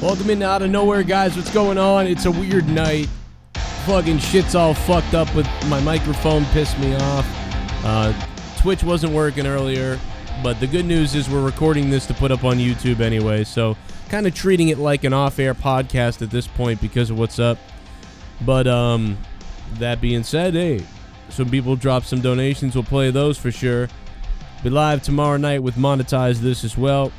Welcome into Out of Nowhere, guys. What's going on? It's a weird night. Fucking shit's all fucked up with my microphone. Pissed me off. Twitch wasn't working earlier, but the good news is we're recording this to put up on YouTube anyway, so kind of treating it like an off-air podcast at this point because of what's up. But that being said, hey, some people drop some donations. We'll play those for sure. Be live tomorrow night with Monetize This as well.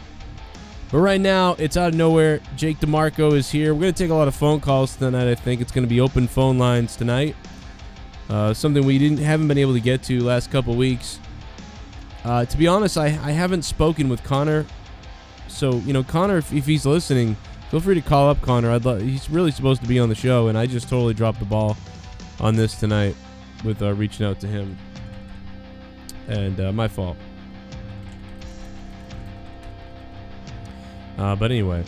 But right now, it's Out of Nowhere. Jake DeMarco is here. We're going to take a lot of phone calls tonight, I think. It's going to be open phone lines tonight. Something we haven't been able to get to last couple weeks. To be honest, I haven't spoken with Connor. So, you know, Connor, if he's listening, feel free to call up Connor. He's really supposed to be on the show, and I just totally dropped the ball on this tonight with reaching out to him. And my fault. But anyway,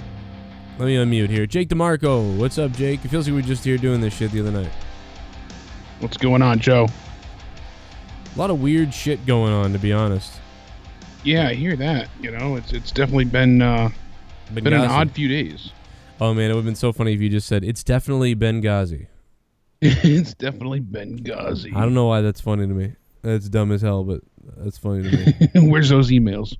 let me unmute here. Jake DeMarco, what's up, Jake? It feels like we were just here doing this shit the other night. What's going on, Joe? A lot of weird shit going on, to be honest. Yeah, I hear that. You know, it's definitely been an odd few days. Oh man, it would have been so funny if you just said it's definitely Benghazi. It's definitely Benghazi. I don't know why that's funny to me. That's dumb as hell, but that's funny to me. Where's those emails?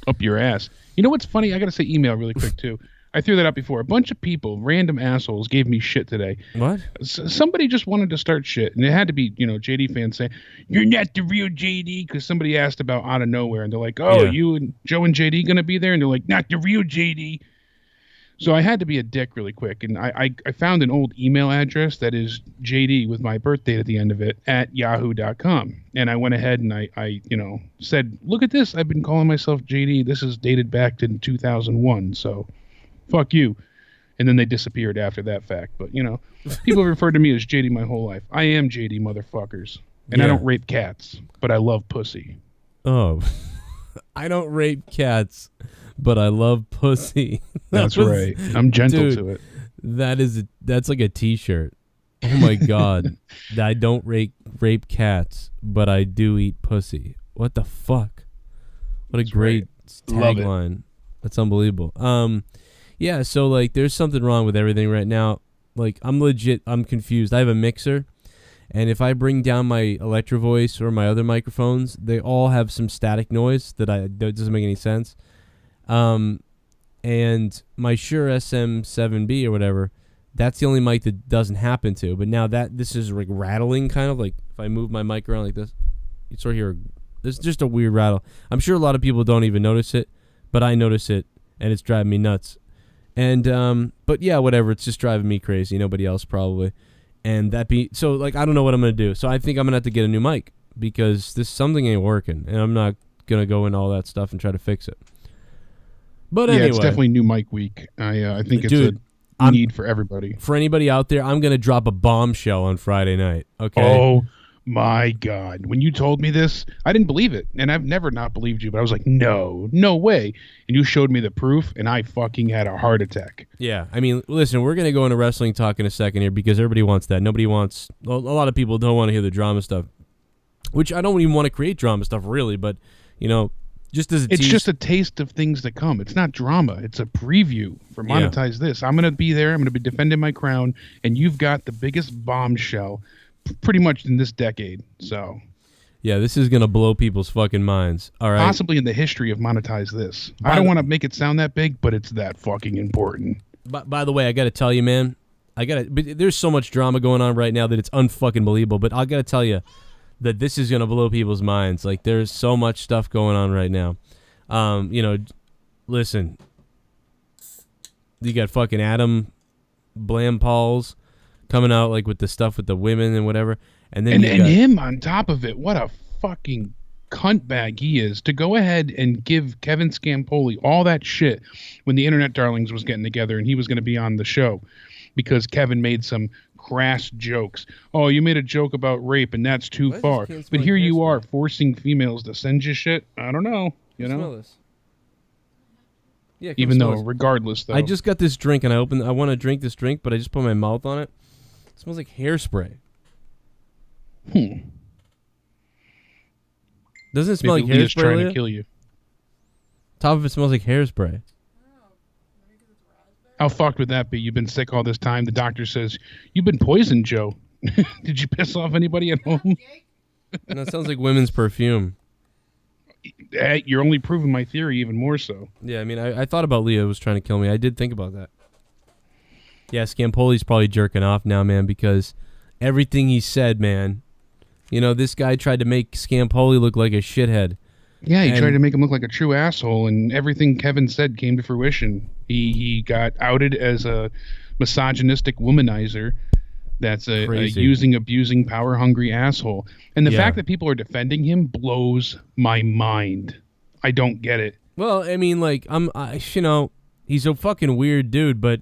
Up your ass. You know what's funny? I gotta say email really quick too. I threw that out before. A bunch of people, random assholes, gave me shit today. What? Somebody just wanted to start shit, and it had to be, you know, JD fans saying, "You're not the real JD," because somebody asked about Out of Nowhere, and they're like, "Oh, yeah. You and Joe and JD gonna be there?" And they're like, "Not the real JD." So I had to be a dick really quick, and I found an old email address that is JD with my birth date at the end of it at yahoo.com. And I went ahead and I said, look at this. I've been calling myself JD. This is dated back to 2001, so fuck you. And then they disappeared after that fact. But, you know, people refer to me as JD my whole life. I am JD, motherfuckers. And I don't rape cats, but I love pussy. Oh, I don't rape cats, but I love pussy. That's right. I'm gentle to it. That's like a t-shirt. Oh my God. I don't rape cats, but I do eat pussy. What the fuck? What a great tagline. That's unbelievable. Yeah, so like there's something wrong with everything right now. Like I'm confused. I have a mixer, and if I bring down my Electro Voice or my other microphones, they all have some static noise that doesn't make any sense. And my Shure SM7B or whatever, that's the only mic that doesn't happen to. But now this is like rattling, kind of like if I move my mic around like this, you sort of hear there's just a weird rattle. I'm sure a lot of people don't even notice it, but I notice it, and it's driving me nuts. And but yeah, whatever, it's just driving me crazy. Nobody else probably. And so like I don't know what I'm gonna do. So I think I'm gonna have to get a new mic because something ain't working, and I'm not gonna go into all that stuff and try to fix it. But anyway, it's definitely new mic week. I think it's a need for everybody. For anybody out there, I'm gonna drop a bombshell on Friday night. Okay. Oh my God! When you told me this, I didn't believe it, and I've never not believed you. But I was like, no way. And you showed me the proof, and I fucking had a heart attack. Yeah, I mean, listen, we're gonna go into wrestling talk in a second here because everybody wants that. Nobody wants. A lot of people don't want to hear the drama stuff, which I don't even want to create drama stuff really. But you know, just as it's just a taste of things to come. It's not drama. It's a preview for Monetize This. I'm gonna be there. I'm gonna be defending my crown, and you've got the biggest bombshell pretty much in this decade. So yeah, this is gonna blow people's fucking minds. All right, possibly in the history of Monetize This. I don't want to make it sound that big, but it's that fucking important. By the way, I gotta tell you, man, but there's so much drama going on right now that it's unfucking believable. But I gotta tell you that this is gonna blow people's minds. Like there's so much stuff going on right now. You know, listen, you got fucking Adam Blampalls coming out like with the stuff with the women and whatever, and then and him on top of it. What a fucking cunt bag he is to go ahead and give Kevin Scampoli all that shit when the Internet Darlings was getting together and he was going to be on the show because Kevin made some crass jokes. Oh, you made a joke about rape and that's too far. But here you are forcing females to send you shit. I don't know. You know. Smell this. Yeah, even though, regardless, though, I just got this drink and I want to drink this drink, but I just put my mouth on it. It smells like hairspray. Doesn't it smell like hairspray? He's trying to kill you. Top of it smells like hairspray. How fucked would that be? You've been sick all this time. The doctor says, you've been poisoned, Joe. Did you piss off anybody at home? And that sounds like women's perfume. You're only proving my theory even more so. Yeah, I mean, I thought about Leah was trying to kill me. I did think about that. Yeah, Scampoli's probably jerking off now, man, because everything he said, man. You know, this guy tried to make Scampoli look like a shithead. Yeah, he tried to make him look like a true asshole, and everything Kevin said came to fruition. He got outed as a misogynistic womanizer that's a using, abusing, power-hungry asshole. And the fact that people are defending him blows my mind. I don't get it. Well, I mean, like, you know, he's a fucking weird dude, but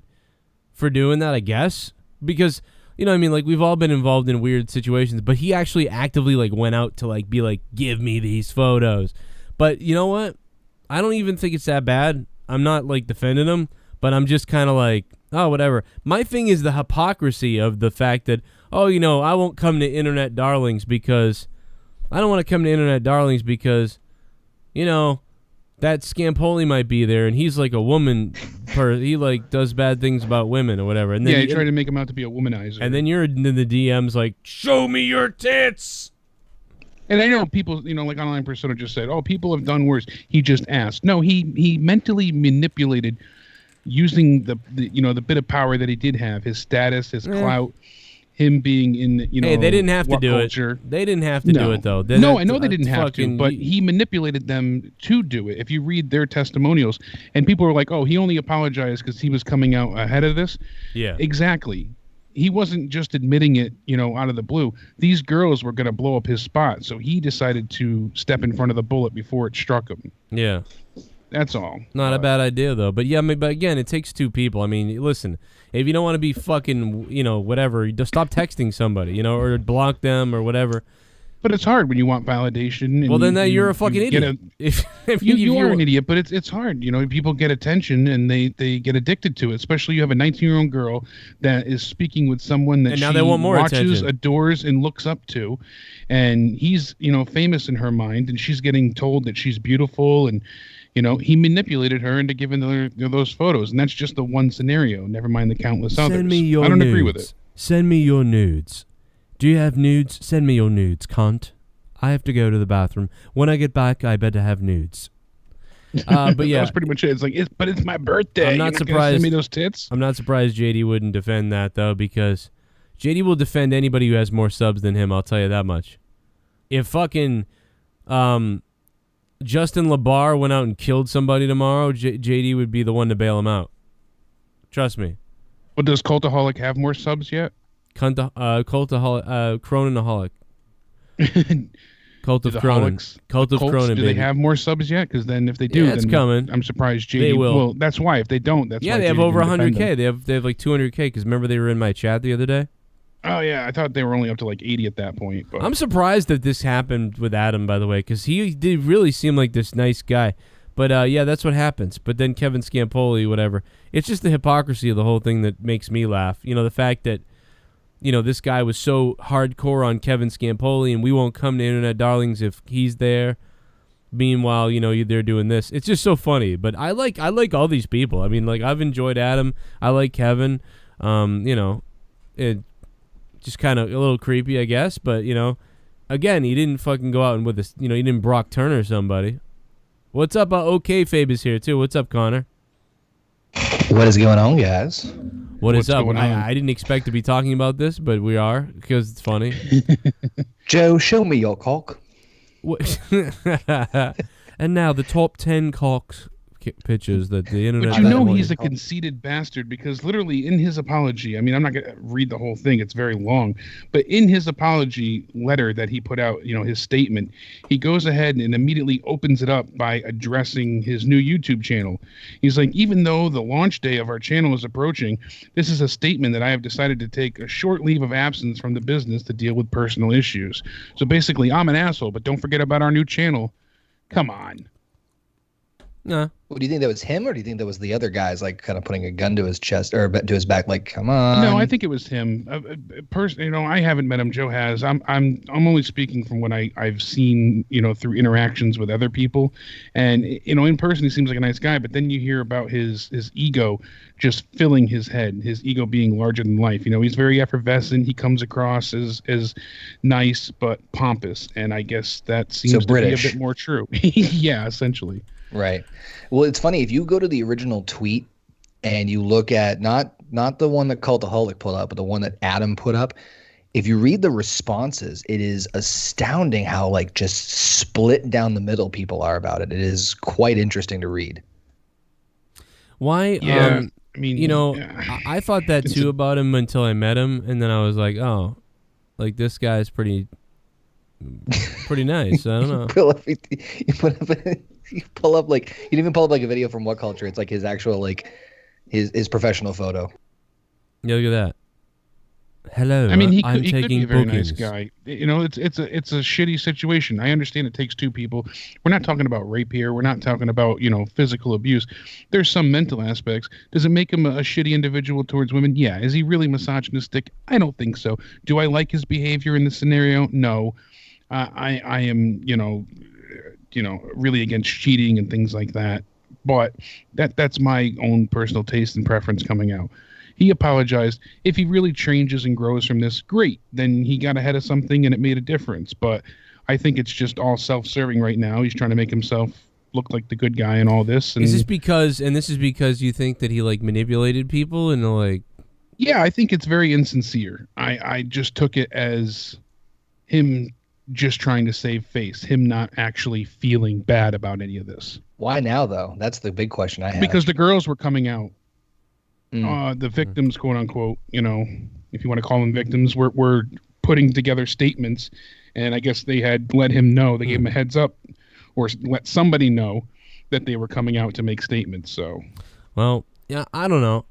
for doing that, I guess, because, you know what I mean, like, we've all been involved in weird situations, but he actually actively, like, went out to, like, be like, give me these photos. But you know what? I don't even think it's that bad. I'm not, like, defending him, but I'm just kind of like, oh, whatever. My thing is the hypocrisy of the fact that, oh, you know, I won't come to Internet Darlings because I don't want to come to Internet Darlings because, you know, that Scampoli might be there and he's like a woman. He like does bad things about women or whatever. And then he tried to make him out to be a womanizer. And then you're in the DMs like, show me your tits. And I know people, you know, like Online Persona just said, oh, people have done worse. He just asked. No, he mentally manipulated using the you know, the bit of power that he did have, his status, his clout, him being in, you know, hey, they didn't have to do culture. it. They didn't have to do it, though. No, I know they didn't have to, but he manipulated them to do it. If you read their testimonials, and people were like, oh, he only apologized because he was coming out ahead of this. Yeah. Exactly. He wasn't just admitting it, you know, out of the blue. These girls were going to blow up his spot, so he decided to step in front of the bullet before it struck him. Yeah. That's all. Not a bad idea, though. But, yeah, I mean, but again, it takes two people. I mean, listen, if you don't want to be fucking, you know, whatever, just stop texting somebody, you know, or block them or whatever. But it's hard when you want validation. And then you're a fucking idiot. If you are an idiot, but it's hard. You know, people get attention and they get addicted to it. Especially you have a 19-year-old girl that is speaking with someone that now they want more watches, attention. Adores, and looks up to. And he's, you know, famous in her mind, and she's getting told that she's beautiful. And, you know, he manipulated her into giving her those photos. And that's just the one scenario. Never mind the countless others. Send me your I don't nudes. agree with it. Send me your nudes. Do you have nudes? Send me your nudes, cunt. I have to go to the bathroom. When I get back, I better have nudes. But yeah, that's pretty much it. It's like, but it's my birthday. I'm not surprised. Send me those tits. I'm not surprised JD wouldn't defend that though, because JD will defend anybody who has more subs than him. I'll tell you that much. If fucking Justin LaBar went out and killed somebody tomorrow, JD would be the one to bail him out. Trust me. But does Cultaholic have more subs yet? Cultaholic, Croninaholic. Cult of Cronin. Cult of Cronin, do baby. They have more subs yet? Because then if they do, it's coming. I'm surprised JD They will. Well, that's why. If they don't, that's why. Yeah, they have JD over didn't defend 100K. them. They have like 200K. Because remember they were in my chat the other day. Oh yeah, I thought they were only up to like 80 at that point. But I'm surprised that this happened with Adam, by the way, because he did really seem like this nice guy. But yeah, that's what happens. But then Kevin Scampoli, whatever. It's just the hypocrisy of the whole thing that makes me laugh. You know, the fact that, you know, this guy was so hardcore on Kevin Scampoli, and we won't come to Internet Darlings if he's there. Meanwhile, you know, they're doing this. It's just so funny. But I like all these people. I mean, like, I've enjoyed Adam. I like Kevin. You know, it just kind of a little creepy, I guess. But, you know, again, he didn't fucking go out and with this, you know, he didn't Brock Turner somebody. What's up? OK Fabe is here, too. What's up, Connor? What is going on, guys? What's up? I didn't expect to be talking about this, but we are, because it's funny. Joe, show me your cock. And now the top 10 cocks pictures that the internet... But you know he's a conceited bastard, because literally in his apology, I mean, I'm not going to read the whole thing, it's very long, but in his apology letter that he put out, you know, his statement, he goes ahead and immediately opens it up by addressing his new YouTube channel. He's like, even though the launch day of our channel is approaching, this is a statement that I have decided to take a short leave of absence from the business to deal with personal issues. So basically, I'm an asshole, but don't forget about our new channel. Come on. Nah. Well, do you think that was him, or do you think that was the other guys, like kind of putting a gun to his chest or to his back, like, come on? No, I think it was him. Personally, I haven't met him. Joe has. I'm only speaking from what I've seen, through interactions with other people, and in person he seems like a nice guy. But then you hear about his ego just filling his head, his ego being larger than life. He's very effervescent. He comes across as nice but pompous, and I guess that seems to be a bit more true. Yeah, essentially. Right. Well, it's funny if you go to the original tweet and you look at not the one that Cultaholic put up, but the one that Adam put up. If you read the responses, it is astounding how like just split down the middle people are about it. It is quite interesting to read. Why? Yeah, I thought that too about him until I met him, and then I was like, oh, like this guy's pretty nice. I don't know. You pull up like you didn't even pull up like a video from What Culture. It's like his actual like his professional photo. Yeah, look at that. Hello. He I'm could be a taking very bookings. nice guy. It's a shitty situation. I understand it takes two people. We're not talking about rape here. We're not talking about physical abuse. There's some mental aspects. Does it make him a shitty individual towards women? Yeah. Is he really misogynistic? I don't think so. Do I like his behavior in this scenario? No. I am really against cheating and things like that. But that's my own personal taste and preference coming out. He apologized. If he really changes and grows from this, great. Then he got ahead of something and it made a difference. But I think it's just all self-serving right now. He's trying to make himself look like the good guy in all this. And this is because you think that he like manipulated people and like. Yeah, I think it's very insincere. I just took it as him just trying to save face, him not actually feeling bad about any of this. Why now, though? That's the big question I have. Because the girls were coming out. The victims, quote unquote, if you want to call them victims, were putting together statements, and I guess they had let him know. They gave him a heads up, or let somebody know that they were coming out to make statements. So, well, yeah, I don't know.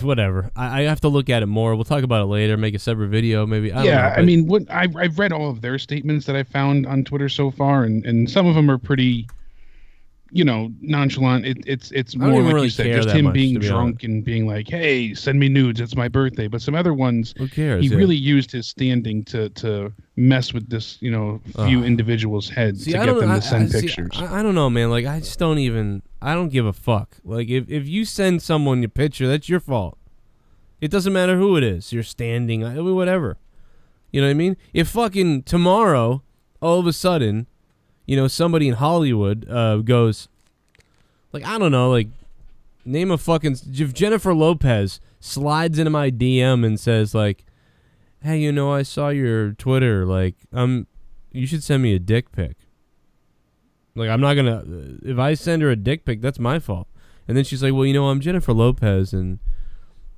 Whatever. I have to look at it more. We'll talk about it later. Make a separate video, maybe. I don't know, I've read all of their statements that I found on Twitter so far, and some of them are pretty, nonchalant. It's more like really you said, just him much, being drunk and being like, "Hey, send me nudes. It's my birthday." But some other ones, who cares? He really used his standing to mess with this, few individuals' heads to get them to send pictures. I don't know, man. Like, I just don't even. I don't give a fuck. Like, if you send someone your picture, that's your fault. It doesn't matter who it is. You're standing, whatever. You know what I mean? If fucking tomorrow, all of a sudden, somebody in Hollywood goes, like, I don't know, like, name a fucking... If Jennifer Lopez slides into my DM and says, like, hey, I saw your Twitter, like, you should send me a dick pic. Like, I'm not gonna... If I send her a dick pic, that's my fault. And then she's like, well, I'm Jennifer Lopez, and,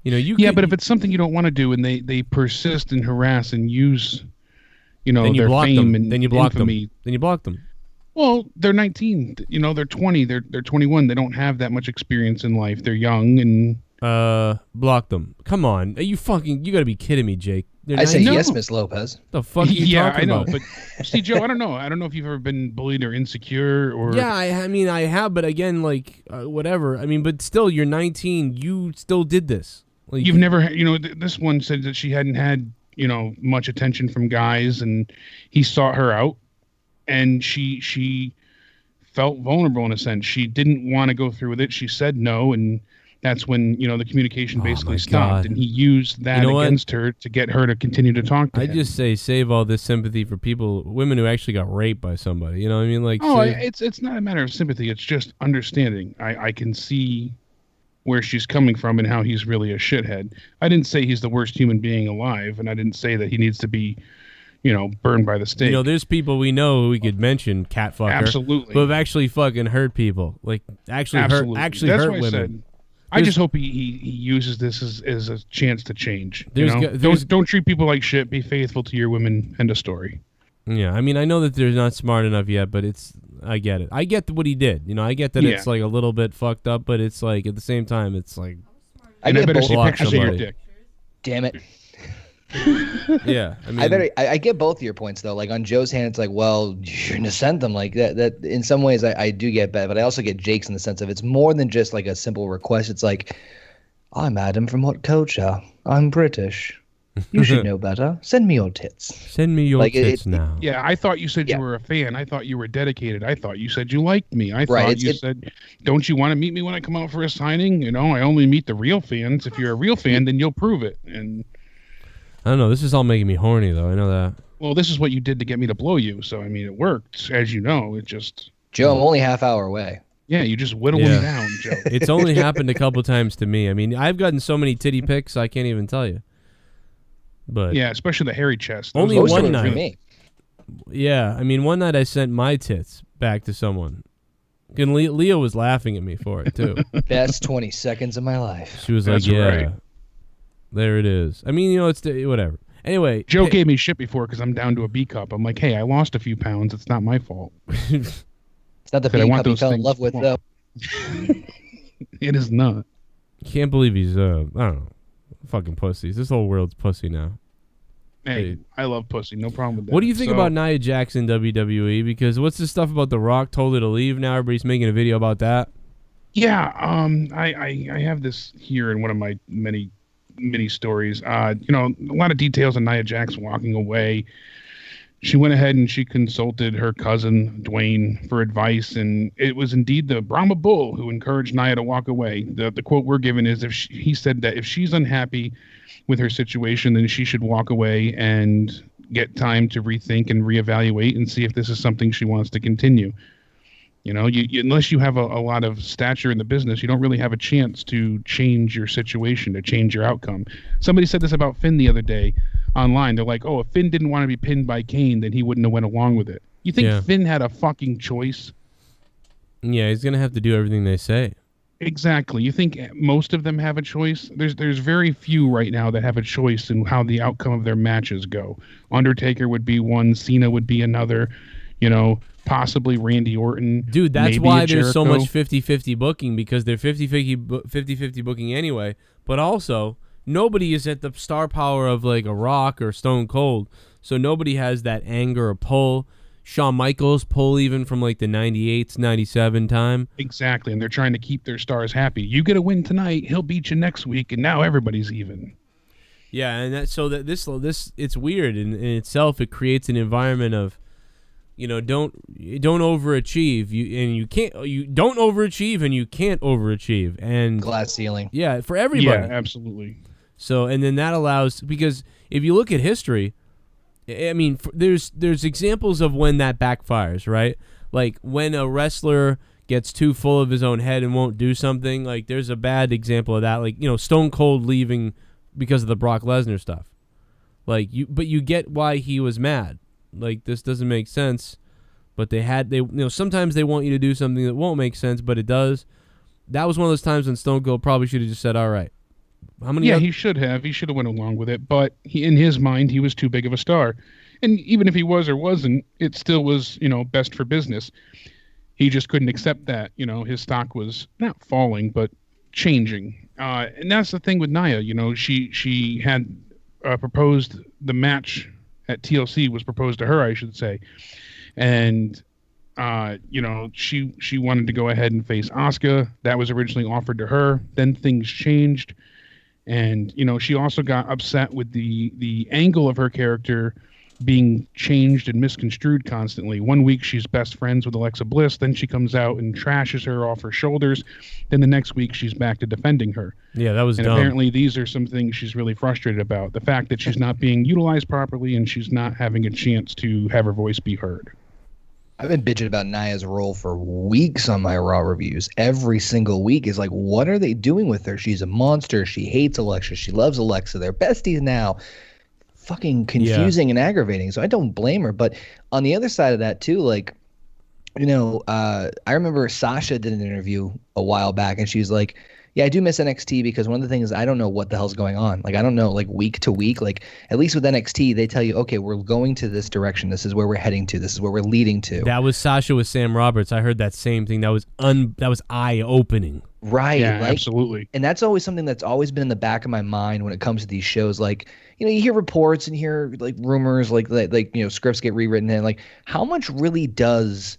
but if it's something you don't want to do and they persist and harass and use, then you their block fame them. and Then you block infamy, them. Then you block them. Well, they're 19. They're 20. They're 21. They don't have that much experience in life. They're young and... block them. Come on. You gotta be kidding me, Jake. I say yes, Miss Lopez. The fuck are you talking about? But see, Joe, I don't know. I don't know if you've ever been bullied or insecure or... Yeah, I mean, I have, but again, like, whatever. I mean, but still, you're 19. You still did this. Like, You've never... this one said that she hadn't had, much attention from guys, and he sought her out, and she felt vulnerable in a sense. She didn't want to go through with it. She said no, and... That's when, the communication basically stopped, and he used that against her to get her to continue to talk to him. I just say save all this sympathy for women who actually got raped by somebody. You know what I mean? Like, it's not a matter of sympathy. It's just understanding. I can see where she's coming from and how he's really a shithead. I didn't say he's the worst human being alive, and I didn't say that he needs to be, burned by the stake. There's people we know who we could mention, cat fucker, absolutely, who have actually fucking hurt people. Like, actually hurt women. I just hope he uses this as a chance to change. Don't treat people like shit. Be faithful to your women. End of story. Yeah, I mean, I know that they're not smart enough yet, but I get it. I get what he did. I get that it's like a little bit fucked up, but it's like at the same time, it's like I better see pictures of your dick. Damn it. Yeah, I mean, I get both of your points though. Like on Joe's hand, it's like, well, you're gonna send them like that. That in some ways I do get that, but I also get Jake's in the sense of it's more than just like a simple request. It's like, I'm Adam from What Culture. I'm British. You should know better. Send me your tits. Send me your tits now. Yeah, I thought you said you were a fan. I thought you were dedicated. I thought you said you liked me. I thought you said, don't you want to meet me when I come out for a signing? You know, I only meet the real fans. If you're a real fan, then you'll prove it. And I don't know. This is all making me horny, though. I know that. Well, this is what you did to get me to blow you. So, I mean, it worked, as you know. It just... Joe, I'm only half hour away. Yeah, you just whittle me down, Joe. It's only happened a couple times to me. I mean, I've gotten so many titty pics, I can't even tell you. But yeah, especially the hairy chest. Only one night. Yeah, I mean, one night I sent my tits back to someone. And Leo was laughing at me for it, too. Best 20 seconds of my life. She was like, right. There it is. I mean, you know, it's whatever. Anyway. Joe gave me shit before because I'm down to a B cup. I'm like, hey, I lost a few pounds. It's not my fault. It's not the B cup you fell in love with, though. It is not. Can't believe he's, I don't know. Fucking pussies. This whole world's pussy now. Hey, I love pussy. No problem with that. What do you think about Nia Jax in WWE? Because what's this stuff about The Rock told her to leave now? Everybody's making a video about that. Yeah, I have this here in one of my many mini stories. You know, a lot of details on Nia Jax walking away. She went ahead and she consulted her cousin Dwayne for advice, and it was indeed the Brahma Bull who encouraged Nia to walk away. The quote we're given is he said that if she's unhappy with her situation, then she should walk away and get time to rethink and reevaluate and see if this is something she wants to continue. You know, unless you have a lot of stature in the business, you don't really have a chance to change your situation, to change your outcome. Somebody said this about Finn the other day online. They're like, oh, if Finn didn't want to be pinned by Kane, then he wouldn't have went along with it. You think Finn had a fucking choice? Yeah, he's going to have to do everything they say. Exactly. You think most of them have a choice? There's very few right now that have a choice in how the outcome of their matches go. Undertaker would be one. Cena would be another. You know, possibly Randy Orton. Dude, that's why there's so much 50-50 booking, because they're 50-50 booking anyway. But also, nobody is at the star power of like a Rock or Stone Cold. So nobody has that anger or pull. Shawn Michaels pull even from like the 98, 97 time. Exactly, and they're trying to keep their stars happy. You get a win tonight, he'll beat you next week, and now everybody's even. Yeah, and this it's weird in itself. It creates an environment of, you know, don't overachieve. You don't overachieve and you can't overachieve. And glass ceiling. Yeah, for everybody. Yeah, absolutely. So, and then that allows, because if you look at history, I mean, there's examples of when that backfires, right? Like when a wrestler gets too full of his own head and won't do something. Like there's a bad example of that. Like, you know, Stone Cold leaving because of the Brock Lesnar stuff. Like but you get why he was mad. Like, this doesn't make sense, but sometimes they want you to do something that won't make sense, but it does. That was one of those times when Stone Cold probably should have just said, all right. How many? Yeah, he should have. He should have went along with it, but in his mind, he was too big of a star. And even if he was or wasn't, it still was, you know, best for business. He just couldn't accept that. You know, his stock was not falling, but changing. And that's the thing with Nia. You know, she had proposed the match at TLC was proposed to her, I should say. And, you know, she wanted to go ahead and face Asuka. That was originally offered to her. Then things changed. And, you know, she also got upset with the angle of her character being changed and misconstrued constantly. One week she's best friends with Alexa Bliss. Then she comes out and trashes her off her shoulders. Then the next week she's back to defending her. Yeah, that was dumb. Apparently these are some things she's really frustrated about. The fact that she's not being utilized properly and she's not having a chance to have her voice be heard. I've been bitching about Nia's role for weeks on my Raw reviews. Every single week is like, what are they doing with her? She's a monster. She hates Alexa. She loves Alexa. They're besties now. Fucking confusing and aggravating. So I don't blame her. But on the other side of that too, like, you know, I remember Sasha did an interview a while back and she's like, Yeah, I do miss NXT because one of the things I don't know what the hell's going on. Like I don't know, like week to week. Like at least with NXT, they tell you, okay, we're going to this direction. This is where we're heading to. This is where we're leading to. That was Sasha with Sam Roberts. I heard that same thing. That was eye opening. Right. Yeah, like, absolutely. And that's always something that's always been in the back of my mind when it comes to these shows. Like, you know, you hear reports and hear like rumors, like you know, scripts get rewritten, and like how much really does,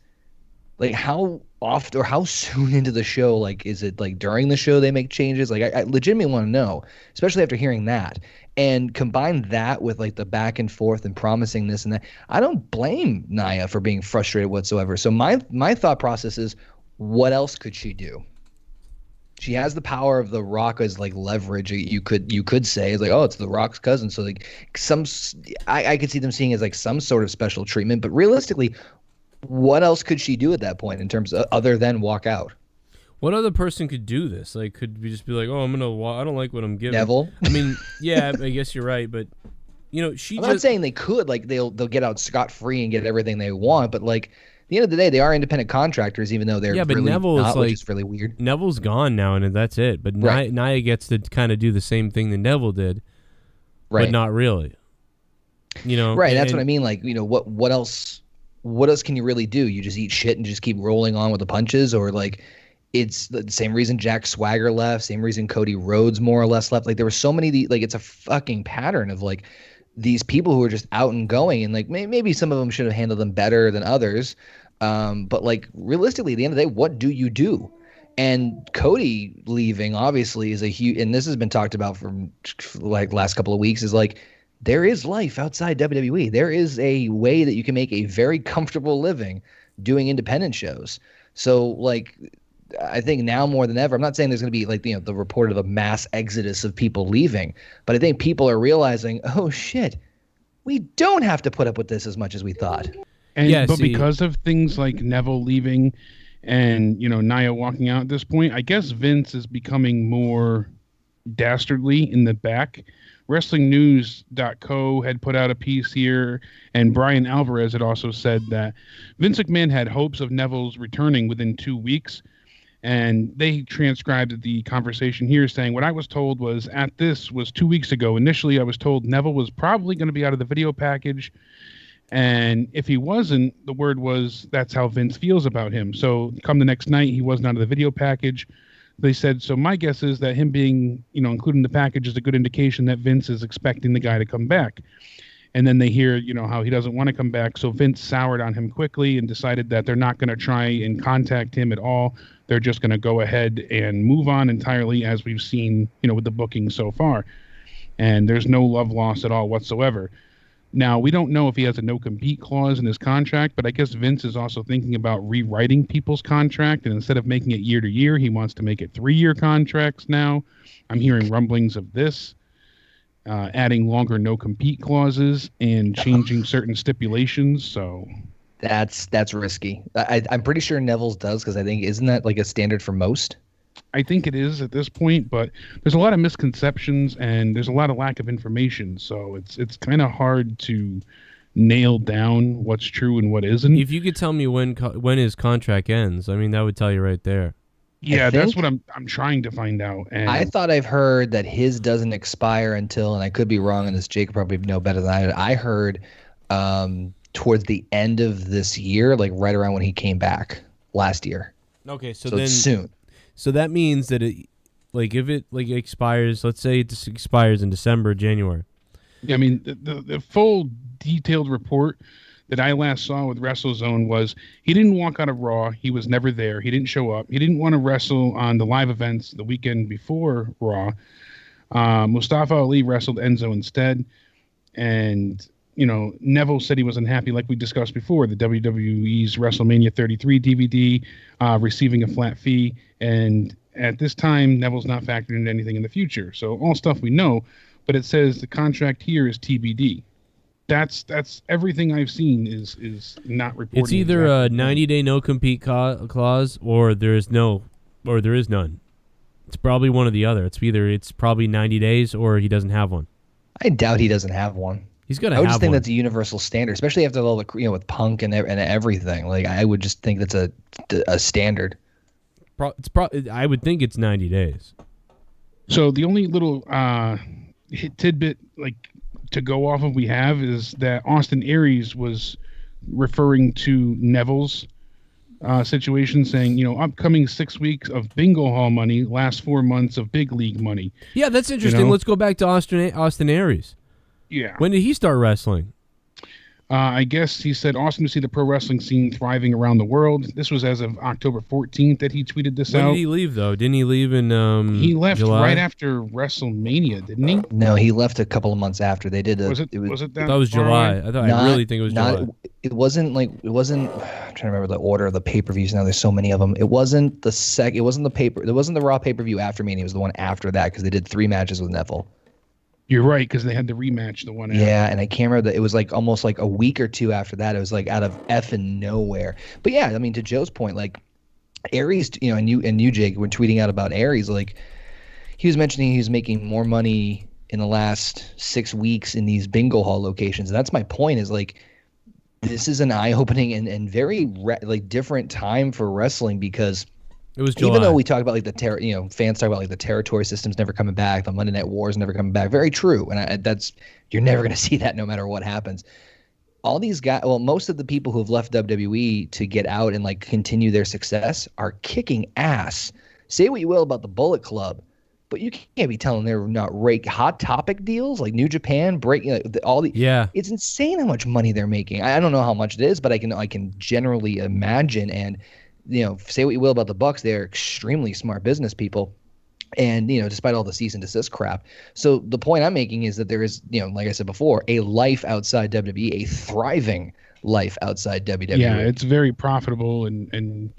like how often or how soon into the show, like is it like during the show they make changes? Like I legitimately want to know, especially after hearing that. And combine that with like the back and forth and promising this and that. I don't blame Nia for being frustrated whatsoever. So my thought process is, what else could she do? She has the power of The Rock as like leverage. You could say it's like, oh, it's The Rock's cousin. So like I could see them seeing it as like some sort of special treatment. But realistically, what else could she do at that point in terms of other than walk out? What other person could do this? Like, could we just be like, oh, I don't like what I'm giving. Neville. I mean, yeah, I guess you're right, but you know, I'm not saying they could, like they'll get out scot-free and get everything they want, but like at the end of the day, they are independent contractors, even though they're but really Neville not, is like, which is really weird. Neville's gone now, and that's it. But Right. Nia gets to kind of do the same thing that Neville did, Right. but not really. You know, Right. That's what I mean. Like, you know, what else can you really do? You just eat shit and just keep rolling on with the punches, or like it's the same reason Jack Swagger left, same reason Cody Rhodes more or less left. Like there were so many, like it's a fucking pattern of like these people who are just out and going, and like maybe some of them should have handled them better than others. But like realistically, at the end of the day, what do you do? And Cody leaving obviously is a huge, and this has been talked about for like last couple of weeks, is like there is life outside WWE. There is a way that you can make a very comfortable living doing independent shows. So like I think now more than ever, I'm not saying there's going to be like, you know, the report of a mass exodus of people leaving, but I think people are realizing, oh shit, we don't have to put up with this as much as we thought. And because of things like Neville leaving and, you know, Nia walking out at this point, I guess Vince is becoming more dastardly in the back. WrestlingNews.co had put out a piece here, and Brian Alvarez had also said that Vince McMahon had hopes of Neville's returning within 2 weeks. And they transcribed the conversation here saying, what I was told was 2 weeks ago. Initially, I was told Neville was probably going to be out of the video package. And if he wasn't, the word was that's how Vince feels about him. So come the next night, he wasn't out of the video package. They said, so my guess is that him being, you know, included in the package is a good indication that Vince is expecting the guy to come back. And then they hear, you know, how he doesn't want to come back. So Vince soured on him quickly and decided that they're not going to try and contact him at all. They're just going to go ahead and move on entirely, as we've seen, you know, with the booking so far. And there's no love lost at all whatsoever. Now, we don't know if he has a no-compete clause in his contract, but I guess Vince is also thinking about rewriting people's contract, and instead of making it year to year, he wants to make it 3-year contracts now. I'm hearing rumblings of this, adding longer no-compete clauses and changing certain stipulations. So that's risky. I'm pretty sure Neville's does, because I think, isn't that like a standard for most? I think it is at this point, but there's a lot of misconceptions and there's a lot of lack of information. So it's kind of hard to nail down what's true and what isn't. If you could tell me when his contract ends, I mean, that would tell you right there. Yeah, that's what I'm trying to find out. And I thought I've heard that his doesn't expire until, and I could be wrong on this, Jake probably know better than I heard towards the end of this year, like right around when he came back last year. Okay, so then it's soon. So that means that it, like, if it like expires, let's say it just expires in December, January. Yeah, I mean, the full detailed report that I last saw with WrestleZone was he didn't walk out of Raw. He was never there. He didn't show up. He didn't want to wrestle on the live events the weekend before Raw. Mustafa Ali wrestled Enzo instead. And, you know, Neville said he was unhappy, like we discussed before, the WWE's WrestleMania 33 DVD, receiving a flat fee. And at this time, Neville's not factored into anything in the future. So all stuff we know, but it says the contract here is TBD. That's everything I've seen is not reported. It's either a 90-day no-compete clause or there is none. It's probably one or the other. It's probably 90 days or he doesn't have one. I doubt he doesn't have one. He's gonna. I would have just think one. that's a universal standard, especially after all the, you know, with Punk and everything. Like I would just think that's a standard. I would think it's 90 days. So the only little tidbit to go off of we have is that Austin Aries was referring to Neville's situation, saying, upcoming 6 weeks of bingo hall money, last 4 months of big league money. Yeah, that's interesting. Let's go back to Austin Aries. Yeah. When did he start wrestling? I guess he said awesome to see the pro wrestling scene thriving around the world. This was as of October 14th that he tweeted this out. When did he leave, though? Didn't he leave in He left July? right after WrestleMania, didn't he? No, he left a couple of months after. They did Was it that? That was July. I really think it was July. It wasn't. I'm trying to remember the order of the pay-per-views now. There's so many of them. It wasn't it wasn't the Raw pay-per-view after Mania. It was the one after that, because they did 3 matches with Neville. You're right, because they had the rematch, the one after. Yeah, and I can't remember that. It was almost a week or two after that. It was out of effing nowhere. But yeah, I mean, to Joe's point, Aries, and you, Jake, when tweeting out about Aries, he was mentioning he was making more money in the last 6 weeks in these bingo hall locations. And that's my point, is this is an eye-opening and very different time for wrestling, because it was July. Even though we talk about fans talk about the territory systems never coming back, the Monday Night Wars never coming back. Very true, and you're never going to see that no matter what happens. All these guys, most of the people who have left WWE to get out and continue their success are kicking ass. Say what you will about the Bullet Club, but you can't be telling they're not Hot Topic deals like New Japan Yeah. It's insane how much money they're making. I don't know how much it is, but I can generally imagine. And say what you will about the Bucks, they're extremely smart business people. And, despite all the cease and desist crap. So the point I'm making is that there is, like I said before, a life outside WWE, a thriving life outside WWE. Yeah, it's very profitable. And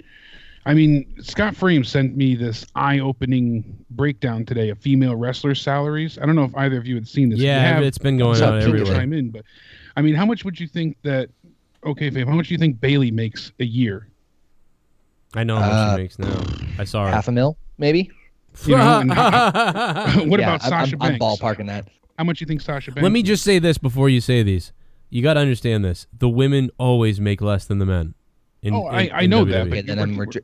I mean, Scott Frame sent me this eye-opening breakdown today of female wrestlers' salaries. I don't know if either of you had seen this. Yeah, it's been going on everywhere. Chime in, but I mean, how much would you think that, okay, Fave, how much do you think Bayley makes a year? I know how much she makes now. I saw her. $500,000, maybe. What about Sasha Banks? I'm ballparking that. How much do you think Sasha Banks? Let me just say this before you say these. You got to understand this. The women always make less than the men. I know WWE. that. But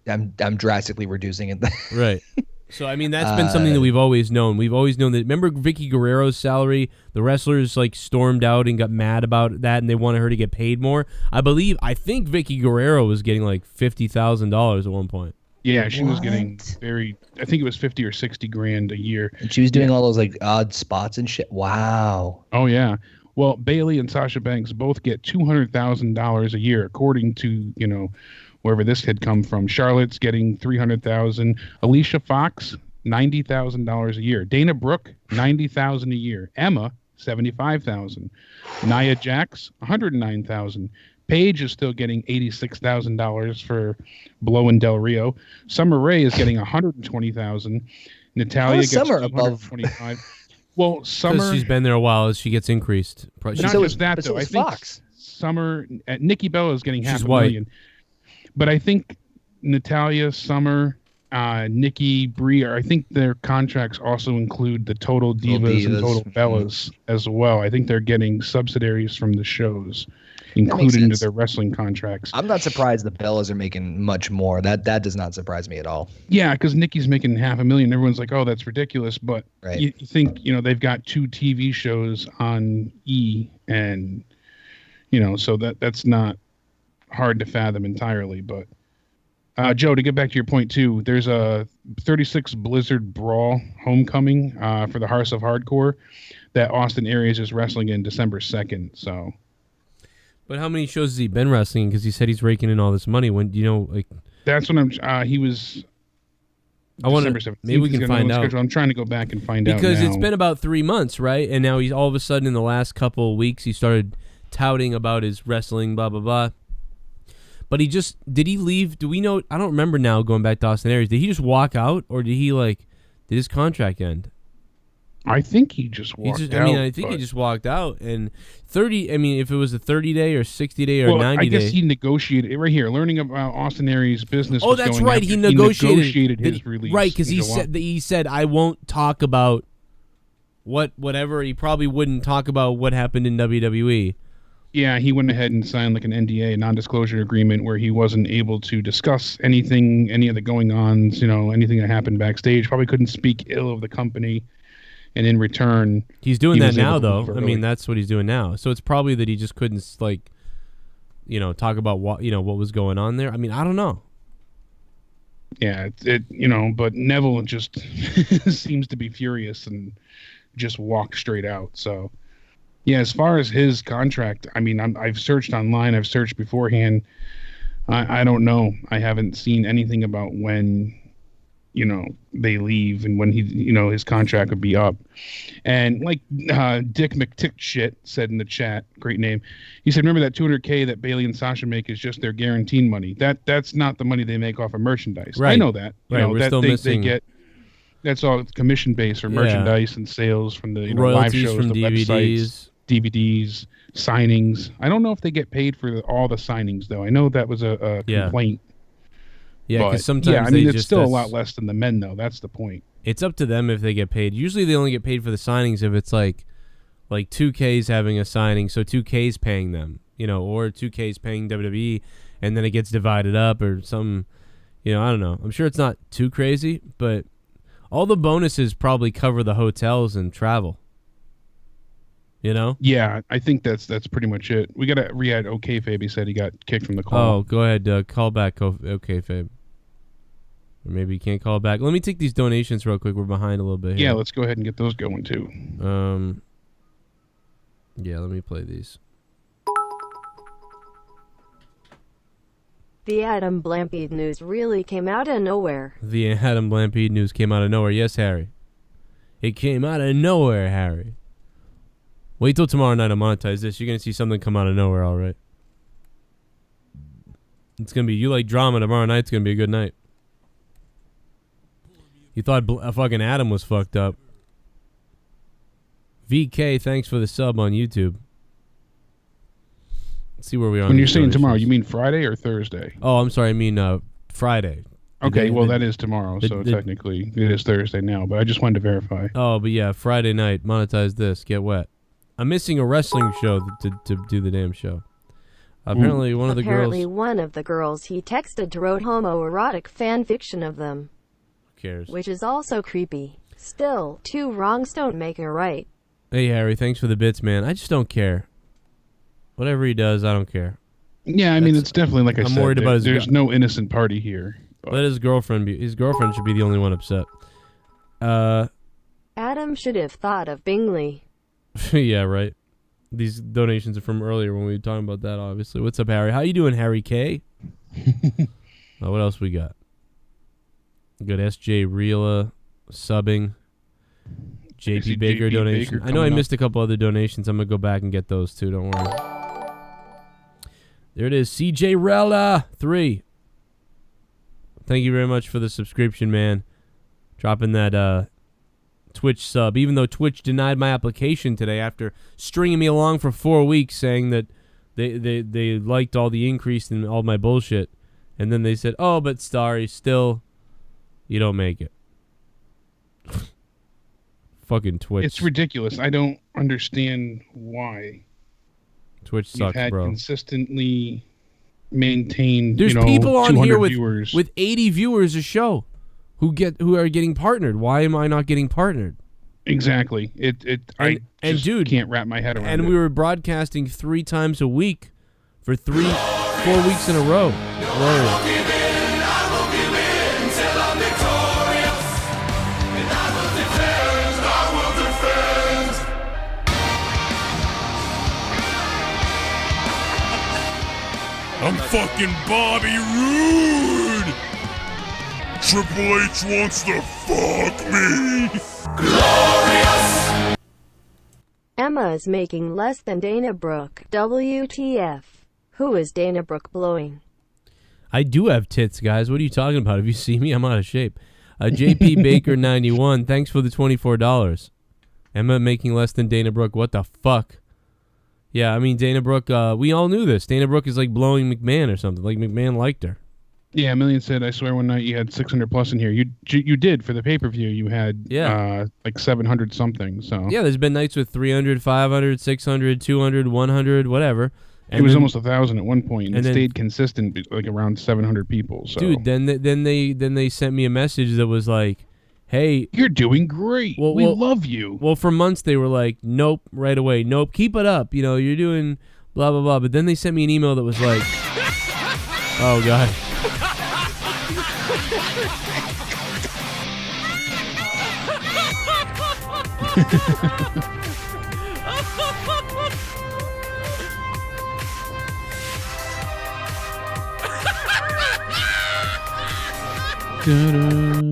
then I'm drastically reducing it. Right. So, I mean, that's been something that we've always known. We've always known that. Remember Vicky Guerrero's salary? The wrestlers stormed out and got mad about that, and they wanted her to get paid more. I think Vicky Guerrero was getting $50,000 at one point. Yeah, she was getting I think it was 50 or 60 grand a year. And she was doing all those odd spots and shit. Wow. Oh yeah. Well, Bayley and Sasha Banks both get $200,000 a year, according to wherever this had come from. Charlotte's getting $300,000. Alicia Fox, $90,000 a year. Dana Brooke, $90,000 a year. Emma, $75,000. Nia Jax, $109,000. Paige is still getting $86,000 for Blow Del Rio. Summer Rae is getting $120,000. Natalia gets $225,000. Well, Summer, she's been there a while. As she gets increased. Not just that, though. I think Fox. Summer, Nikki Bella is getting She's $500,000. But I think Natalia, Summer, Nikki, Brie, I think their contracts also include the Total Divas and Total Bellas as well. I think they're getting subsidiaries from the shows included into their wrestling contracts. I'm not surprised the Bellas are making much more. That does not surprise me at all. Yeah, because Nikki's making $500,000. Everyone's like, oh, that's ridiculous. But you think, they've got 2 TV shows on E, and, so that's not hard to fathom entirely. But Joe, to get back to your point too, there's a 36 Blizzard Brawl Homecoming for the Hearts of Hardcore that Austin Aries is wrestling in December 2nd. So, but how many shows has he been wrestling? Because he said he's raking in all this money. When that's when he was. I want to. Maybe we can find out. I'm trying to go back and find out because it's been about 3 months, right? And now he's all of a sudden in the last couple of weeks he started touting about his wrestling, blah blah blah. But did he leave? Do we know? I don't remember now. Going back to Austin Aries, did he just walk out, or did he did his contract end? I think he just walked out. I think he just walked out. And 30. I mean, if it was a 30-day or 60-day or 90-day, I guess he negotiated it right here. Learning about Austin Aries' business. Oh, that's right. He negotiated his release. Right, because he said I won't talk about whatever. He probably wouldn't talk about what happened in WWE. Yeah, he went ahead and signed like an NDA, a non-disclosure agreement, where he wasn't able to discuss anything, any of the going-ons, anything that happened backstage. Probably couldn't speak ill of the company, and in return, he's doing that now, though. I mean, that's what he's doing now. So it's probably that he just couldn't talk about what was going on there. I mean, I don't know. Yeah, but Neville just seems to be furious and just walk straight out. So. Yeah, as far as his contract, I mean, I've searched online. I've searched beforehand. I don't know. I haven't seen anything about when, they leave and when his contract would be up. And like Dick McTickshit said in the chat, great name. He said, remember that $200K that Bayley and Sasha make is just their guaranteed money. That's not the money they make off of merchandise. Right. I know that. Right. We're still missing. They get. That's all commission based for merchandise and sales from the royalties live shows, from the DVDs. websites. DVDs, signings. I don't know if they get paid for all the signings, though. I know that was a complaint. Yeah, because sometimes it's still a lot less than the men, though. That's the point. It's up to them if they get paid. Usually they only get paid for the signings if it's like 2K's having a signing, so 2K's paying them, or 2K's paying WWE, and then it gets divided up or some, I don't know. I'm sure it's not too crazy, but all the bonuses probably cover the hotels and travel. Yeah, I think that's pretty much it. We got to re-add OK Fabe. He said he got kicked from the call. Oh, go ahead. Call back OK Fabe. Or maybe you can't call back. Let me take these donations real quick. We're behind a little bit here. Yeah, let's go ahead and get those going too. Yeah, let me play these. The Adam Blampede news really came out of nowhere. The Adam Blampede news came out of nowhere. Yes, Harry. It came out of nowhere, Harry. Wait till tomorrow night to monetize this. You're going to see something come out of nowhere, all right? It's going to be, you like drama, tomorrow night's going to be a good night. You thought fucking Adam was fucked up. VK, thanks for the sub on YouTube. Let's see where we are. When you're saying tomorrow, you mean Friday or Thursday? Oh, I'm sorry. I mean Friday. Okay, well, that is tomorrow, so technically it is Thursday now, but I just wanted to verify. Oh, but yeah, Friday night, monetize this, get wet. I'm missing a wrestling show to do the damn show. Apparently, one of the girls he texted wrote homoerotic fan fiction of them. Who cares? Which is also creepy. Still, two wrongs don't make a right. Hey, Harry, thanks for the bits, man. I just don't care. Whatever he does, I don't care. Yeah, I mean, it's definitely like I'm worried about his there's no innocent party here. But. Let his girlfriend be. His girlfriend should be the only one upset. Adam should have thought of Bingley. Yeah, right. These donations are from earlier when we were talking about that, obviously. What's up, Harry? How you doing, Harry K? What else we got? We got SJ Reela subbing. JP Baker donation. I know I missed a couple other donations. I'm going to go back and get those too. Don't worry. There it is. CJ Rella 3. Thank you very much for the subscription, man. Dropping that Twitch sub, even though Twitch denied my application today after stringing me along for 4 weeks saying that they liked all the increase in all my bullshit. And then they said, oh, but Starry, still, you don't make it. Fucking Twitch. It's ridiculous. I don't understand why. Twitch sucks, had bro. Consistently maintained, There's people on here with viewers. with 80 viewers a show who are getting partnered. Why am I not getting partnered? Exactly. I dude, can't wrap my head around it. And we were broadcasting 3 times a week for 4 weeks in a row. Whoa. I'm fucking Bobby Roode! Triple H wants to fuck me! Glorious! Emma is making less than Dana Brooke. WTF. Who is Dana Brooke blowing? I do have tits, guys. What are you talking about? If you see me, I'm out of shape. JP Baker 91, thanks for the $24. Emma making less than Dana Brooke. What the fuck? Yeah, I mean, Dana Brooke, we all knew this. Dana Brooke is like blowing McMahon or something. Like McMahon liked her. Yeah, Million said, I swear one night you had 600 plus in here. You did for the pay-per-view. You had like 700 something. So yeah, there's been nights with 300, 500, 600, 200, 100, whatever. And it was almost 1,000 at one point, and it stayed consistent, like around 700 people. So dude, then they sent me a message that was like, hey, you're doing great. We love you. Well, for months they were like, nope, right away, nope, keep it up. You know, you're doing blah blah blah. But then they sent me an email that was like, oh god.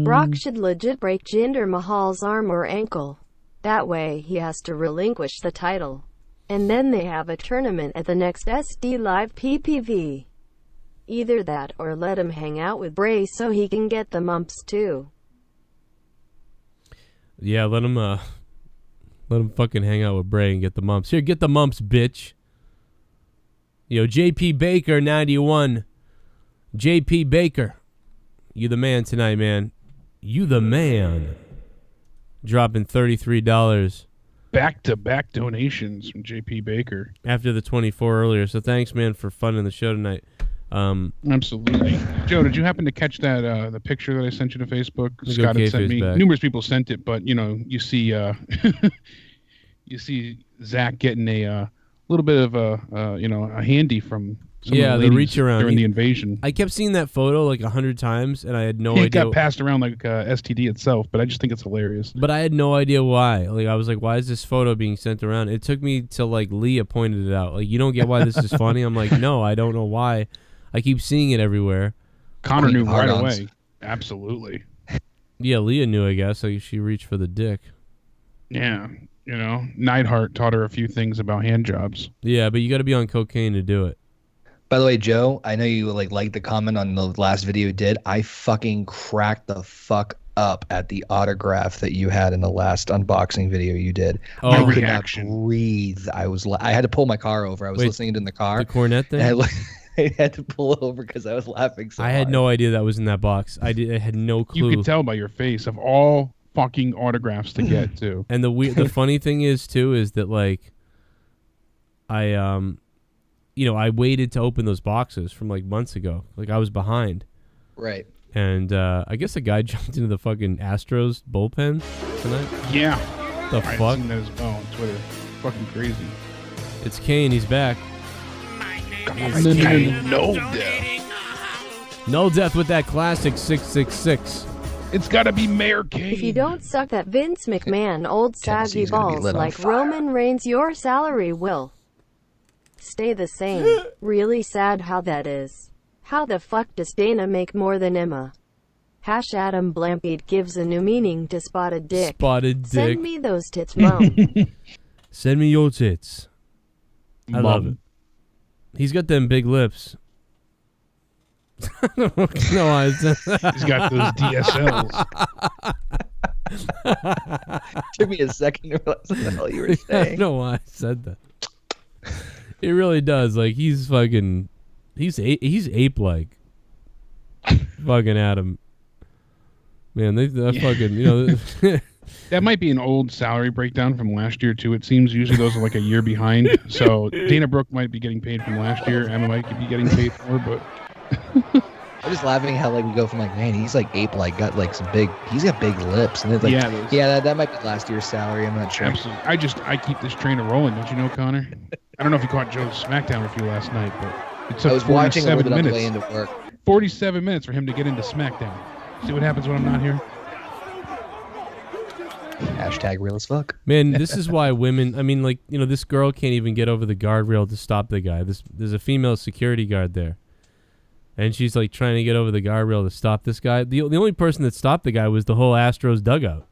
Brock should legit break Jinder Mahal's arm or ankle. That way he has to relinquish the title. And then they have a tournament at the next SD Live PPV. Either that or let him hang out with Bray so he can get the mumps too. Yeah, let him fucking hang out with Bray and get the mumps. Here, get the mumps, bitch. Yo, JP Baker 91. JP Baker. You the man tonight, man. You the man. Dropping $33. Back-to-back donations from JP Baker. After the 24 earlier. So thanks, man, for funding the show tonight. Absolutely. Joe, did you happen to catch that the picture that I sent you to Facebook? Scott had sent me. Back. Numerous people sent it, but you know, you see you see Zach getting a little bit of a handy from some of the reach around during the invasion. I kept seeing that photo like 100 times, and I had no idea. It got passed around like STD itself, but I just think it's hilarious. But I had no idea why. Like I was like, why is this photo being sent around? It took me till like Leah pointed it out. Like, you don't get why this is funny? I'm like, no, I don't know why. I keep seeing it everywhere. Connor knew right away. Absolutely. Yeah, Leah knew, I guess. Like, she reached for the dick. Yeah. You know, Neidhart taught her a few things about hand jobs. Yeah, but you got to be on cocaine to do it. By the way, Joe, I know you liked the comment on the last video you did. I fucking cracked the fuck up at the autograph that you had in the last unboxing video you did. Oh, I could not breathe. I had to pull my car over. I was listening in the car. The cornet thing? I had to pull over because I was laughing so hard. I had no idea that was in that box. I had no clue. You could tell by your face of all fucking autographs to get too. And the funny thing is too is that like I waited to open those boxes from like months ago. Like I was behind. Right. And I guess a guy jumped into the fucking Astros bullpen tonight. Yeah. The fuck? I've seen that as well on Twitter. Fucking crazy. It's Kane. He's back. No death. No death with that classic 666. It's got to be Mayor Kane. If you don't suck that Vince McMahon old saggy balls like Roman Reigns, your salary will stay the same. Really sad how that is. How the fuck does Dana make more than Emma? Adam Blampede gives a new meaning to spotted dick. Spotted dick. Send me those tits, Mom. Send me your tits. I love it. He's got them big lips. I don't know why I said that. He's got those DSLs. Took me a second to realize what the hell you were saying. I don't know why I said that. It really does. Like he's ape-like. Fucking Adam. Man, they fucking That might be an old salary breakdown from last year too. It seems usually those are like a year behind. So Dana Brooke might be getting paid from last year. Emma might be getting paid more, but I'm just laughing how like we go from like, man, he's like ape-like, got like he's got big lips, and it's like, that might be last year's salary. I'm not sure. Absolutely. I keep this trainer rolling, don't you know, Connor? I don't know if you caught Joe's SmackDown review last night, but it took I was watching a little bit on the minutes. way into work. 47 minutes for him to get into SmackDown. See what happens when I'm not here? Hashtag real as fuck. Man, this is why women, I mean, like, this girl can't even get over the guardrail to stop the guy. There's a female security guard there. And she's like trying to get over the guardrail to stop this guy. The only person that stopped the guy was the whole Astros dugout.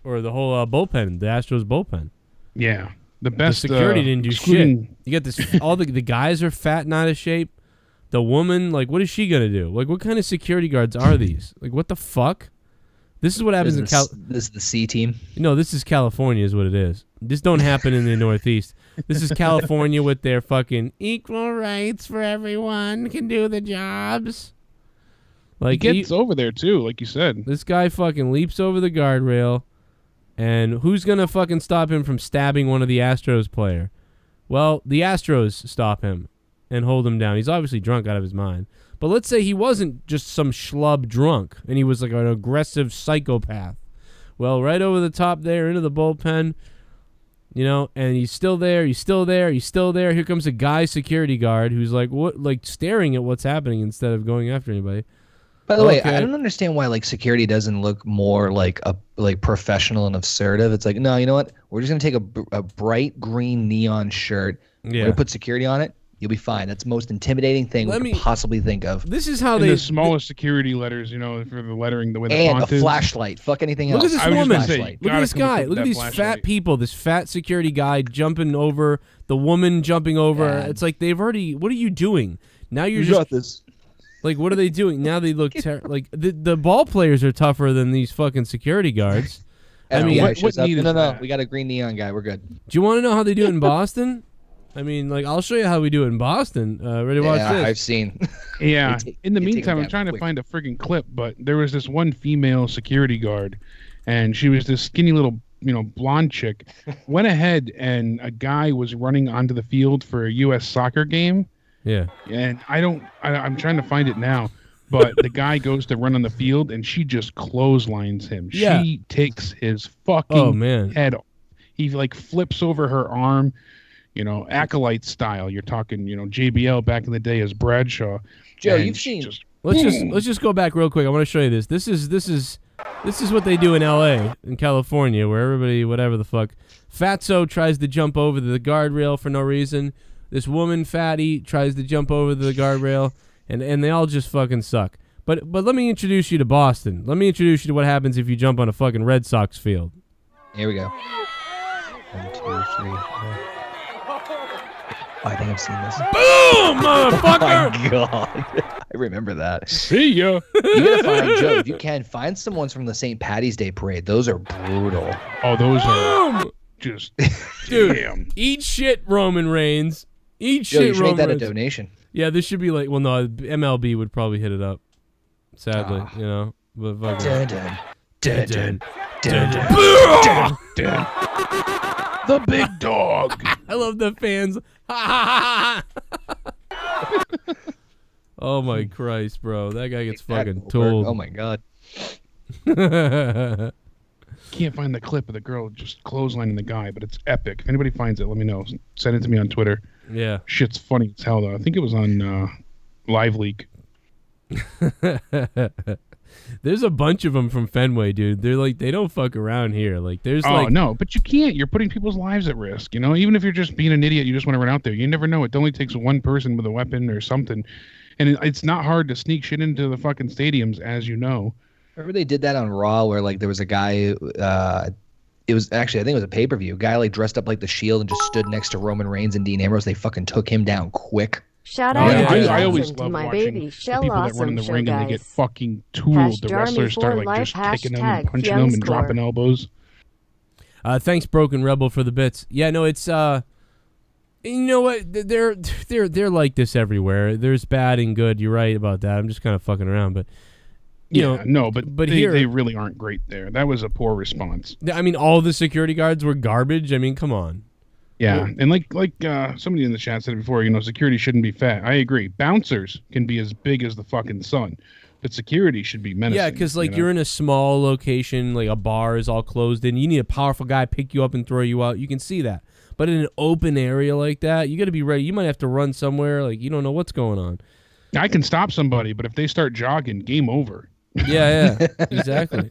Or the whole bullpen, the Astros bullpen. Yeah. The best security didn't do shit. You get this, all the guys are fat and out of shape. The woman, like, what is she going to do? Like, what kind of security guards are these? Like, what the fuck? This is what happens in This is the C team. No, this is California is what it is. This don't happen in the Northeast. This is California with their fucking equal rights for everyone can do the jobs. Like he gets over there too, like you said. This guy fucking leaps over the guardrail, and who's gonna fucking stop him from stabbing one of the Astros player? Well, the Astros stop him and hold him down. He's obviously drunk out of his mind. But let's say he wasn't just some schlub drunk, and he was like an aggressive psychopath. Well, right over the top there, into the bullpen, you know, and he's still there, he's still there, he's still there. Here comes a guy security guard who's like, what, like staring at what's happening instead of going after anybody. By the way, I don't understand why like security doesn't look more like professional and assertive. It's like, no, you know what? We're just gonna take a bright green neon shirt. Yeah. We're gonna put security on it. You'll be fine. That's the most intimidating thing we could possibly think of. This is how the smallest security letters, you know, for the lettering, the way the and font a flashlight. Fuck anything else. Look at this woman. Look at this guy. Look at these fat people. This fat security guy jumping over the woman, jumping over. Yeah. It's like they've already. What are you doing? Now you're just. Got this. Like, what are they doing? Now they look like the ball players are tougher than these fucking security guards. I mean, what no, we got a green neon guy. We're good. Do you want to know how they do it in Boston? I mean, like, I'll show you how we do it in Boston. Ready to watch this? I've seen. Yeah. In the meantime, I'm trying to find a friggin' clip, but there was this one female security guard, and she was this skinny little, you know, blonde chick. Went ahead, and a guy was running onto the field for a U.S. soccer game. Yeah. And I'm trying to find it now, but the guy goes to run on the field, and she just clotheslines him. Yeah. She takes his fucking head off. He, like, flips over her arm. You know, acolyte style. You're talking, you know, JBL back in the day as Bradshaw. Joe, you've seen. Let's just go back real quick. I want to show you this. This is what they do in L.A. in California, where everybody, whatever the fuck, Fatso tries to jump over the guardrail for no reason. This woman, Fatty, tries to jump over the guardrail, and they all just fucking suck. But let me introduce you to Boston. Let me introduce you to what happens if you jump on a fucking Red Sox field. Here we go. 1, 2, 3, 4. Oh, I think I've seen this. Boom, motherfucker! Oh my god, I remember that. See ya. You gotta find Joe if you can. Find some ones from the St. Patty's Day parade. Those are brutal. Oh, those are just dude. Damn. Eat shit, Roman Reigns. Eat Joe, shit, you should Roman make that Reigns. a donation. Yeah, this should be like. Well, no, MLB would probably hit it up. Sadly, you know. But fucking. Dun. The big dog. I love the fans. Oh my Christ, bro. That guy gets fucking tooled. Oh my god. Can't find the clip of the girl just clotheslining the guy, but it's epic. If anybody finds it, let me know. Send it to me on Twitter. Yeah. Shit's funny as hell, though. I think it was on Live Leak. There's a bunch of them from Fenway, dude. They're like, they don't fuck around here. Like, there's no, but you can't. You're putting people's lives at risk. You know, even if you're just being an idiot, you just want to run out there. You never know. It only takes one person with a weapon or something, and it's not hard to sneak shit into the fucking stadiums, as you know. Remember they did that on Raw, where like there was a guy. It was actually, I think it was a pay-per-view. A guy like dressed up like the Shield and just stood next to Roman Reigns and Dean Ambrose. They fucking took him down quick. Shout out I always love my watching baby the people that run in the ring guys. And they get fucking tooled. The wrestlers start like just kicking them and punching them and dropping elbows. Thanks, Broken Rebel, for the bits. Yeah, no, it's you know what? They're like this everywhere. There's bad and good. You're right about that. I'm just kind of fucking around, but but they really aren't great there. That was a poor response. I mean, all the security guards were garbage. I mean, come on. Yeah, and like somebody in the chat said before, you know, security shouldn't be fat. I agree. Bouncers can be as big as the fucking sun, but security should be menacing. Yeah, because like you're in a small location, like a bar is all closed in. You need a powerful guy pick you up and throw you out. You can see that. But in an open area like that, you got to be ready. You might have to run somewhere. Like you don't know what's going on. I can stop somebody, but if they start jogging, game over. Yeah, exactly.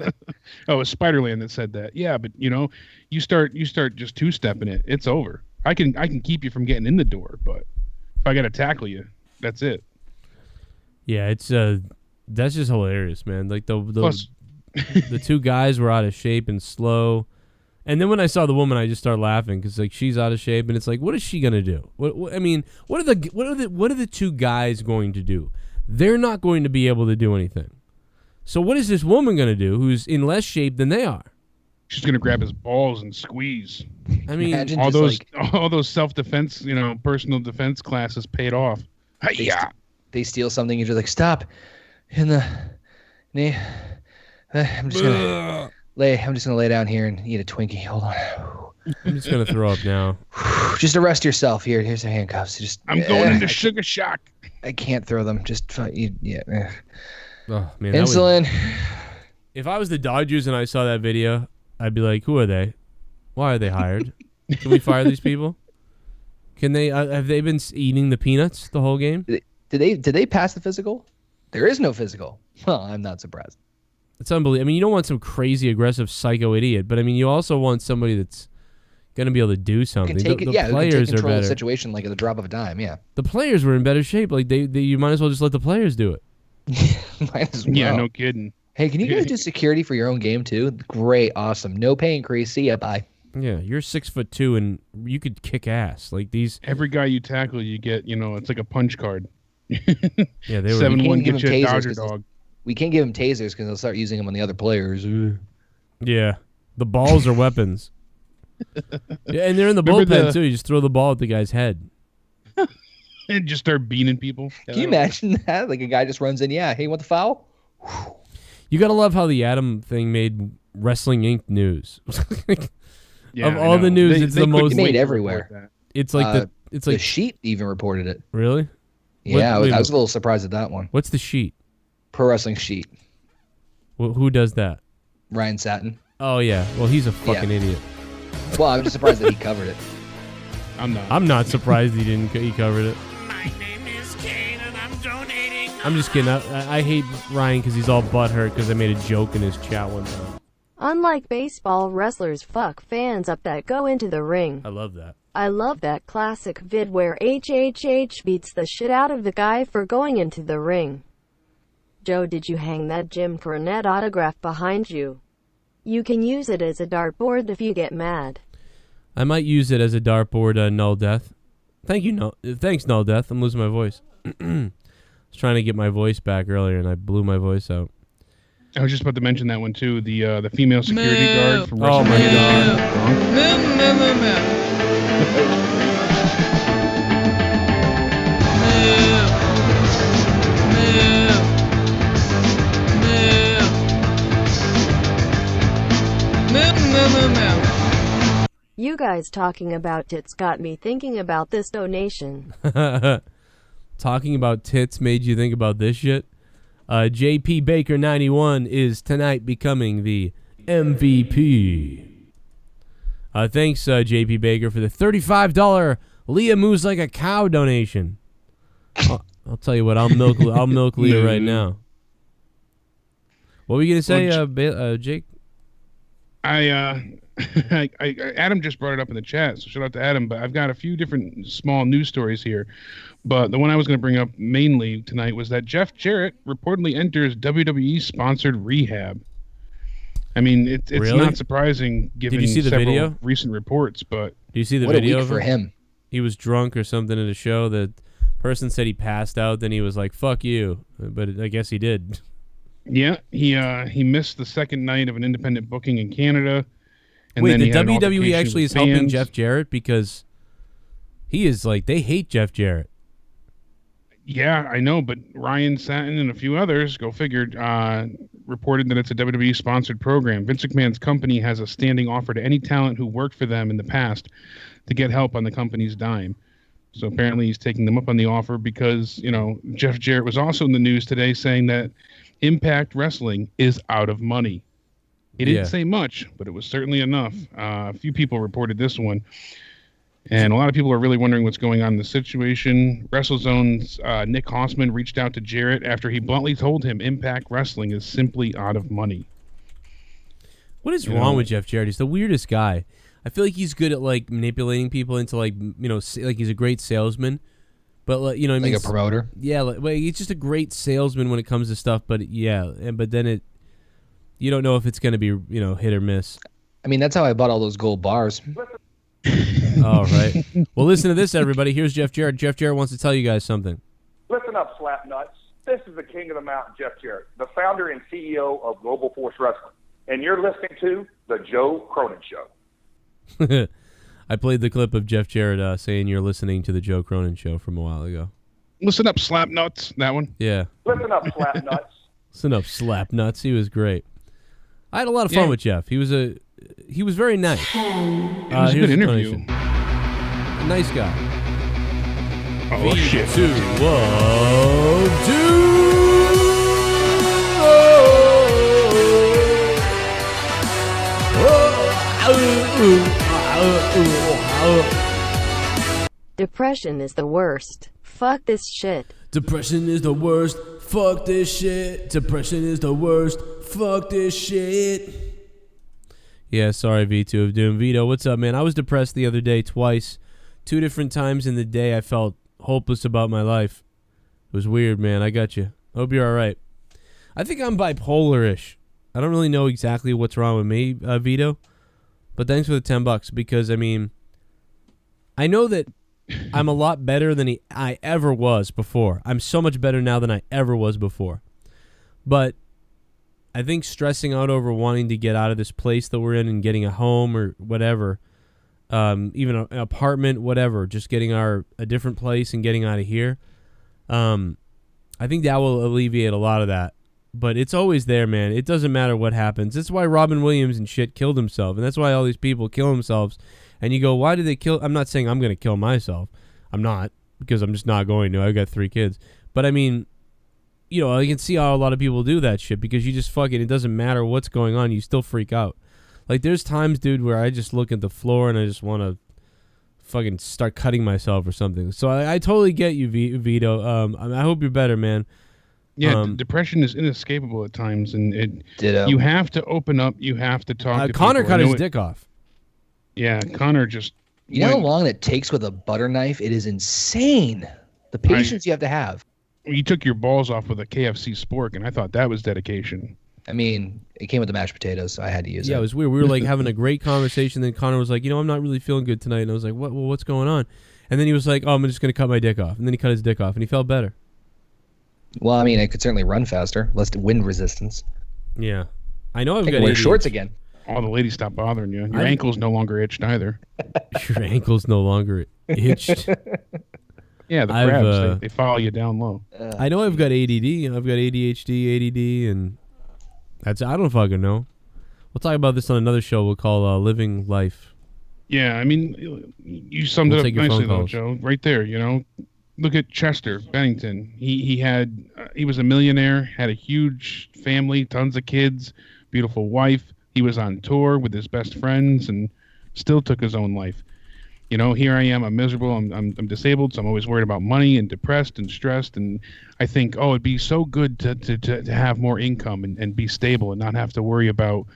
Oh, it's Spider-Man that said that. Yeah, but you know, you start just two-stepping it, it's over. I can keep you from getting in the door, but if I got to tackle you, that's it. Yeah, it's that's just hilarious, man. Like Plus, the two guys were out of shape and slow, and then when I saw the woman, I just started laughing because like she's out of shape, and it's like, what is she gonna do? What I mean, what are the two guys going to do? They're not going to be able to do anything. So what is this woman going to do who's in less shape than they are? She's going to grab his balls and squeeze. I mean, all those self-defense, you know, personal defense classes paid off. They steal something and you're like, stop. In the Nee. I'm just gonna lay down here and eat a Twinkie. Hold on. I'm just gonna throw up now. Just arrest yourself. Here's the handcuffs. I'm going into sugar shock. I can't throw them. Just yeah. Oh man, Insulin. If I was the Dodgers and I saw that video, I'd be like, "Who are they? Why are they hired? Can we fire these people? Can they? Have they been eating the peanuts the whole game? Did they pass the physical? There is no physical. Well, I'm not surprised. It's unbelievable. I mean, you don't want some crazy, aggressive psycho idiot, but I mean, you also want somebody that's going to be able to do something. The players can are better. The situation like at the drop of a dime. Yeah. The players were in better shape. Like you might as well just let the players do it. Might as well. Yeah, no kidding. Hey, can you guys do security for your own game too? Great, awesome. No pay increase. See ya. Bye. Yeah, you're 6'2" and you could kick ass. Like these. Every guy you tackle, you get. It's like a punch card. Yeah, they were. 7-1 get you a Dodger dog. We can't give them tasers because they'll start using them on the other players. Yeah, the balls are weapons. Yeah, and they're in the bullpen too. You just throw the ball at the guy's head. And just start beaning people. Can you imagine that? Like a guy just runs in. Yeah, hey, you want the foul? You gotta love how the Adam thing made Wrestling Inc. news. Yeah, of all the news, it's the most made everywhere. It's like the Sheet even reported it. Really? Yeah, I was a little surprised at that one. What's the Sheet? Pro Wrestling Sheet. Well, who does that? Ryan Satin. Oh yeah. Well, he's a fucking idiot. Well, I'm just surprised that he covered it. I'm not surprised he covered it. My name is KANE and I'm donating. I'm just kidding. I hate Ryan because he's all butthurt because I made a joke in his chat one time. Unlike baseball, wrestlers fuck fans up that go into the ring. I love that. I love that classic vid where HHH beats the shit out of the guy for going into the ring. Joe, did you hang that Jim Cornette autograph behind you? You can use it as a dartboard if you get mad. I might use it as a dartboard, Null Death. Thank you, thanks, Null Death. I'm losing my voice. I was trying to get my voice back earlier, and I blew my voice out. I was just about to mention that one too. The female security guard from Oh my You guys talking about tits got me thinking about this donation. Talking about tits made you think about this shit? JP Baker 91 is tonight becoming the MVP. Thanks, JP Baker, for the $35 Leah moves like a cow donation. I'll tell you what, I'll milk Leah right now. What were you gonna say, Jake? Adam just brought it up in the chat, so shout out to Adam. But I've got a few different small news stories here. But the one I was going to bring up mainly tonight was that Jeff Jarrett reportedly enters WWE-sponsored rehab. I mean, it's really? Not surprising given Did you see the several video? recent reports. But do you see the what video a week for him? He was drunk or something at a show. The person said he passed out. Then he was like, "Fuck you," but I guess he did. Yeah, he missed the second night of an independent booking in Canada. And wait, then the he had an WWE actually is helping fans. Jeff Jarrett because he is like, they hate Jeff Jarrett. Yeah, I know, but Ryan Satin and a few others, go figure, reported that it's a WWE-sponsored program. Vince McMahon's company has a standing offer to any talent who worked for them in the past to get help on the company's dime. So apparently he's taking them up on the offer because, Jeff Jarrett was also in the news today saying that Impact Wrestling is out of money. He didn't say much, but it was certainly enough. A few people reported this one. And a lot of people are really wondering what's going on in the situation. WrestleZone's Nick Hossman reached out to Jarrett after he bluntly told him Impact Wrestling is simply out of money. What is wrong with Jeff Jarrett? He's the weirdest guy. I feel like he's good at like manipulating people into like he's a great salesman, but like a promoter. Yeah, he's just a great salesman when it comes to stuff. But but then you don't know if it's going to be hit or miss. I mean, that's how I bought all those gold bars. All right. Well, listen to this, everybody. Here's Jeff Jarrett. Jeff Jarrett wants to tell you guys something. Listen up, slapnuts. This is the king of the mountain, Jeff Jarrett, the founder and CEO of Global Force Wrestling. And you're listening to The Joe Cronin Show. I played the clip of Jeff Jarrett saying you're listening to The Joe Cronin Show from a while ago. Listen up, slapnuts. That one? Yeah. Listen up, slapnuts. Listen up, slap nuts. He was great. I had a lot of fun with Jeff. He was very nice. It was a good interview. A nice guy. Oh, shit. 2, 1, 2. Depression is the worst. Fuck this shit. Depression is the worst. Fuck this shit. Depression is the worst. Fuck this shit. Yeah, sorry, V2 of Doom. Vito, what's up, man? I was depressed the other day twice. 2 different times in the day I felt hopeless about my life. It was weird, man. I got you. Hope you're all right. I think I'm bipolar-ish. I don't really know exactly what's wrong with me, Vito. But thanks for the $10 because, I mean, I know that I'm a lot better than I ever was before. I'm so much better now than I ever was before. But I think stressing out over wanting to get out of this place that we're in and getting a home or whatever, even an apartment, whatever, just getting a different place and getting out of here, I think that will alleviate a lot of that. But it's always there, man. It doesn't matter what happens. That's why Robin Williams and shit killed himself. And that's why all these people kill themselves. And you go, why did they kill? I'm not saying I'm going to kill myself. I'm not, because I'm just not going to. I've got 3 kids. But I mean, you know, I can see how a lot of people do that shit because you just fucking, it doesn't matter what's going on. You still freak out. Like, there's times, dude, where I just look at the floor and I just want to fucking start cutting myself or something. So I totally get you, Vito. I hope you're better, man. Yeah, depression is inescapable at times, and you have to open up. You have to talk to Connor people. cut his dick off. Yeah, Connor just... You know how long it takes with a butter knife? It is insane. The patience you have to have. You took your balls off with a KFC spork, and I thought that was dedication. I mean, it came with the mashed potatoes, so I had to use it. Yeah, it was weird. We were like having a great conversation. Then Connor was like, you know, I'm not really feeling good tonight. And I was like, what? Well, what's going on? And then he was like, oh, I'm just going to cut my dick off. And then he cut his dick off, and he felt better. Well, I mean, I could certainly run faster, less wind resistance. Yeah. I know I've got wear shorts again. All the ladies stop bothering you. Your ankle's no longer itched either. Your ankle's no longer itched. Yeah, the crabs, they follow you down low. I know I've got ADD. I've got ADHD, ADD, and I don't fucking know. We'll talk about this on another show we'll call Living Life. Yeah, I mean, you summed it up nicely, though, Joe. Right there, you know. Look at Chester Bennington. He was a millionaire, had a huge family, tons of kids, beautiful wife. He was on tour with his best friends and still took his own life. You know, here I am. I'm miserable. I'm disabled, so I'm always worried about money and depressed and stressed. And I think, oh, it'd be so good to have more income and be stable and not have to worry about,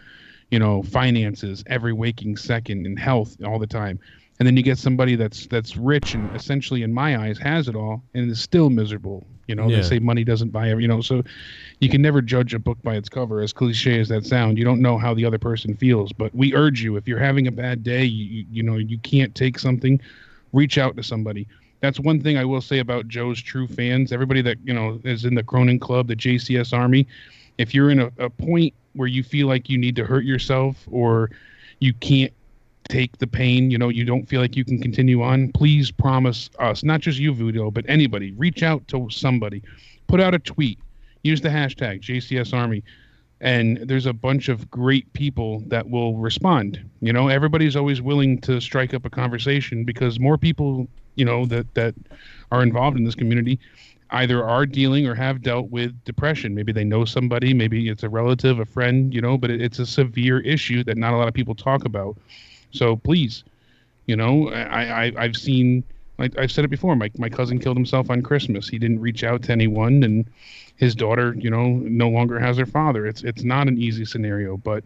you know, finances every waking second and health all the time. And then you get somebody that's rich and essentially, in my eyes, has it all and is still miserable. You know, They say money doesn't buy every, you know, so you can never judge a book by its cover, as cliche as that sounds. You don't know how the other person feels, but we urge you, if you're having a bad day, you know, you can't take something, reach out to somebody. That's one thing I will say about Joe's true fans. Everybody that, you know, is in the Cronin Club, the JCS Army, if you're in a point where you feel like you need to hurt yourself or you can't take the pain, you know, you don't feel like you can continue on, please promise us, not just you, Voodoo, but anybody, reach out to somebody, put out a tweet, use the hashtag JCS Army, and there's a bunch of great people that will respond. You know, everybody's always willing to strike up a conversation because more people, you know, that are involved in this community either are dealing or have dealt with depression. Maybe they know somebody, maybe it's a relative, a friend, you know, but it's a severe issue that not a lot of people talk about. So please, you know, I've seen, like I've said it before, my cousin killed himself on Christmas. He didn't reach out to anyone, and his daughter, you know, no longer has her father. It's not an easy scenario, but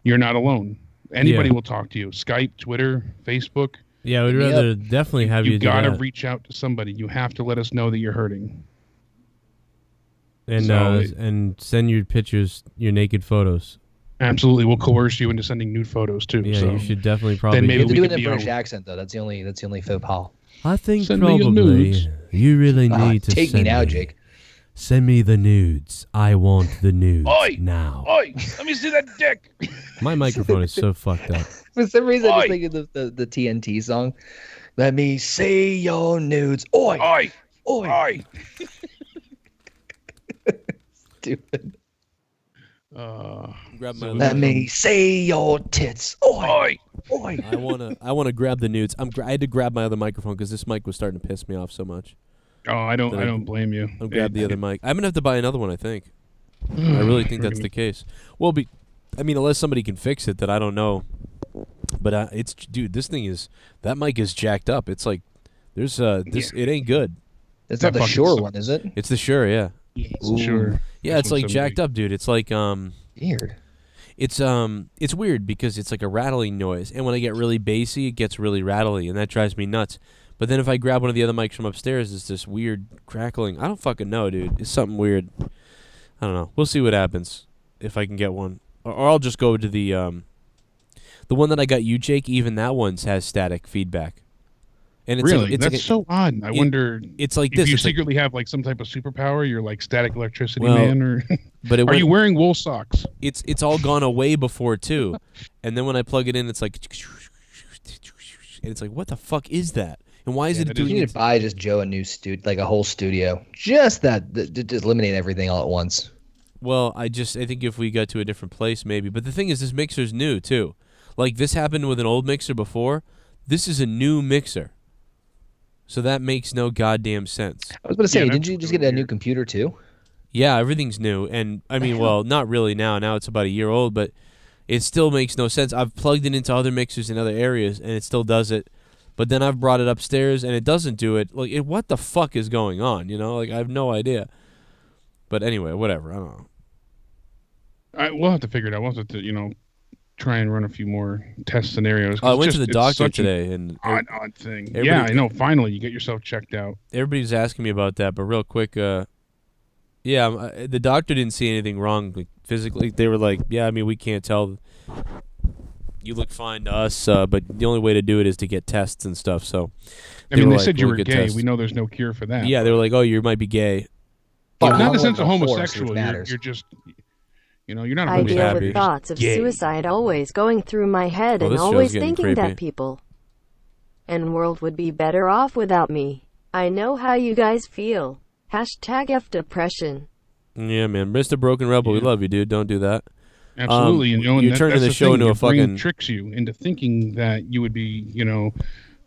you're not alone. Anybody will talk to you. Skype, Twitter, Facebook. Yeah, we'd rather definitely have you do that. You got to reach out to somebody. You have to let us know that you're hurting. And and send your pictures, your naked photos. Absolutely, we'll coerce you into sending nude photos too. Yeah, so you should definitely probably. Then maybe you have to do it in a British accent though. That's the only faux pas. I think probably you really need to take me now, Jake. Send me the nudes. I want the nudes now. Oi, let me see that dick. My microphone is so fucked up. For some reason, I was thinking of the TNT song. Let me see your nudes. Oi, oi, oi, oi. Stupid. Grab my Let me see your tits. Oi, oi. I wanna grab the nudes. I had to grab my other microphone because this mic was starting to piss me off so much. Oh, I don't blame you. I'll grab the other mic. I'm gonna have to buy another one, I think. I really think that's the case. Well, unless somebody can fix it, that I don't know. But dude, this thing that mic is jacked up. It's like there's it ain't good. It's not the Shure one, is it? It's the Shure, yeah. Sure. Yeah, it's like jacked up, dude. It's like weird. It's weird because it's like a rattling noise, and when I get really bassy, it gets really rattly, and that drives me nuts. But then if I grab one of the other mics from upstairs, it's this weird crackling. I don't fucking know, dude. It's something weird. I don't know. We'll see what happens if I can get one, or I'll just go to the one that I got you, Jake. Even that one has static feedback. And it's really? Like, it's That's like so odd. I wonder. It's like if this. you it's secretly have like some type of superpower. You're like static electricity man, or but are you wearing wool socks? It's all gone away before too, and then when I plug it in, it's like, and it's like, what the fuck is that? And why is it doing? You need to buy just Joe a new studio, like a whole studio, just just eliminate everything all at once. Well, I think if we got to a different place, maybe. But the thing is, this mixer's new too. Like this happened with an old mixer before. This is a new mixer. So that makes no goddamn sense. I was going to say, didn't you just get a new computer too? Yeah, everything's new. And I mean, well, not really now. Now it's about a year old, but it still makes no sense. I've plugged it into other mixers in other areas, and it still does it. But then I've brought it upstairs, and it doesn't do it. Like, what the fuck is going on? You know, like I have no idea. But anyway, whatever. I don't know. We'll have to figure it out. We'll have to, try and run a few more test scenarios. I went to the doctor today, and odd thing. Yeah, I know. Finally, you get yourself checked out. Everybody's asking me about that, but real quick, the doctor didn't see anything wrong like, physically. They were like, "Yeah, I mean, we can't tell. You look fine to us, but the only way to do it is to get tests and stuff." So, they said you were gay. Tests. We know there's no cure for that. Yeah, they were like, "Oh, you might be gay." But not in the sense of homosexual. You're just. You're not. I deal with thoughts of suicide always going through my head and always thinking that people and world would be better off without me. I know how you guys feel. #F depression. Yeah, man. Mr. Broken Rebel, we love you, dude. Don't do that. Absolutely. You're turning the show into a fucking... tricks you into thinking that you would be,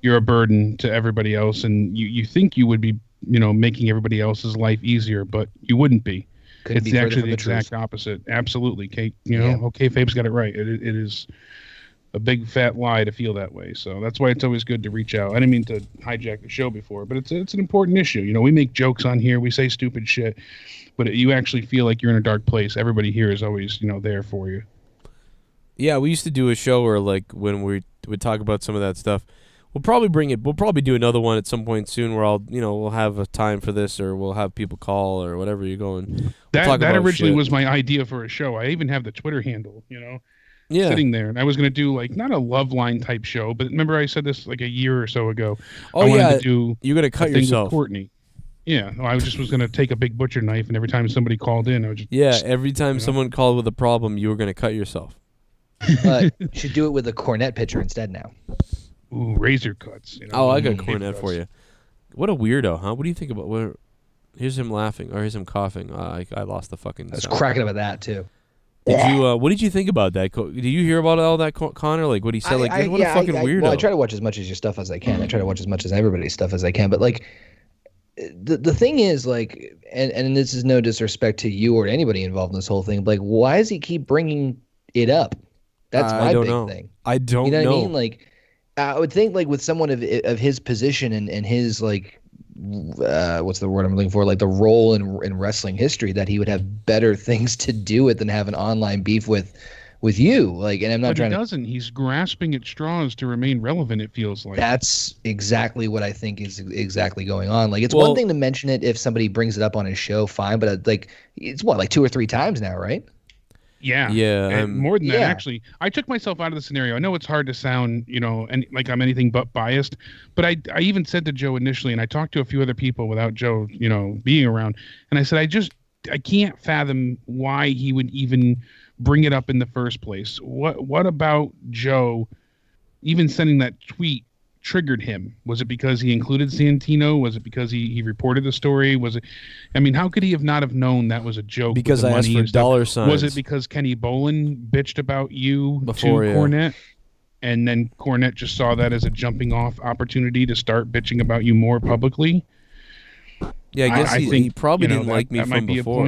you're a burden to everybody else, and you think you would be, making everybody else's life easier, but you wouldn't be. It's actually the exact opposite. Absolutely, Kate. Okay, Fabe's got it right. It is a big fat lie to feel that way. So that's why it's always good to reach out. I didn't mean to hijack the show before, but it's an important issue. We make jokes on here, we say stupid shit, but you actually feel like you're in a dark place. Everybody here is always there for you. Yeah, we used to do a show where like when we would talk about some of that stuff. We'll probably do another one at some point soon where we'll have a time for this, or we'll have people call or whatever you're going. That originally was my idea for a show. I even have the Twitter handle, sitting there. And I was going to do like, not a love line type show, but remember I said this like a year or so ago. Oh, yeah. You're going to cut yourself. Courtney. Yeah. I just was going to take a big butcher knife, and every time somebody called in, I would just... Yeah, every time someone called with a problem, you were going to cut yourself. But you should do it with a cornet pitcher instead now. Ooh, razor cuts. I got a cornet for you. What a weirdo, huh? What do you think about... Here's him laughing, or here's him coughing. I lost the fucking... I was cracking up at that, too. What did you think about that? Did you hear about all that, Connor? Like, what he said? What a fucking weirdo. Well, I try to watch as much of your stuff as I can. I try to watch as much as everybody's stuff as I can. But, like, the thing is, like, and this is no disrespect to you or anybody involved in this whole thing, but, like, why does he keep bringing it up? That's my big thing. I don't know. You know what I mean? Like, I would think like with someone of his position and his like what's the word I'm looking for, like the role in wrestling history, that he would have better things to do with than have an online beef with you. Like, and I'm not trying to... He doesn't. He's grasping at straws to remain relevant, it feels like. That's exactly what I think is exactly going on. Like, it's one thing to mention it if somebody brings it up on his show, fine, but like it's like 2 or 3 times now, right? Yeah. And more than that, actually. I took myself out of the scenario. I know it's hard to sound, and like I'm anything but biased, but I even said to Joe initially, and I talked to a few other people without Joe, being around, and I said, I can't fathom why he would even bring it up in the first place. What about Joe even sending that tweet triggered him? Was it because he included Santino? Was it because he reported the story? Was it? I mean, how could he have not have known that was a joke? Because I asked for dollar signs. Was it because Kenny Bolin bitched about you before, to Cornette? And then Cornette just saw that as a jumping off opportunity to start bitching about you more publicly. Yeah, I guess he probably didn't like me from before.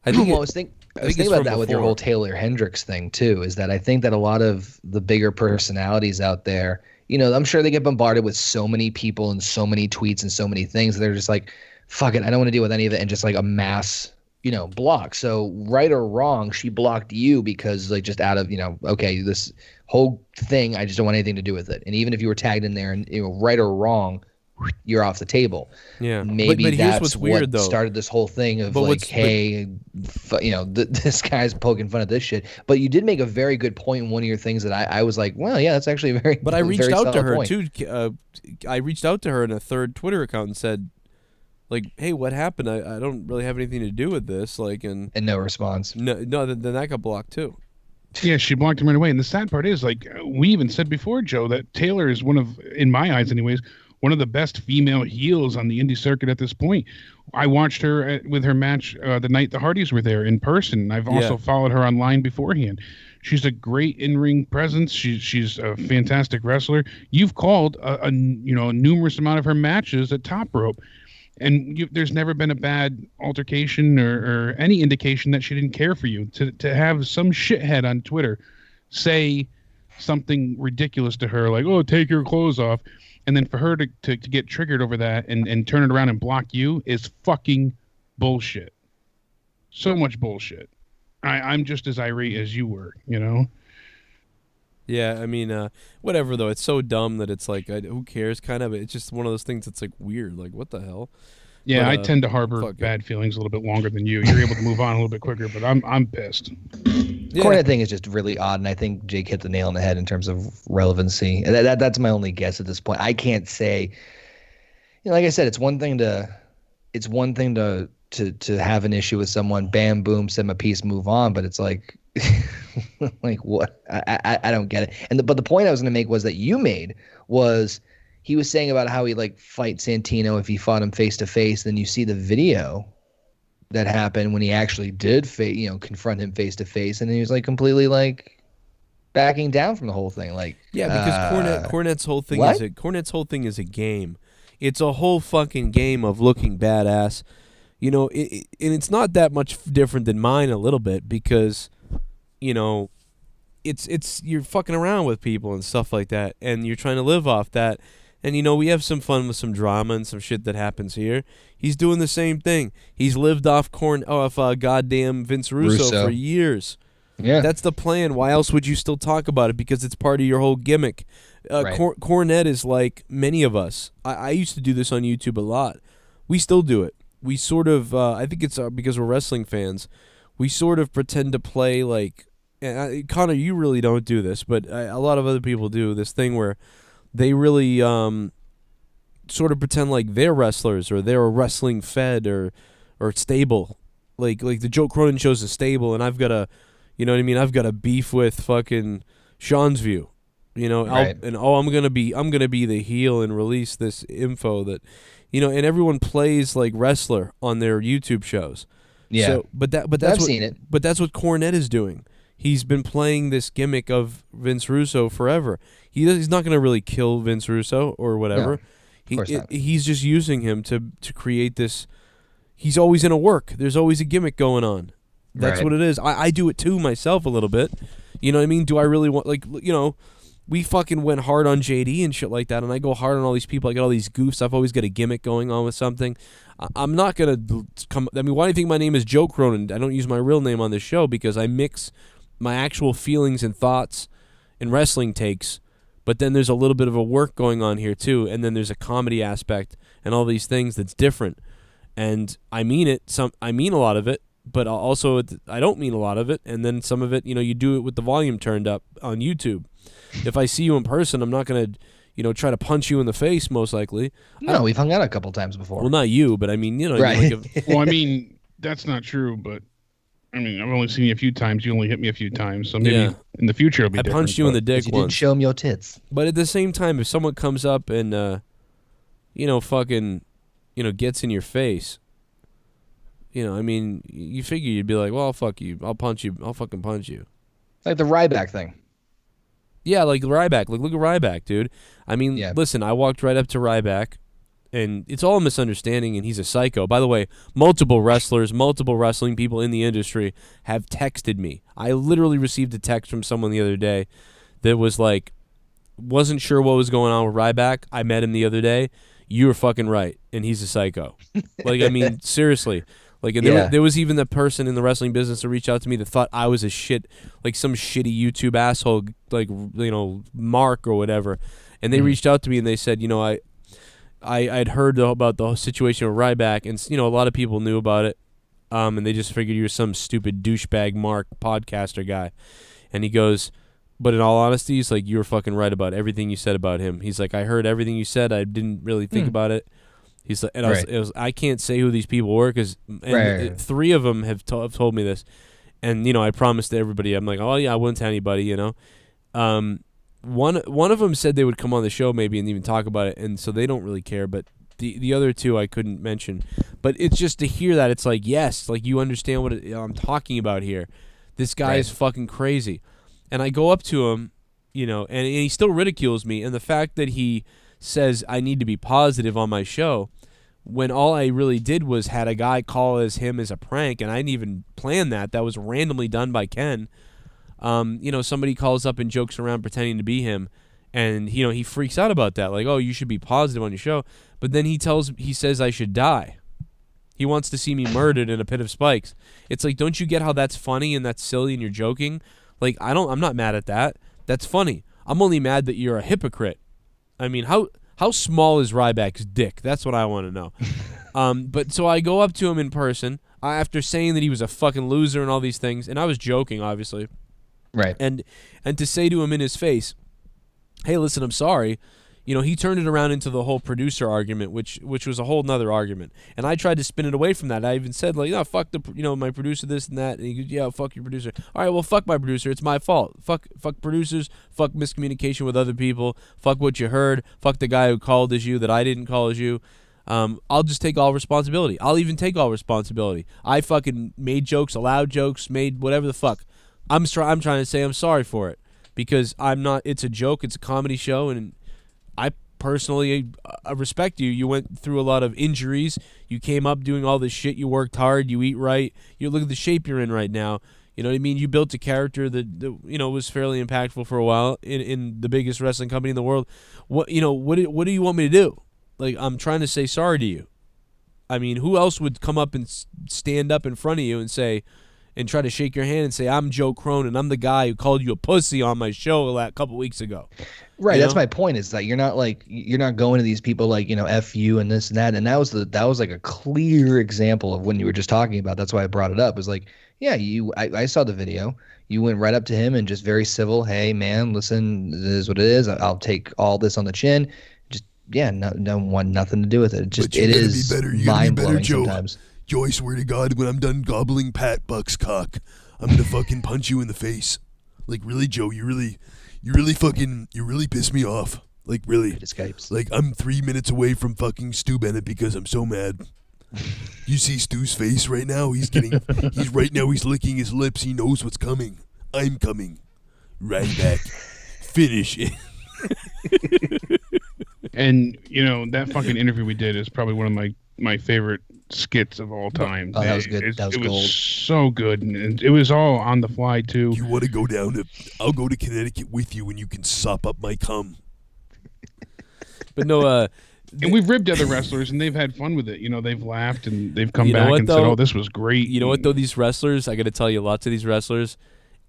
I was thinking about that with your whole Taylor Hendricks thing too. Is that I think that a lot of the bigger personalities out there, I'm sure they get bombarded with so many people and so many tweets and so many things. They're just like, fuck it, I don't want to deal with any of it, and just like a mass, block. So right or wrong, she blocked you because like just out of okay, this whole thing, I just don't want anything to do with it. And even if you were tagged in there, and right or wrong, you're off the table. Yeah, maybe but that's what's weird, what started this whole thing of this guy's poking fun at this shit. But you did make a very good point in one of your things that I was like, well, yeah, that's actually a very. But I reached out to her point. too. I reached out to her in a third Twitter account and said, like, hey, what happened? I don't really have anything to do with this. Like, and no response. No, then that got blocked too. Yeah, she blocked him right away. And the sad part is, like, we even said before, Joe, that Taylor is one of, in my eyes anyways, one of the best female heels on the indie circuit at this point. I watched her with her match the night the Hardys were there in person. I've also followed her online beforehand. She's a great in-ring presence. She's a fantastic wrestler. You've called a numerous amount of her matches at Top Rope, and there's never been a bad altercation or any indication that she didn't care for you. To have some shithead on Twitter say something ridiculous to her, like, oh, take your clothes off, and then for her to get triggered over that and turn it around and block you is fucking bullshit. So much bullshit. I'm just as irate as you were, Yeah, I mean, whatever, though. It's so dumb that it's like, who cares, kind of. It's just one of those things that's, like, weird. Like, what the hell? Yeah, but, I tend to harbor bad feelings a little bit longer than you. You're able to move on a little bit quicker, but I'm pissed. Yeah. Cornette thing is just really odd, and I think Jake hit the nail on the head in terms of relevancy. That's my only guess at this point. I can't say, like I said, it's one thing to have an issue with someone, bam, boom, send them a piece, move on. But it's like, like what? I don't get it. But the point I was going to make was that you made was he was saying about how he like fight Santino if he fought him face to face. Then you see the video that happened when he actually did confront him face to face, and he was like completely like backing down from the whole thing. Like, yeah, because Cornette's whole thing is a game. It's a whole fucking game of looking badass. And it's not that much different than mine a little bit because, it's you're fucking around with people and stuff like that, and you're trying to live off that. And, we have some fun with some drama and some shit that happens here. He's doing the same thing. He's lived off goddamn Vince Russo for years. Yeah. That's the plan. Why else would you still talk about it? Because it's part of your whole gimmick. Right. Cornette is like many of us. I used to do this on YouTube a lot. We still do it. We sort of, I think it's because we're wrestling fans, we sort of pretend to play like, Connor, you really don't do this, but a lot of other people do this thing where they really sort of pretend like they're wrestlers or they're a wrestling fed or stable. Like the Joe Cronin Show's a stable, and I've got a, I've got a beef with fucking Sean's View. Right. I'm gonna be the heel and release this info that, and everyone plays like wrestler on their YouTube shows. Yeah. So, but that's seen it. But that's what Cornette is doing. He's been playing this gimmick of Vince Russo forever. He's not gonna really kill Vince Russo or whatever. No, of course not. He's just using him to create this. He's always in a work. There's always a gimmick going on. That's what it is. I do it too myself a little bit. You know what I mean? Do I really want, we fucking went hard on JD and shit like that, and I go hard on all these people. I got all these goofs. I've always got a gimmick going on with something. I'm not going to come... I mean, why do you think my name is Joe Cronin? I don't use my real name on this show because I mix my actual feelings and thoughts and wrestling takes, but then there's a little bit of a work going on here too, and then there's a comedy aspect and all these things that's different. And I mean it. I mean a lot of it, but also I don't mean a lot of it. And then some of it, you do it with the volume turned up on YouTube. If I see you in person, I'm not going to, try to punch you in the face, most likely. No, we've hung out a couple times before. Well, not you, but I mean, Right. Well, I mean, that's not true, but I mean, I've only seen you a few times. You only hit me a few times, so maybe in the future it'll be different. I punched you in the dick you once. didn't show him your tits. But at the same time, if someone comes up and, fucking, gets in your face, I mean, you figure you'd be like, well, fuck you. I'll punch you. I'll fucking punch you. Like the Ryback thing. Yeah, like Ryback. Like, look at Ryback, dude. I mean, listen, I walked right up to Ryback, and it's all a misunderstanding, and he's a psycho. By the way, multiple wrestling people in the industry have texted me. I literally received a text from someone the other day that was like, wasn't sure what was going on with Ryback. I met him the other day. You were fucking right, and he's a psycho. Like, I mean, seriously. Like, and there was even the person in the wrestling business that reached out to me that thought I was a shit, like some shitty YouTube asshole, like, Mark or whatever. And they reached out to me and they said, I'd heard about the situation with Ryback, and, a lot of people knew about it. And they just figured you were some stupid douchebag Mark podcaster guy. And he goes, but in all honesty, he's like, you were fucking right about everything you said about him. He's like, I heard everything you said. I didn't really think about it. He's like, and I can't say who these people were because three of them have told me this, and I promised to everybody. I'm like, oh yeah, I wouldn't tell anybody. One of them said they would come on the show maybe and even talk about it, and so they don't really care. But the other two I couldn't mention. But it's just to hear that it's like, yes, like you understand what I'm talking about here. This guy is fucking crazy, and I go up to him, and he still ridicules me, and the fact that he says I need to be positive on my show when all I really did was had a guy call him as a prank, and I didn't even plan that. That was randomly done by Ken. Somebody calls up and jokes around pretending to be him, and he freaks out about that, like, oh, you should be positive on your show. But then he says I should die. He wants to see me murdered in a pit of spikes. It's like, don't you get how that's funny and that's silly and you're joking? Like, I'm not mad at that. That's funny. I'm only mad that you're a hypocrite. I mean, how small is Ryback's dick? That's what I want to know. But so I go up to him in person after saying that he was a fucking loser and all these things, and I was joking, obviously. Right. And to say to him in his face, hey, listen, I'm sorry. He turned it around into the whole producer argument, which was a whole nother argument. And I tried to spin it away from that. I even said, like, fuck my producer, this and that. And he goes, yeah, fuck your producer. All right, well, fuck my producer. It's my fault. Fuck producers. Fuck miscommunication with other people. Fuck what you heard. Fuck the guy who called as you that I didn't call as you. I'll just take all responsibility. I'll even take all responsibility. I fucking made jokes, allowed jokes, made whatever the fuck. I'm trying to say I'm sorry for it because I'm not. It's a joke. It's a comedy show, and I personally I respect you. You went through a lot of injuries. You came up doing all this shit. You worked hard. You eat right. You look at the shape you're in right now. You know what I mean? You built a character that was fairly impactful for a while in the biggest wrestling company in the world. What do you want me to do? Like, I'm trying to say sorry to you. I mean, who else would come up and stand up in front of you and say, and try to shake your hand and say, I'm Joe Cronin. I'm the guy who called you a pussy on my show a couple weeks ago. Right. That's my point, is that you're not going to these people like, F you and this and that. And that was like a clear example of when you were just talking about. That's why I brought it up. It was like, yeah, I saw the video. You went right up to him and just very civil. Hey, man, listen, this is what it is. I'll take all this on the chin. Just, yeah, no want nothing to do with it. Just, it is mind-blowing sometimes. Joe, I swear to God, when I'm done gobbling Pat Buck's cock, I'm gonna fucking punch you in the face. Like, really, Joe, you really piss me off. Like, really. It escapes. Like, I'm 3 minutes away from fucking Stu Bennett because I'm so mad. You see Stu's face right now? He's licking his lips. He knows what's coming. I'm coming. Right back. Finish it. And, that fucking interview we did is probably one of my favorite skits of all time. Oh, that was good. That was gold. It was so good, and it was all on the fly too. You want to go down I'll go to Connecticut with you, and you can sop up my cum. But no, and we've ribbed other wrestlers, and they've had fun with it. They've laughed, and they've come back and said, "Oh, this was great." You know what though? These wrestlers, I got to tell you, lots of these wrestlers.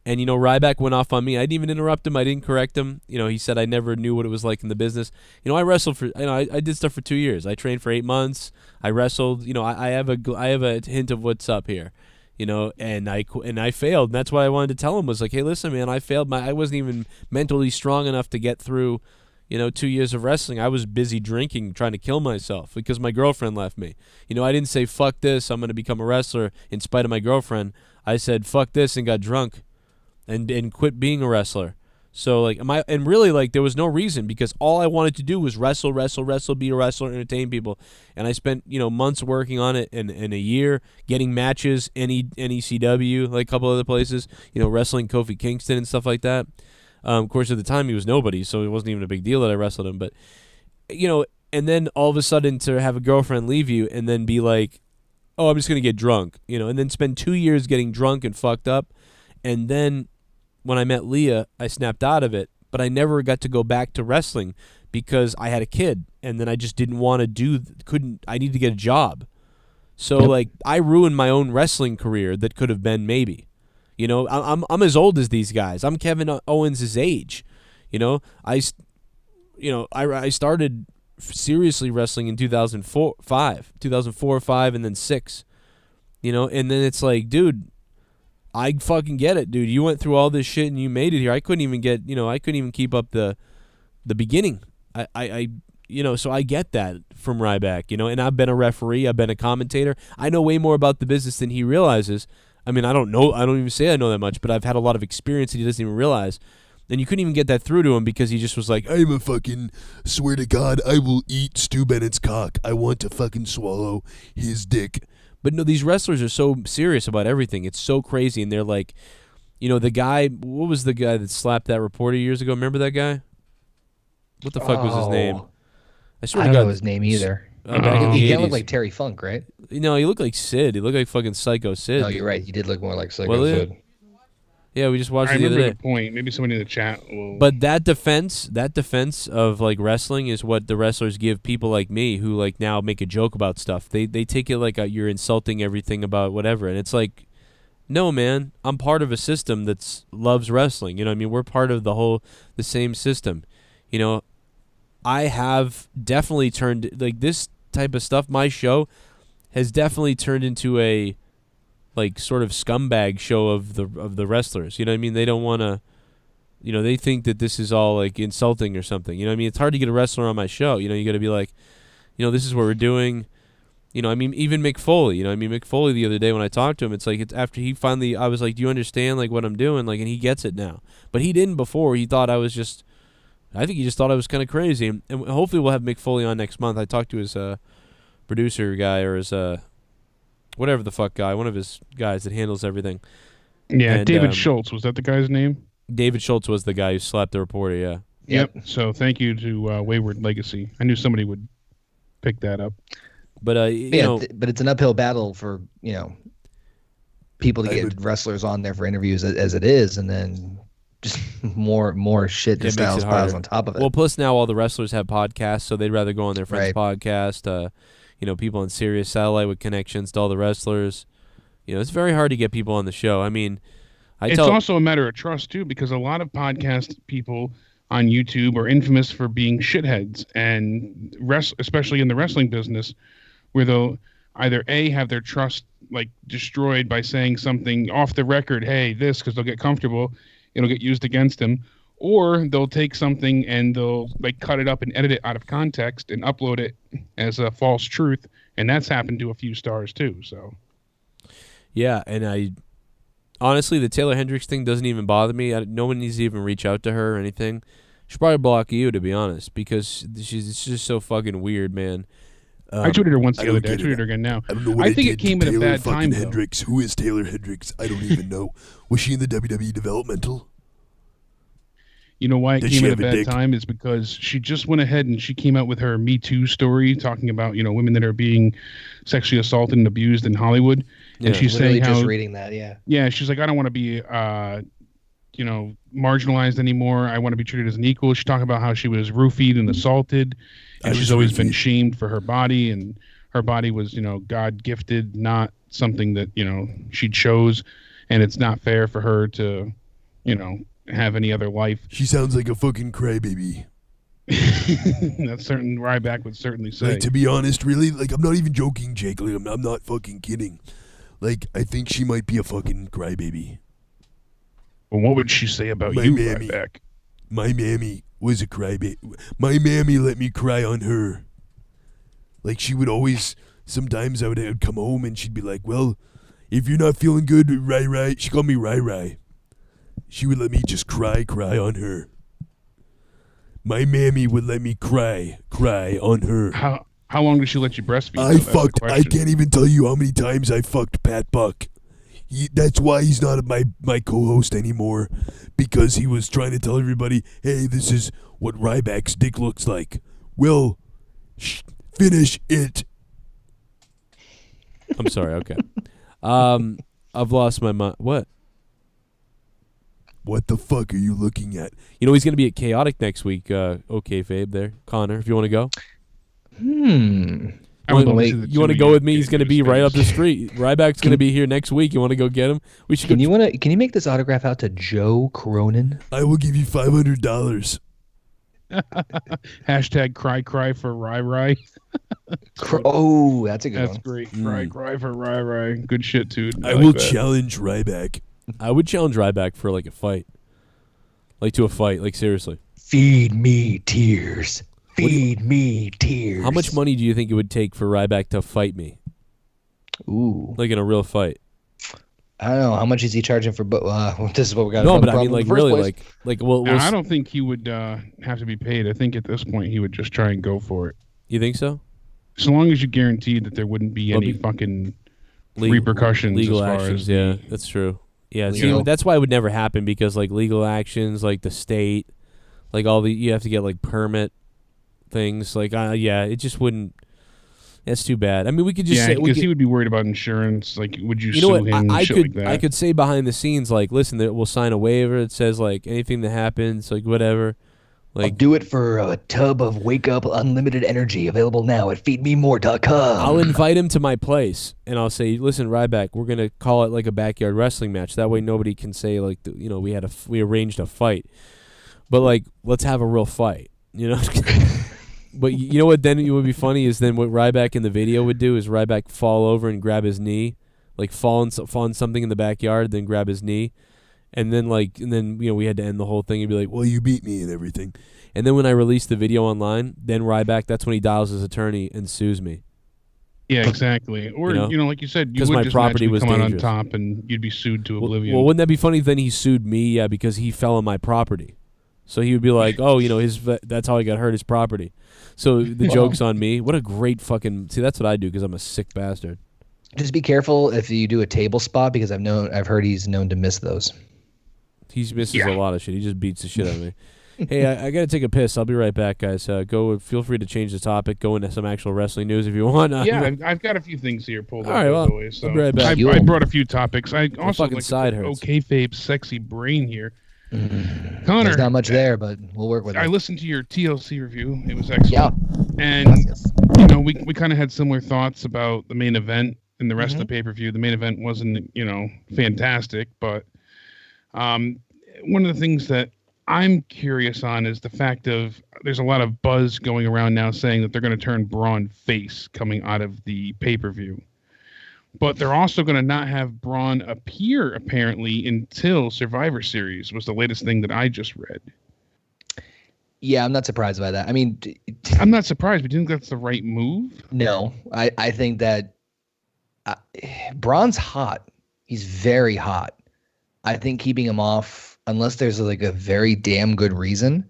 And, Ryback went off on me. I didn't even interrupt him. I didn't correct him. He said I never knew what it was like in the business. I wrestled for, I did stuff for 2 years. I trained for 8 months. I wrestled. I have a hint of what's up here, and I failed. And that's what I wanted to tell him was like, hey, listen, man, I failed. I wasn't even mentally strong enough to get through, 2 years of wrestling. I was busy drinking, trying to kill myself because my girlfriend left me. I didn't say, fuck this, I'm going to become a wrestler in spite of my girlfriend. I said fuck this and got drunk, and quit being a wrestler. So like, and really like there was no reason, because all I wanted to do was wrestle, be a wrestler, entertain people, and I spent months working on it, and a year getting matches, NECW, like a couple other places, wrestling Kofi Kingston and stuff like that. Of course, at the time he was nobody, so it wasn't even a big deal that I wrestled him. But and then all of a sudden to have a girlfriend leave you and then be like, oh, I'm just gonna get drunk, and then spend 2 years getting drunk and fucked up, and then when I met Leah, I snapped out of it, but I never got to go back to wrestling because I had a kid, and then I just didn't want to I needed to get a job. So like I ruined my own wrestling career that could have been maybe. I'm as old as these guys. I'm Kevin Owens' age. I started seriously wrestling in 2004, 5, and then 6. And then it's like, dude, I fucking get it, dude. You went through all this shit and you made it here. I couldn't even keep up the beginning. So I get that from Ryback, and I've been a referee, I've been a commentator. I know way more about the business than he realizes. I mean, I don't even say I know that much, but I've had a lot of experience that he doesn't even realize. And you couldn't even get that through to him because he just was like, I'm a fucking, swear to God, I will eat Stu Bennett's cock. I want to fucking swallow his dick. But no, these wrestlers are so serious about everything. It's so crazy. And they're like, the guy, what was the guy that slapped that reporter years ago? Remember that guy? What the fuck was his name? I don't know his name either. Back in the He 80s. looked like Terry Funk, right? No, he looked like Sid. He looked like fucking Psycho Sid. No, you're right. He did look more like Psycho Sid. Yeah, we just watched I it the other remember day. the point. Maybe somebody in the chat will. But that defense of like wrestling is what the wrestlers give people like me who like now make a joke about stuff. They take it like you're insulting everything about whatever, and it's like, no, man, I'm part of a system that loves wrestling. We're part of the same system. I have definitely turned like this type of stuff. My show has definitely turned into a like sort of scumbag show of the wrestlers. They don't want to, they think that this is all like insulting or something. It's hard to get a wrestler on my show. You got to be like, this is what we're doing. Even Mick Foley. Mick Foley the other day when I talked to him, it's like it's after he finally, I was like, do you understand like what I'm doing? Like, and he gets it now. But he didn't before. He thought I think he just thought I was kind of crazy. And hopefully we'll have Mick Foley on next month. I talked to his producer guy or his whatever the fuck guy, one of his guys that handles everything. Yeah, and, David Schultz, was that the guy's name? David Schultz was the guy who slapped the reporter, yeah. Yep. So thank you to Wayward Legacy. I knew somebody would pick that up. But but it's an uphill battle for people to get wrestlers on there for interviews as it is, and then just more shit just piles on top of it. Well, plus now all the wrestlers have podcasts, so they'd rather go on their friend's podcast. People on Sirius Satellite with connections to all the wrestlers. It's very hard to get people on the show. It's also a matter of trust too, because a lot of podcast people on YouTube are infamous for being shitheads, and especially in the wrestling business, where they'll either A, have their trust like destroyed by saying something off the record, hey, this, because they'll get comfortable, it'll get used against them, or they'll take something and they'll like cut it up and edit it out of context and upload it as a false truth, and that's happened to a few stars too. So yeah, and honestly, the Taylor Hendricks thing doesn't even bother me. No one needs to even reach out to her or anything. She'll probably block you, to be honest, because it's just so fucking weird, man. I tweeted her once the other day. I tweeted her again now. I don't know what I think it came at a bad time, though. Hendricks. Who is Taylor Hendricks? I don't even know. Was she in the WWE developmental? You know why it came at a bad time is because she just went ahead and she came out with her Me Too story talking about, women that are being sexually assaulted and abused in Hollywood. Yeah, and she's saying how, just reading that, yeah. Yeah, she's like, I don't want to be, marginalized anymore. I want to be treated as an equal. She talked about how she was roofied and assaulted, and she's always been shamed for her body, and her body was, God gifted, not something that, she chose, and it's not fair for her to, have any other life. She sounds like a fucking crybaby. That's certain Ryback would certainly say. Like, to be honest, really, like, I'm not even joking, Jake. Like, I'm not fucking kidding. Like, I think she might be a fucking crybaby. Well, what would she say about you, Ryback? My mammy was a crybaby. My mammy let me cry on her. Like, she would always, sometimes I would come home and she'd be like, well, if you're not feeling good, Rai, she called me Rai. She would let me just cry on her. My mammy would let me cry on her. How long did she let you breastfeed? I can't even tell you how many times I fucked Pat Buck. That's why he's not my co-host anymore, because he was trying to tell everybody, hey, this is what Ryback's dick looks like. Well, finish it. I'm sorry. Okay. I've lost my mind. What? What the fuck are you looking at? You know he's going to be at Chaotic next week. Okay, Fabe, there. Connor, if you want to go. You want to go with me? He's going to be right up the street. Ryback's going to be here next week. You want to go get him? We should. Can you make this autograph out to Joe Cronin? I will give you $500. Hashtag cry for Rai. Oh, that's a good one. That's great. Cry for Rai. Good shit, dude. I will challenge Ryback. I would challenge Ryback for like a fight. Like to a fight. Like seriously. Feed me tears. Feed me tears. How much money do you think it would take for Ryback to fight me? Ooh. Like in a real fight. I don't know. How much is he charging for? This is what we got. No, but I mean, like really, like well, I don't think he would have to be paid. I think at this point he would just try and go for it. You think so? So long as you guaranteed that there wouldn't be any fucking repercussions, legal as far actions. as Yeah, that's true. Yeah, see, that's why it would never happen, because like legal actions, like the state, like you have to get like permit things. Like it just wouldn't. That's too bad. I mean, we could just say, because he would be worried about insurance. Like, would you know sue what? him? I could say behind the scenes, like, listen, we'll sign a waiver that says like anything that happens, like whatever. Like, I'll do it for a tub of Wake Up Unlimited Energy, available now at feedmemore.com. I'll invite him to my place and I'll say, listen, Ryback, we're gonna call it like a backyard wrestling match. That way, nobody can say like, we arranged a fight, but like, let's have a real fight, you know. But you know what? Then it would be funny is then what Ryback in the video would do is Ryback fall over and grab his knee, like fall on something in the backyard, then grab his knee, and then we had to end the whole thing. He'd be like, well, you beat me and everything. And then when I release the video online, then Ryback, that's when he dials his attorney and sues me. Yeah, exactly. Or like you said, you would my just property was come out on dangerous. top and you'd be sued to oblivion. Well, wouldn't that be funny if then he sued me? Yeah, because he fell on my property. So he would be like, oh, that's how I got hurt, his property. So the joke's on me. What a great fucking... See, that's what I do because I'm a sick bastard. Just be careful if you do a table spot, because I've heard he's known to miss those. He misses a lot of shit. He just beats the shit out of me. Hey, I got to take a piss. I'll be right back, guys. Feel free to change the topic. Go into some actual wrestling news if you want. I've got a few things here pulled up. All right, well, way, so I'll be right back. I brought a few topics. I also fucking side hurts. Fabe's sexy brain here. Connor, there's not much there, but we'll work with it. I listened to your TLC review. It was excellent. Yeah. And we kind of had similar thoughts about the main event and the rest of the pay-per-view. The main event wasn't, fantastic, but one of the things that I'm curious on is the fact of there's a lot of buzz going around now saying that they're going to turn Braun face coming out of the pay-per-view. But they're also going to not have Braun appear, apparently, until Survivor Series, was the latest thing that I just read. Yeah, I'm not surprised by that. I mean... I'm not surprised, but do you think that's the right move? No. I think that Braun's hot. He's very hot. I think keeping him off, unless there's like a very damn good reason.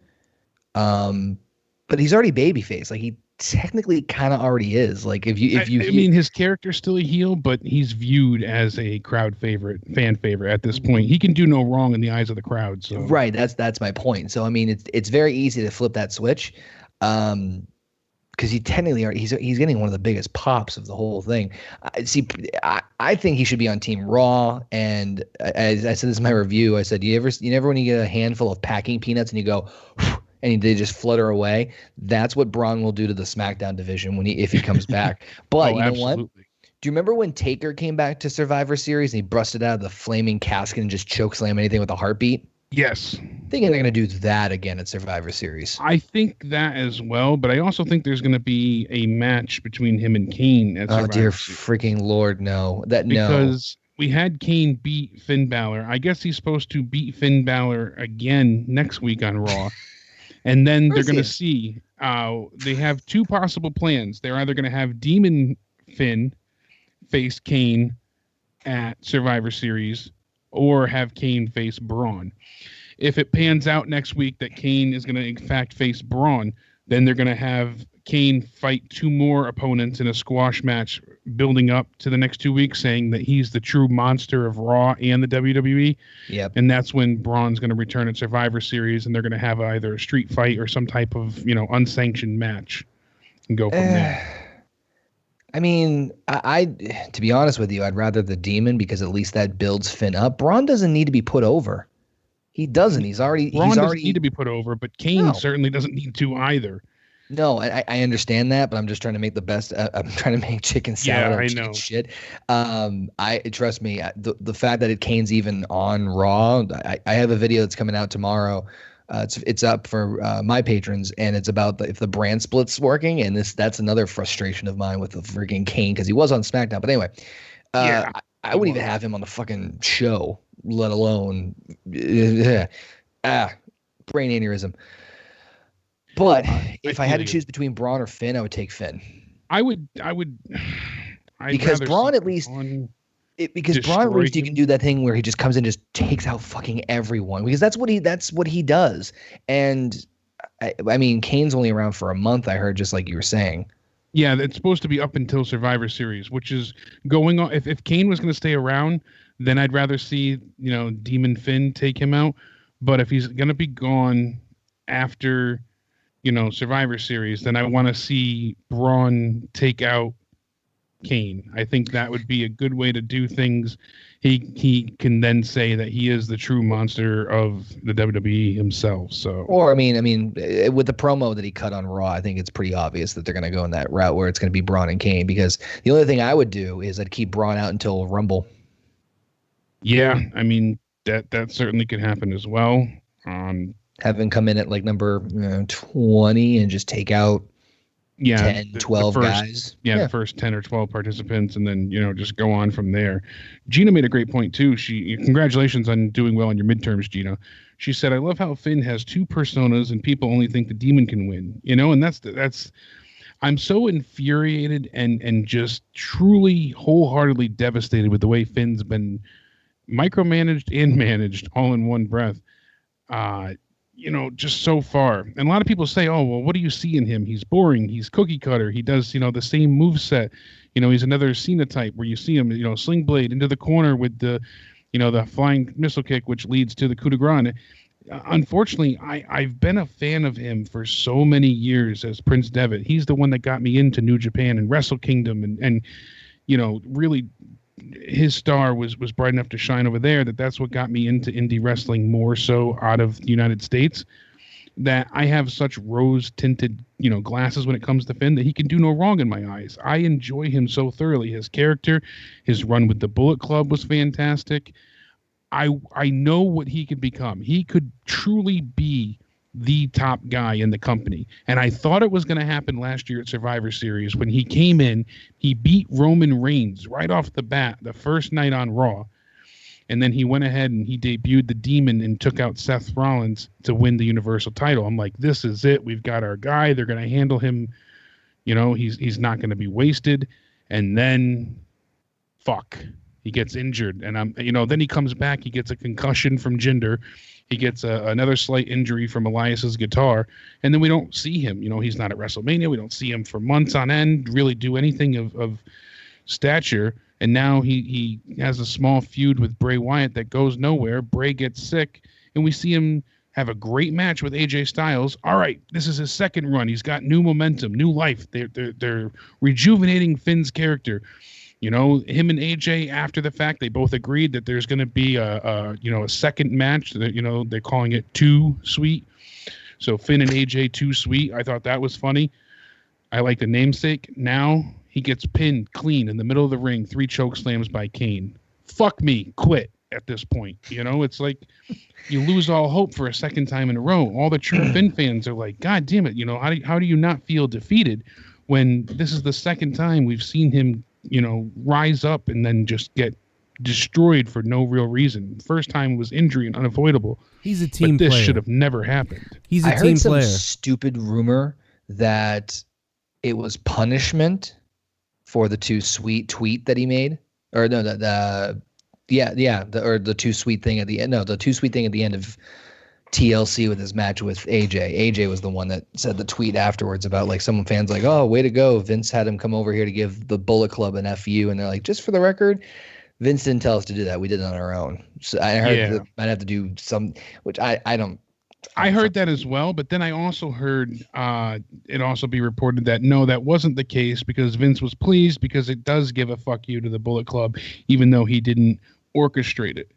But he's already babyface. Like, he technically kind of already is. Like, I mean, his character's still a heel, but he's viewed as a crowd favorite, fan favorite at this point. He can do no wrong in the eyes of the crowd. So right, that's my point. So I mean, it's very easy to flip that switch, because he technically he's getting one of the biggest pops of the whole thing. I think he should be on Team Raw. And as I said this in my review, I said, you never when you get a handful of packing peanuts and you go. And they just flutter away. That's what Braun will do to the SmackDown division if he comes back. But you know what? Do you remember when Taker came back to Survivor Series and he busted out of the flaming casket and just chokeslam anything with a heartbeat? Yes. I think they're going to do that again at Survivor Series. I think that as well, but I also think there's going to be a match between him and Kane at Survivor Series. Freaking Lord, no. Because we had Kane beat Finn Balor. I guess he's supposed to beat Finn Balor again next week on Raw. And then they're going to see, they have two possible plans. They're either going to have Demon Finn face Kane at Survivor Series or have Kane face Braun. If it pans out next week that Kane is going to in fact face Braun, then they're going to have Kane fight 2 more opponents in a squash match building up to the next 2 weeks, saying that he's the true monster of Raw and the WWE. Yep. And that's when Braun's going to return at Survivor Series, and they're going to have either a street fight or some type of, unsanctioned match and go from there. I mean, I to be honest with you, I'd rather the Demon because at least that builds Finn up. Braun doesn't need to be put over. He doesn't. Braun doesn't need to be put over, but Kane certainly doesn't need to either. No, I understand that, but I'm just trying to make the best. I'm trying to make chicken salad. Yeah, I chicken know. Shit. Trust me. The fact that Kane's even on Raw. I have a video that's coming out tomorrow. It's up for my patrons, and it's about if the brand split's working, and that's another frustration of mine with the freaking Kane because he was on SmackDown. But anyway, I wouldn't even have him on the fucking show, let alone brain aneurysm. But if I had to choose between Braun or Finn, I would take Finn. Because Braun at least Braun at least you can do that thing where he just comes in and just takes out fucking everyone, because that's what he does. And I mean, Kane's only around for a month, I heard, just like you were saying. Yeah, it's supposed to be up until Survivor Series, which is going on. If Kane was going to stay around, then I'd rather see, Demon Finn take him out. But if he's going to be gone after, Survivor Series, then I want to see Braun take out Kane. I think that would be a good way to do things. He can then say that he is the true monster of the WWE himself. So, or I mean, with the promo that he cut on Raw, I think it's pretty obvious that they're going to go in that route where it's going to be Braun and Kane. Because the only thing I would do is I'd keep Braun out until Rumble. Yeah, I mean that certainly could happen as well. Have him come in at like number 20 and just take out 10, 12 guys. Yeah, the first 10 or 12 participants, and then, just go on from there. Gina made a great point, too. Congratulations on doing well in your midterms, Gina. She said, I love how Finn has 2 personas and people only think the Demon can win. And that's I'm so infuriated and just truly wholeheartedly devastated with the way Finn's been micromanaged and managed all in one breath. Just so far. And a lot of people say, oh, well, what do you see in him? He's boring. He's cookie cutter. He does, the same moveset. He's another Cena type where you see him, sling blade into the corner with the, the flying missile kick, which leads to the coup de grace. Unfortunately, I've been a fan of him for so many years as Prince Devitt. He's the one that got me into New Japan and Wrestle Kingdom and really his star was bright enough to shine over there. That's what got me into indie wrestling more so out of the United States, that I have such rose tinted, glasses when it comes to Finn, that he can do no wrong in my eyes. I enjoy him so thoroughly. His character, his run with the Bullet Club was fantastic. I know what he could become. He could truly be the top guy in the company. And I thought it was going to happen last year at Survivor Series when he came in, he beat Roman Reigns right off the bat, the first night on Raw. And then he went ahead and he debuted the Demon and took out Seth Rollins to win the Universal title. I'm like, this is it. We've got our guy. They're going to handle him. He's not going to be wasted. And then he gets injured. And then he comes back. He gets a concussion from Jinder. He gets another slight injury from Elias's guitar, and then we don't see him. He's not at WrestleMania. We don't see him for months on end, really do anything of stature. And now he has a small feud with Bray Wyatt that goes nowhere. Bray gets sick, and we see him have a great match with AJ Styles. All right, this is his second run. He's got new momentum, new life. They're rejuvenating Finn's character. Him and AJ, after the fact, they both agreed that there's going to be a second match. That they're calling it Too Sweet. So Finn and AJ Too Sweet. I thought that was funny. I like the namesake. Now he gets pinned clean in the middle of the ring, 3 choke slams by Kane. Fuck me, quit at this point. It's like you lose all hope for a second time in a row. All the true Finn fans are like, God damn it! How do you not feel defeated when this is the second time we've seen him rise up and then just get destroyed for no real reason. First time was injury and unavoidable. He's a team player. This player. should have never happened. He's a I team heard some player. stupid rumor that it was punishment for the Too Sweet tweet that he made. or no, the too sweet thing at the end. No, the too sweet thing at the end of TLC with his match with AJ. AJ was the one that said the tweet afterwards about like some fans like, oh, way to go. Vince had him come over here to give the Bullet Club an FU. And they're like, just for the record, Vince didn't tell us to do that. We did it on our own. So I heard that I'd have to do some, which I don't. I heard that as well, but then I also heard it also be reported that no, that wasn't the case because Vince was pleased because it does give a fuck you to the Bullet Club, even though he didn't orchestrate it.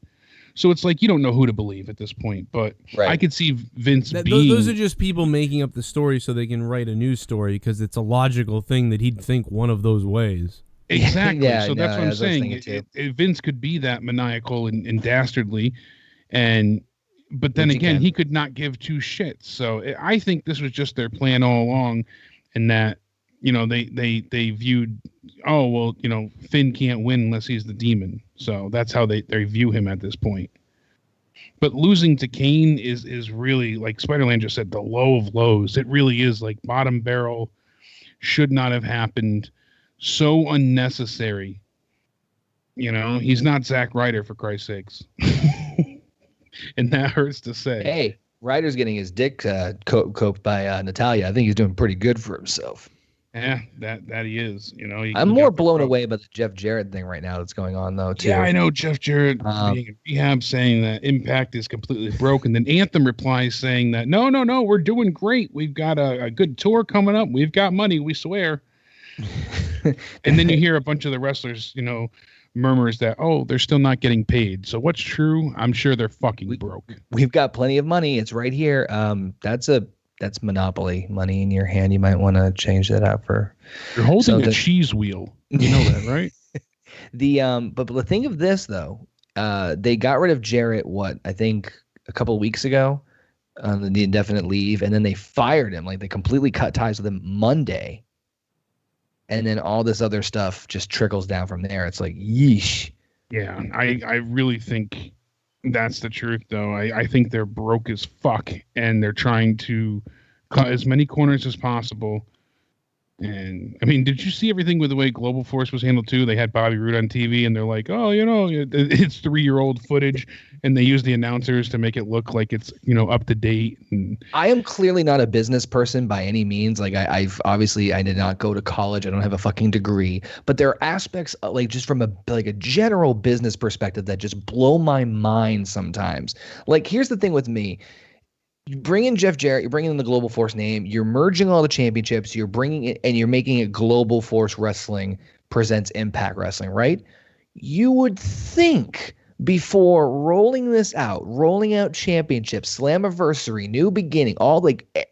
So it's like you don't know who to believe at this point, but I could see Vince being... Those are just people making up the story so they can write a news story because it's a logical thing that he'd think one of those ways. Exactly. That's what I'm saying. Vince could be that maniacal and dastardly, but then again, he could not give two shits. So I think this was just their plan all along, and that they viewed, oh well, Finn can't win unless he's the demon. So that's how they view him at this point. But losing to KANE is really, like Spider-Man just said, the low of lows. It really is like bottom barrel, should not have happened. So unnecessary. He's not Zack Ryder, for Christ's sakes. And that hurts to say. Hey, Ryder's getting his dick coped by Natalia. I think he's doing pretty good for himself. Yeah, that he is. I'm more blown away by the Jeff Jarrett thing right now that's going on, though, too. Yeah, I know Jeff Jarrett being in rehab saying that Impact is completely broken. Then Anthem replies saying that, no, we're doing great. We've got a good tour coming up. We've got money, we swear. And then you hear a bunch of the wrestlers, murmurs that, oh, they're still not getting paid. So what's true? I'm sure they're fucking broke. We've got plenty of money. It's right here. That's monopoly money in your hand. You might want to change that out for. You're holding a cheese wheel. You know that, right? But the thing of this though, they got rid of Jarrett. I think a couple of weeks ago, on the indefinite leave, and then they fired him. Like they completely cut ties with him Monday. And then all this other stuff just trickles down from there. It's like, yeesh. Yeah, I really think that's the truth, though. I think they're broke as fuck, and they're trying to cut as many corners as possible. And, I mean, did you see everything with the way Global Force was handled, too? They had Bobby Roode on TV, and they're like, oh, it's 3-year-old footage, and they use the announcers to make it look like it's, up to date. And I am clearly not a business person by any means. Like, I did not go to college. I don't have a fucking degree. But there are aspects, like, just from a general business perspective that just blow my mind sometimes. Like, here's the thing with me. You bring in Jeff Jarrett, you're bringing in the Global Force name, you're merging all the championships, you're bringing it, and you're making it Global Force Wrestling presents Impact Wrestling, right? You would think before rolling out championships, Slammiversary, New Beginning,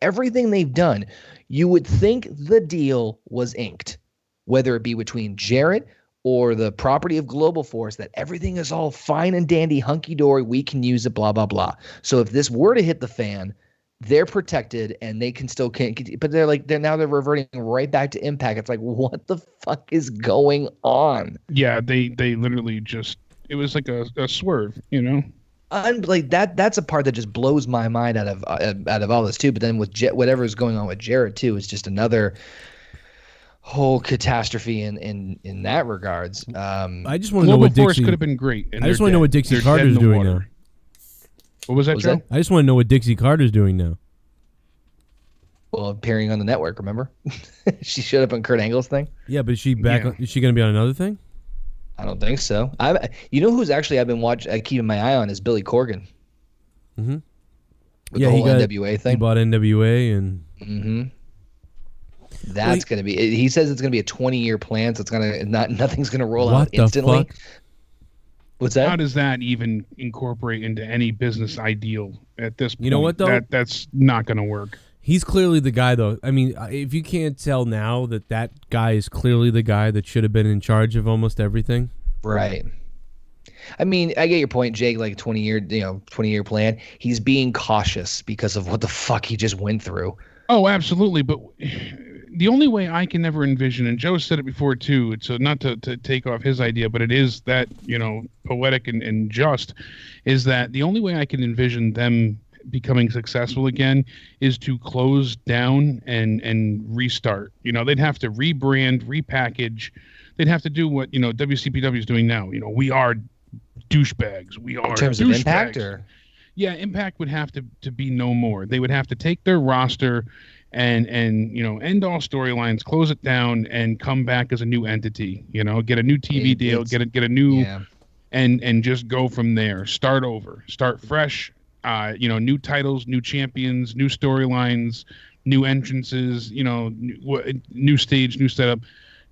everything they've done, you would think the deal was inked, whether it be between Jarrett or the property of Global Force, that everything is all fine and dandy, hunky-dory, we can use it, blah, blah, blah. So if this were to hit the fan, they're protected and they can still but they're reverting right back to Impact. It's like, what the fuck is going on? Yeah, they literally just, it was like a swerve, Like that's a part that just blows my mind out of all this too. But then with whatever is going on with Jarrett too, is just another whole catastrophe in that regards. I just want to know what Dixie could have been great. I just want to know what Dixie Carter's doing now. What was that, Joe? I just want to know what Dixie Carter's doing now. Well, appearing on the network, remember? She showed up on Kurt Angle's thing. Yeah, but is she back? Yeah. Is she going to be on another thing? I don't think so. Who's actually I've been keeping my eye on is Billy Corgan. Mm-hmm. With the whole NWA thing. He bought NWA and. Mm-hmm. That's going to be. He says it's going to be a 20-year plan, so it's nothing's going to roll out instantly. Fuck? What's that? How does that even incorporate into any business ideal at this point? You know what, though? That's not going to work. He's clearly the guy, though. I mean, if you can't tell now that guy is clearly the guy that should have been in charge of almost everything. Right. I mean, I get your point, Jake, like 20-year plan. He's being cautious because of what the fuck he just went through. Oh, absolutely. But the only way I can ever envision, and Joe said it before too, so not to take off his idea, but it is that, poetic and just, is that the only way I can envision them becoming successful again is to close down and restart. They'd have to rebrand, repackage. they'd have to do what WCPW is doing now. We are douchebags. We are in terms of Impact, or yeah, Impact would have to be no more. They would have to take their roster and end all storylines, close it down, and come back as a new entity. Get a new TV deal, get a new, and just go from there. Start over, start fresh. New titles, new champions, new storylines, new entrances. New stage, new setup.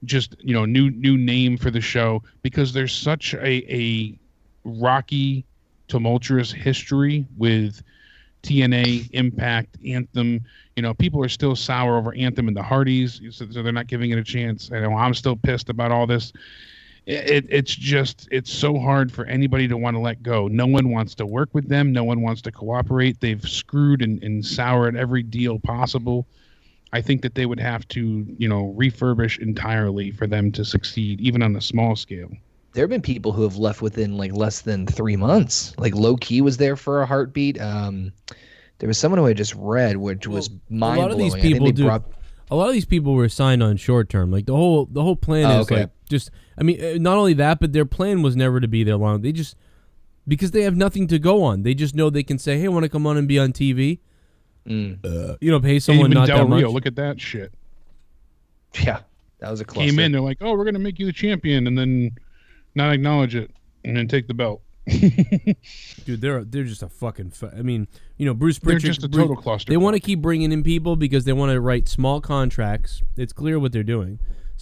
Just new name for the show, because there's such a rocky, tumultuous history with TNA, Impact, Anthem. People are still sour over Anthem and the Hardys, so they're not giving it a chance. I'm still pissed about all this. It's so hard for anybody to want to let go. No one wants to work with them. No one wants to cooperate. They've screwed and soured every deal possible. I think that they would have to, refurbish entirely for them to succeed, even on a small scale. There have been people who have left within less than 3 months. Low Key was there for a heartbeat. There was someone who I just read, which was mind blowing. A lot of these people a lot of these people were signed on short term. The whole plan is not only that, but their plan was never to be there long. They just, because they have nothing to go on, they just know they can say, "Hey, I want to come on and be on TV." Pay someone not Del that Rio, much. look at that shit. Yeah, that was a cluster. Came in, they're like, "Oh, we're gonna make you the champion," and then not acknowledge it, and then take the belt. Dude, they're just a fucking. Bruce Pritchard. They're just a total cluster. They want to keep bringing in people because they want to write small contracts. It's clear what they're doing.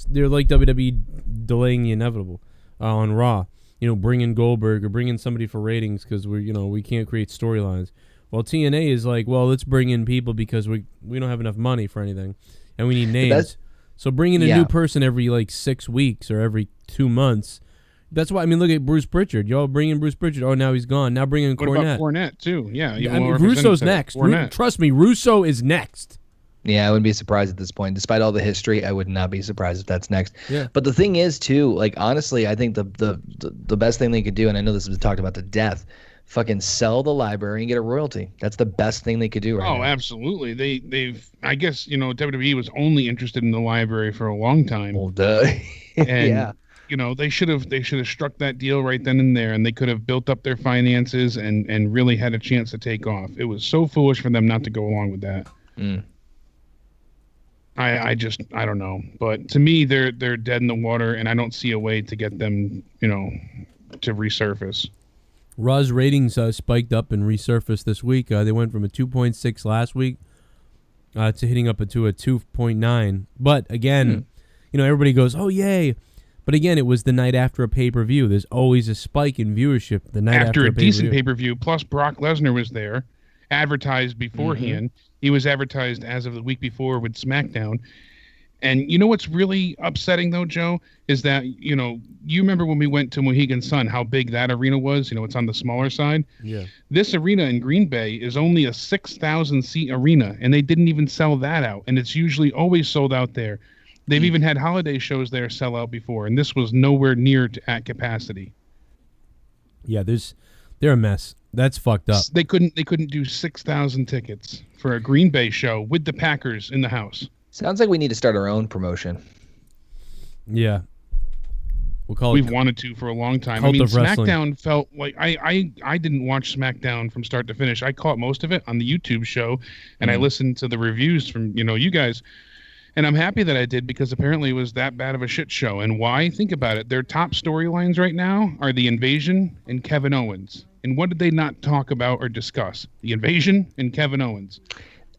They're like WWE delaying the inevitable on Raw. Bring in Goldberg or bring in somebody for ratings because we can't create storylines. Well, TNA is like, well, let's bring in people because we don't have enough money for anything, and we need names. So bring in a new person every 6 weeks or every 2 months. That's why, look at Bruce Pritchard. Y'all bring in Bruce Pritchard. Oh, now he's gone. Now bring in Cornette. What about Cornette, too? Yeah. Russo's next. Trust me, Russo is next. Yeah, I wouldn't be surprised at this point. Despite all the history, I would not be surprised if that's next. Yeah. But the thing is, too, honestly, I think the best thing they could do, and I know this has been talked about to death, fucking sell the library and get a royalty. That's the best thing they could do right now. Oh, absolutely. They've I guess, WWE was only interested in the library for a long time. Well, duh. And, yeah. They should have struck that deal right then and there, and they could have built up their finances and really had a chance to take off. It was so foolish for them not to go along with that. I don't know. But to me, they're dead in the water, and I don't see a way to get them, to resurface. Raw's ratings spiked up and resurfaced this week. They went from a 2.6 last week to hitting up to a 2.9. But again, everybody goes, "Oh, yay." But again, it was the night after a pay-per-view. There's always a spike in viewership the night after a decent pay-per-view. Plus, Brock Lesnar was there, advertised beforehand. He was advertised as of the week before with SmackDown. And you know what's really upsetting, though, Joe, is that, you remember when we went to Mohegan Sun, how big that arena was? It's on the smaller side. Yeah. This arena in Green Bay is only a 6,000-seat arena, and they didn't even sell that out. And it's usually always sold out there. They've even had holiday shows there sell out before, and this was nowhere near at capacity. Yeah, they're a mess. That's fucked up. They couldn't do 6,000 tickets for a Green Bay show with the Packers in the house. Sounds like we need to start our own promotion. Yeah. We've wanted to for a long time. SmackDown felt like I didn't watch SmackDown from start to finish. I caught most of it on the YouTube show, and I listened to the reviews from you guys. And I'm happy that I did, because apparently it was that bad of a shit show. And why? Think about it. Their top storylines right now are The Invasion and Kevin Owens. And what did they not talk about or discuss? The Invasion and Kevin Owens.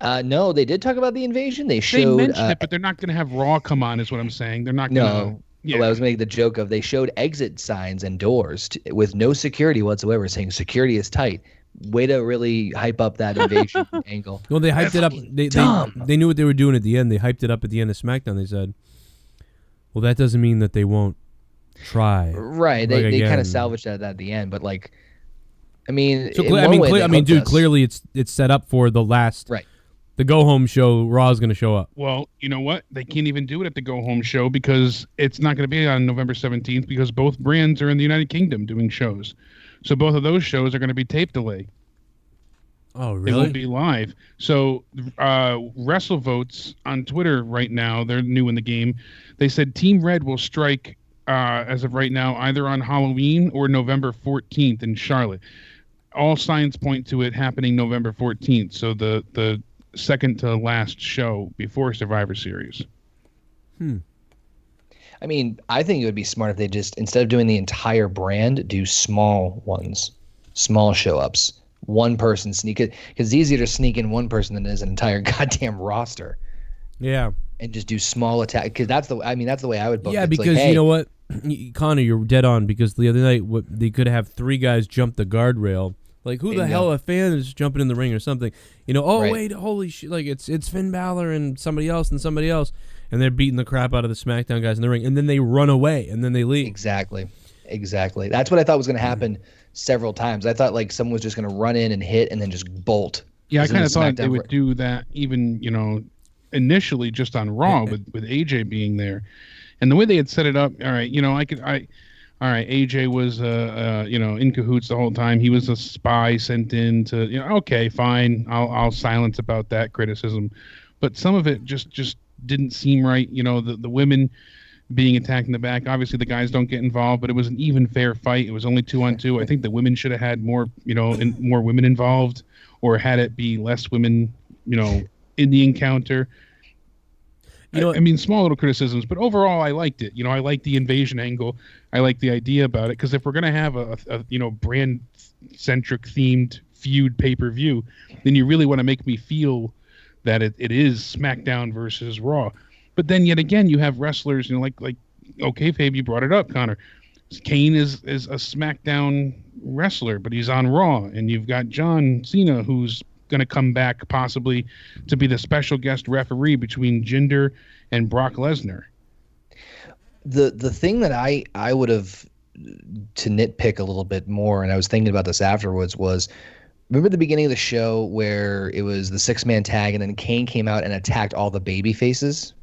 No, they did talk about The Invasion. They mentioned it, but they're not going to have Raw come on, is what I'm saying. They're not going to. No. Yeah. Well, I was making the joke of they showed exit signs and doors with no security whatsoever, saying security is tight. Way to really hype up that invasion angle. Well, they hyped it up. They knew what they were doing at the end. They hyped it up at the end of SmackDown. They said, well, that doesn't mean that they won't try. Right. They kind of salvaged that at the end. But, clearly it's set up for the last. Right. The go-home show, Raw's going to show up. Well, you know what? They can't even do it at the go-home show because it's not going to be on November 17th because both brands are in the United Kingdom doing shows. So both of those shows are going to be tape delay. Oh, really? They won't be live. So WrestleVotes on Twitter right now, they're new in the game. They said Team Red will strike as of right now, either on Halloween or November 14th in Charlotte. All signs point to it happening November 14th, so the second to last show before Survivor Series. I mean, I think it would be smart if they just, instead of doing the entire brand, do small ones, small show-ups. One person sneak it, because it's easier to sneak in one person than it is an entire goddamn roster. Yeah. And just do small attack, because that's the way I would book it. Yeah, It's because like, hey, you know what, Connor, you're dead on, because the other night they could have 3 guys jump the guardrail. Like, who the hell, a fan is jumping in the ring or something. You know, oh, wait, holy shit. Like, it's Finn Balor and somebody else. And they're beating the crap out of the SmackDown guys in the ring. And then they run away, and then they leave. Exactly. That's what I thought was going to happen several times. I thought, like, someone was just going to run in and hit and then just bolt. Yeah, I kind of thought they would do that even, you know, initially just on Raw with AJ being there. And the way they had set it up, all right, you know, all right, AJ was, you know, in cahoots the whole time. He was a spy sent in to, you know, okay, fine. I'll silence about that criticism. But some of it just didn't seem right. You know, the women being attacked in the back. Obviously, the guys don't get involved, but it was an even fair fight. It was only 2-on-2. I think the women should have had more, you know, more women involved, or had it be less women, you know, in the encounter. You know, I mean, small little criticisms, but overall, I liked it. You know, I liked the invasion angle. I like the idea about it, because if we're gonna have a you know, brand centric themed feud pay-per-view, then you really want to make me feel that it is SmackDown versus Raw. But then yet again, you have wrestlers, you know, like okay, Fabe, you brought it up, Connor. KANE is a SmackDown wrestler, but he's on Raw, and you've got John Cena, who's going to come back possibly to be the special guest referee between Jinder and Brock Lesnar. The thing that I would have, to nitpick a little bit more, and I was thinking about this afterwards, was, remember the beginning of the show where it was the 6-man tag and then KANE came out and attacked all the baby faces?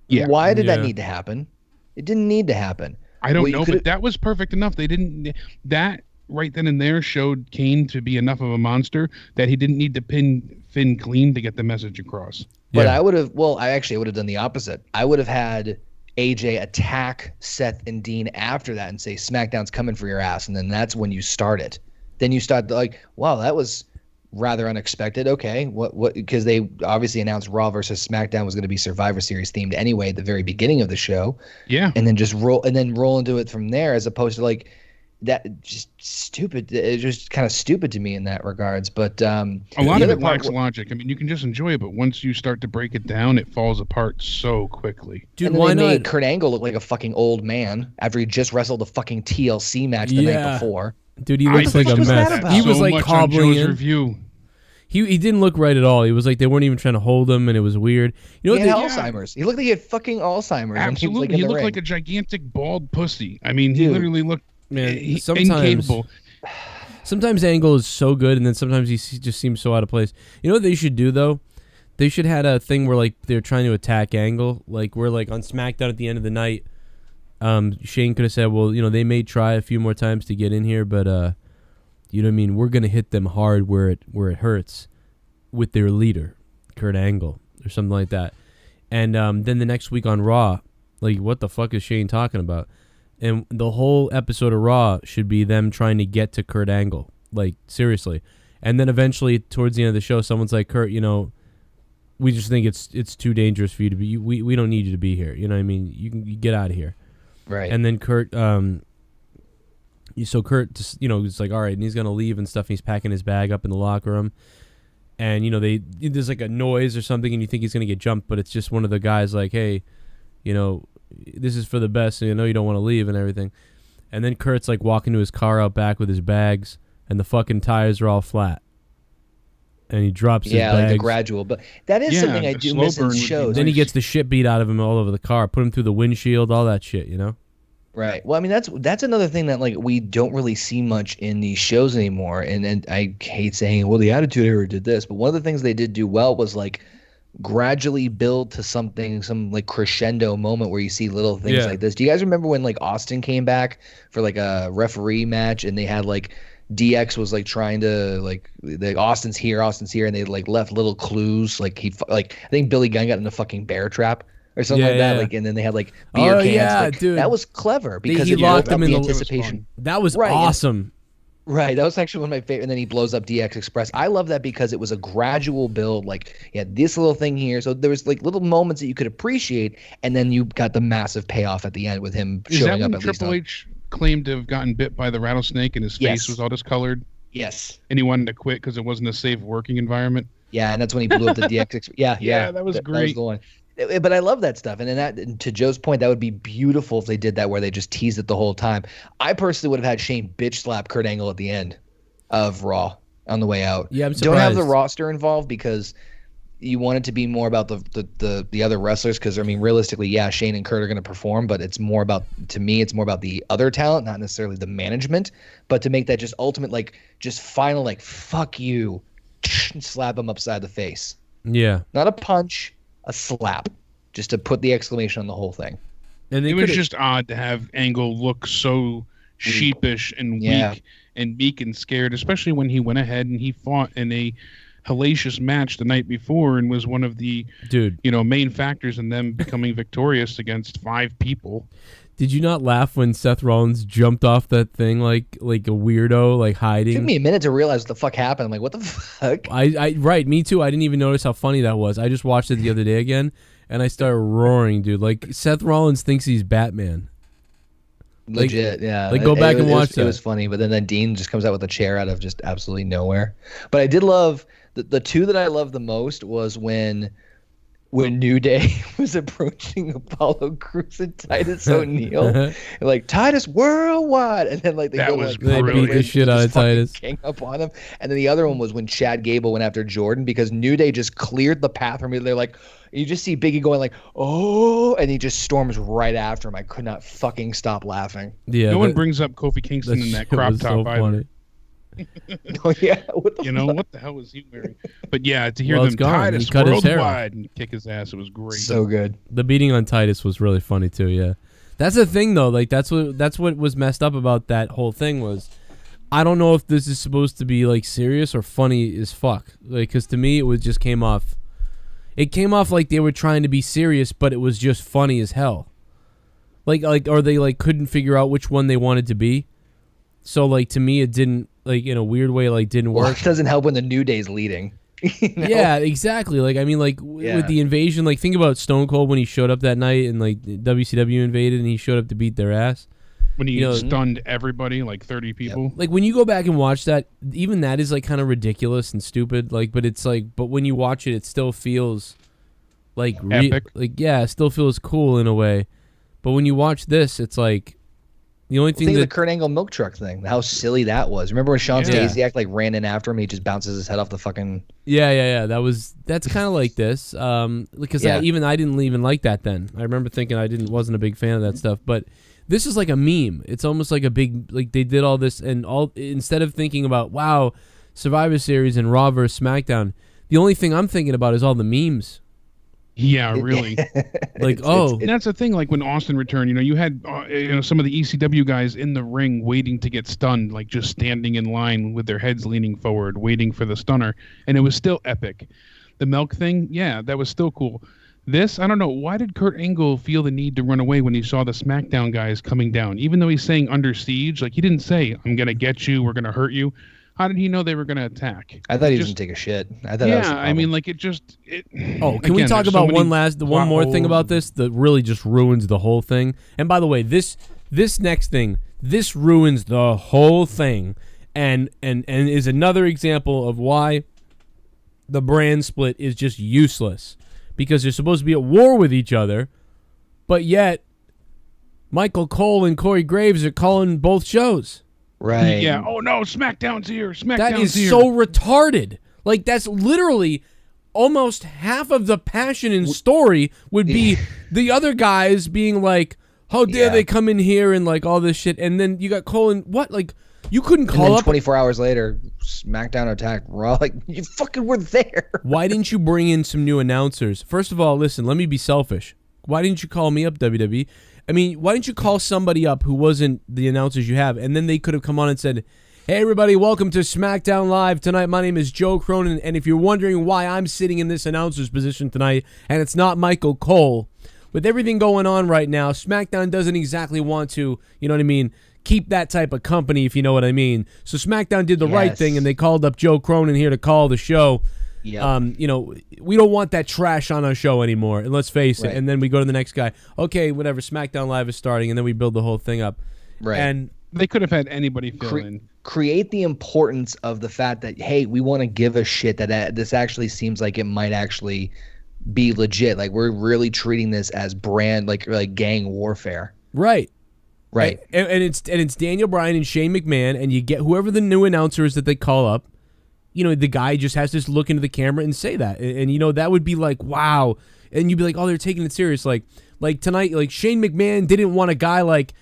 Yeah. Why did that need to happen? It didn't need to happen. I don't know, but that was perfect enough. They didn't, that right then and there showed KANE to be enough of a monster that he didn't need to pin Finn clean to get the message across. But I would have, I would have done the opposite. I would have had AJ attack Seth and Dean after that and say, SmackDown's coming for your ass. And then that's when you start it. Then you start like, wow, that was rather unexpected. Okay. What, because they obviously announced Raw versus SmackDown was going to be Survivor Series themed anyway at the very beginning of the show. Yeah. And then just roll into it from there, as opposed to like, that just stupid. It's just kind of stupid to me in that regards. But a lot of it lacks logic. I mean, you can just enjoy it, but once you start to break it down, it falls apart so quickly. Dude, and why not? Made Kurt Angle look like a fucking old man after he just wrestled a fucking TLC match the night before. Dude, he looks like a mess. He was so like hobbling in. Review. He didn't look right at all. He was like, they weren't even trying to hold him, and it was weird. You know, he had Alzheimer's. He looked like he had fucking Alzheimer's. Absolutely, he looked like a gigantic bald pussy. I mean, he literally looked. Man, incapable. Sometimes Angle is so good, and then sometimes he just seems so out of place. You know what they should do though? They should had a thing where like they're trying to attack Angle, like where like on SmackDown at the end of the night, Shane could have said, well, you know, they may try a few more times to get in here, but you know what I mean? We're gonna hit them hard where it hurts with their leader, Kurt Angle, or something like that. And then the next week on Raw, like what the fuck is Shane talking about? And the whole episode of Raw should be them trying to get to Kurt Angle. Like, seriously. And then eventually, towards the end of the show, someone's like, Kurt, you know, we just think it's too dangerous for you to be. We don't need you to be here. You know what I mean? You get out of here. Right. And then Kurt, so Kurt, just, you know, it's like, all right, and he's going to leave and stuff. And he's packing his bag up in the locker room. And, you know, there's like a noise or something, and you think he's going to get jumped, but it's just one of the guys like, hey, you know, this is for the best, and I know you don't want to leave and everything. And then Kurt's like walking to his car out back with his bags, and the fucking tires are all flat. And he drops his bags. Yeah, like a gradual. But that is something I do miss in shows. Then he gets the shit beat out of him all over the car, put him through the windshield, all that shit, you know? Right. Well, I mean, that's another thing that like we don't really see much in these shows anymore. And I hate saying, well, the Attitude Era did this, but one of the things they did do well was like gradually build to something, some like crescendo moment where you see little things like this. Do you guys remember when like Austin came back for like a referee match and they had like DX was like trying to like Austin's here, and they like left little clues. Like I think Billy Gunn got in a fucking bear trap or something like that. Like, and then they had like beer cans. Yeah, like, dude. That was clever because he it locked built him up in the the anticipation. That was awesome. Right, that was actually one of my favorite. And then he blows up DX Express. I love that because it was a gradual build. Like, you had this little thing here, so there was like little moments that you could appreciate, and then you got the massive payoff at the end with him showing up. At Triple H claimed to have gotten bit by the rattlesnake and his face was all discolored? Yes. And he wanted to quit because it wasn't a safe working environment. Yeah, and that's when he blew up the DX Express. Yeah, that was great. That was the one. But I love that stuff. And then that, to Joe's point, that would be beautiful if they did that where they just teased it the whole time. I personally would have had Shane bitch slap Kurt Angle at the end of Raw on the way out. Yeah, I'm surprised. Don't have the roster involved because you want it to be more about the other wrestlers because, I mean, realistically, yeah, Shane and Kurt are going to perform, but it's more about, to me, it's more about the other talent, not necessarily the management, but to make that just ultimate, like, just final, like, fuck you, slap him upside the face. Yeah. Not a punch. A slap, just to put the exclamation on the whole thing. And it was just odd to have Angle look so sheepish and weak and meek and scared, especially when he went ahead and he fought in a hellacious match the night before and was one of the main factors in them becoming victorious against 5 people. Did you not laugh when Seth Rollins jumped off that thing like a weirdo, like hiding? It took me a minute to realize what the fuck happened. I'm like, what the fuck? Right, me too. I didn't even notice how funny that was. I just watched it the other day again, and I started roaring, dude. Like, Seth Rollins thinks he's Batman. Legit, yeah. Like, go back and watch that. It was funny, but then Dean just comes out with a chair out of just absolutely nowhere. But I did love, the two that I loved the most was when New Day was approaching Apollo Crews and Titus O'Neil, like Titus Worldwide, and then like they beat the shit out of Titus, king up on him. And then the other one was when Chad Gable went after Jordan because New Day just cleared the path for me. They're like, you just see Biggie going like, oh, and he just storms right after him. I could not fucking stop laughing. Yeah, no one brings up Kofi Kingston in that crop top either. Oh yeah, what the hell was he wearing? But yeah, to hear them Titus Worldwide and kick his ass, it was great. So good. The beating on Titus was really funny too. Yeah, that's the thing though. Like that's what was messed up about that whole thing was, I don't know if this is supposed to be like serious or funny as fuck. Like, because to me it just came off. It came off like they were trying to be serious, but it was just funny as hell. Like or they like couldn't figure out which one they wanted to be. So like to me it didn't, like, in a weird way, like didn't work. It doesn't help when the New Day's leading. Yeah, exactly. Like, I mean, like with the invasion, like think about Stone Cold when he showed up that night and like WCW invaded and he showed up to beat their ass. When he stunned everybody, like 30 people. Yep. Like when you go back and watch that, even that is like kind of ridiculous and stupid. Like, but it's like, but when you watch it, it still feels like epic. It still feels cool in a way. But when you watch this, it's like the only thing think of the Kurt Angle milk truck thing, how silly that was. Remember when Sean Stasiak like ran in after him and he just bounces his head off the fucking... Yeah. That's kind of like this. Because I didn't even like that then. I remember thinking wasn't a big fan of that stuff. But this is like a meme. It's almost like a big, like they did all this and instead of thinking about, wow, Survivor Series and Raw vs. SmackDown, the only thing I'm thinking about is all the memes. Yeah, really. And that's the thing. Like when Austin returned, you had some of the ECW guys in the ring waiting to get stunned, like just standing in line with their heads leaning forward, waiting for the stunner, and it was still epic. The milk thing, yeah, that was still cool. This, I don't know. Why did Kurt Angle feel the need to run away when he saw the SmackDown guys coming down? Even though he's saying under siege, like he didn't say, "I'm gonna get you, we're gonna hurt you." How did he know they were going to attack? I thought he was going to take a shit. I thought I mean, like can we talk about one more thing about this that really just ruins the whole thing? And by the way, this next thing, this ruins the whole thing, and is another example of why the brand split is just useless, because they're supposed to be at war with each other, but yet Michael Cole and Corey Graves are calling both shows. Right. Yeah. Oh no, SmackDown's here. That is so retarded. Like that's literally almost half of the passion and story would be the other guys being like, "How dare they come in here and like all this shit?" And then you got Cole and what? Like you couldn't call up 24 hours later, SmackDown attacked Raw. Like you fucking were there. Why didn't you bring in some new announcers? First of all, listen. Let me be selfish. Why didn't you call me up, WWE? I mean, why didn't you call somebody up who wasn't the announcers you have? And then they could have come on and said, "Hey, everybody, welcome to SmackDown Live tonight. My name is Joe Cronin, and if you're wondering why I'm sitting in this announcer's position tonight and it's not Michael Cole, with everything going on right now, SmackDown doesn't exactly want to, you know what I mean, keep that type of company, if you know what I mean. So SmackDown did the right thing, and they called up Joe Cronin here to call the show. Yep. You know, we don't want that trash on our show anymore, and let's face it. And then we go to the next guy. Okay, whatever, SmackDown Live is starting, and then we build the whole thing up. Right. And they could have had anybody fill in. Create the importance of the fact that, hey, we want to give a shit that this actually seems like it might actually be legit. Like, we're really treating this as brand, like gang warfare. Right. Right. And it's Daniel Bryan and Shane McMahon, and you get whoever the new announcer is that they call up. You know, the guy just has to look into the camera and say that. And you know, that would be like, wow. And you'd be like, oh, they're taking it serious. Like tonight, like Shane McMahon didn't want a guy like,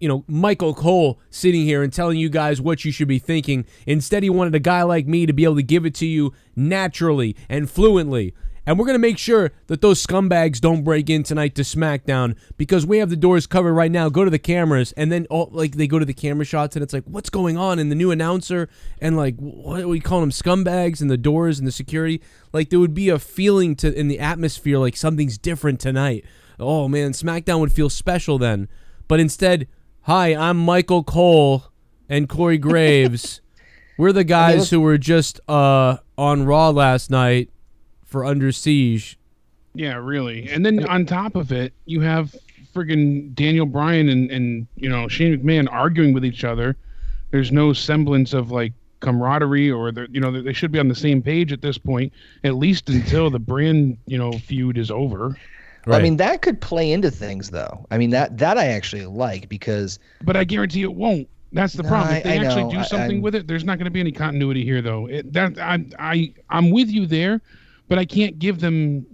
you know, Michael Cole sitting here and telling you guys what you should be thinking. Instead, he wanted a guy like me to be able to give it to you naturally and fluently. And we're going to make sure that those scumbags don't break in tonight to SmackDown, because we have the doors covered right now. Go to the cameras, and then they go to the camera shots, and it's like, what's going on? And the new announcer, and like, what are we calling them, scumbags, and the doors and the security? Like, there would be a feeling in the atmosphere like something's different tonight. Oh man, SmackDown would feel special then. But instead, hi, I'm Michael Cole and Corey Graves. We're the guys who were just on Raw last night for Under Siege. Yeah, really. And then on top of it, you have friggin' Daniel Bryan and you know, Shane McMahon arguing with each other. There's no semblance of like camaraderie, or they should be on the same page at this point, at least until the brand, feud is over. Right. I mean, that could play into things, though. I mean, that I actually like, because... But I guarantee it won't. That's the problem. If they actually do something with it, there's not going to be any continuity here, though. I'm with you there, but I can't give them,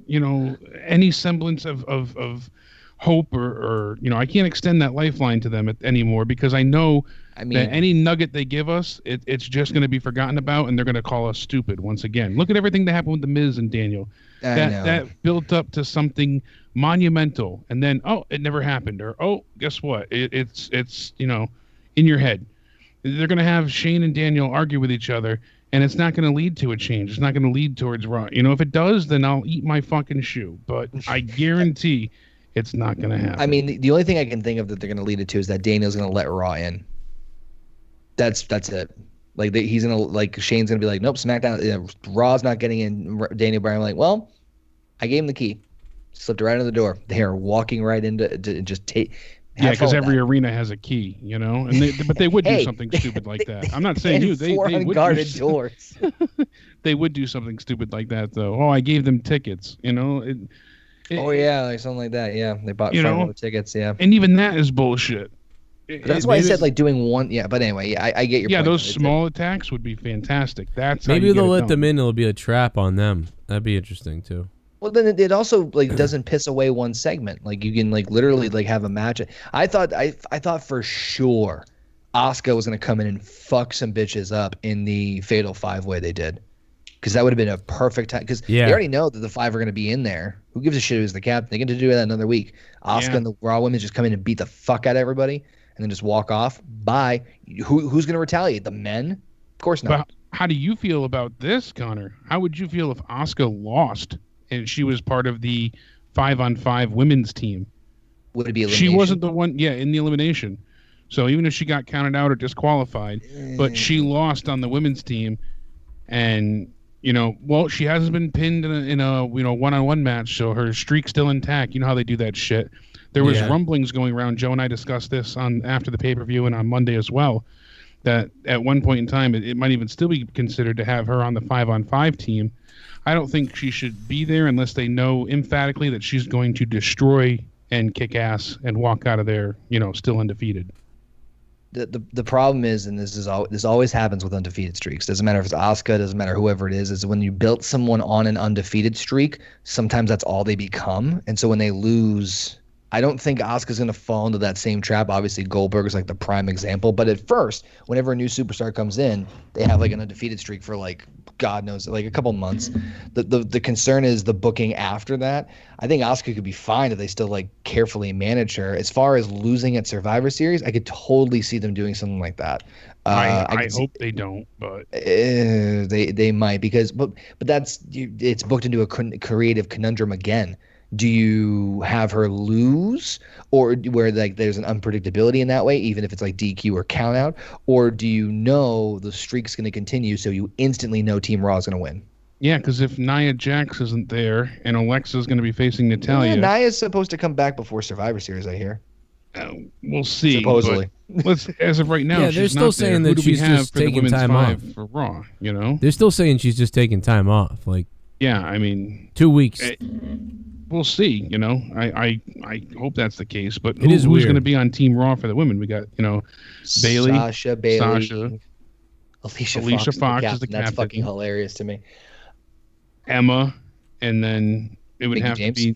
any semblance of hope or I can't extend that lifeline to them anymore, because I know that any nugget they give us, it's just going to be forgotten about, and they're going to call us stupid once again. Look at everything that happened with The Miz and Daniel. That built up to something monumental, and then it never happened, or guess what? It's in your head. They're going to have Shane and Daniel argue with each other, and it's not going to lead to a change. It's not going to lead towards Raw. If it does, then I'll eat my fucking shoe. But I guarantee it's not going to happen. I mean, the only thing I can think of that they're going to lead it to is that Daniel's going to let Raw in. That's it. Like he's gonna Shane's gonna be like, nope, SmackDown, Raw's not getting in. Daniel Bryan like, well, I gave him the key, slipped it right under the door. They are walking right into just take. Yeah, because every arena has a key, and but they would do something stupid like that. I'm not saying they would unguarded doors. They would do something stupid like that, though. I gave them tickets, like something like that. Yeah, they bought front tickets. Yeah, and even that is bullshit. That's why I said doing one. Yeah, but anyway, I get your point. Yeah, those small attacks would be fantastic. That's maybe they'll let them in. It'll be a trap on them. That'd be interesting too. Well, then it also doesn't piss away one segment. Like you can literally have a match. I thought for sure Asuka was gonna come in and fuck some bitches up in the Fatal 5-Way they did, because that would have been a perfect time. Because they already know that the 5 are gonna be in there. Who gives a shit who's the captain? They get to do that another week. Asuka and the Raw women just come in and beat the fuck out of everybody, and then just walk off. Bye. Who's going to retaliate? The men? Of course not. But how do you feel about this, Connor? How would you feel if Asuka lost and she was part of the 5-on-5 women's team? Would it be elimination? She wasn't the one, in the elimination. So even if she got counted out or disqualified, but she lost on the women's team, and she hasn't been pinned in a one-on-one match, so her streak's still intact. You know how they do that shit. There was rumblings going around. Joe and I discussed this after the pay-per-view and on Monday as well, that at one point in time it might even still be considered to have her on the 5-on-5 team. I don't think she should be there unless they know emphatically that she's going to destroy and kick ass and walk out of there, still undefeated. The problem is, and this always happens with undefeated streaks. Doesn't matter if it's Asuka, doesn't matter whoever it is when you built someone on an undefeated streak, sometimes that's all they become. And so when they lose, I don't think Asuka's going to fall into that same trap. Obviously, Goldberg is the prime example. But at first, whenever a new superstar comes in, they have an undefeated streak for God knows, a couple months. The concern is the booking after that. I think Asuka could be fine if they still carefully manage her. As far as losing at Survivor Series, I could totally see them doing something like that. I hope they don't, but they might, because but that's it's booked into a creative conundrum again. Do you have her lose, or where like there's an unpredictability in that way, even if it's like DQ or count out, or do you know the streak's going to continue, so you instantly know Team Raw is going to win? Yeah, because if Nia Jax isn't there and Alexa's going to be facing Natalya, Nia's supposed to come back before Survivor Series, I hear. We'll see. Supposedly. Let's, as of right now, Yeah, they're she's still not saying there. that Who do we she's have just for the taking women's time five off. for Raw. You know, They're still saying she's just taking time off. Like, yeah, I mean, 2 weeks. We'll see. You know, I hope that's the case. But It is who's weird. going to be on Team Raw for the women? We got Bayley, Sasha, Bayley, Sasha, Alicia Fox is the That's captain. fucking hilarious to me. Emma, and then it would Mickie have James? to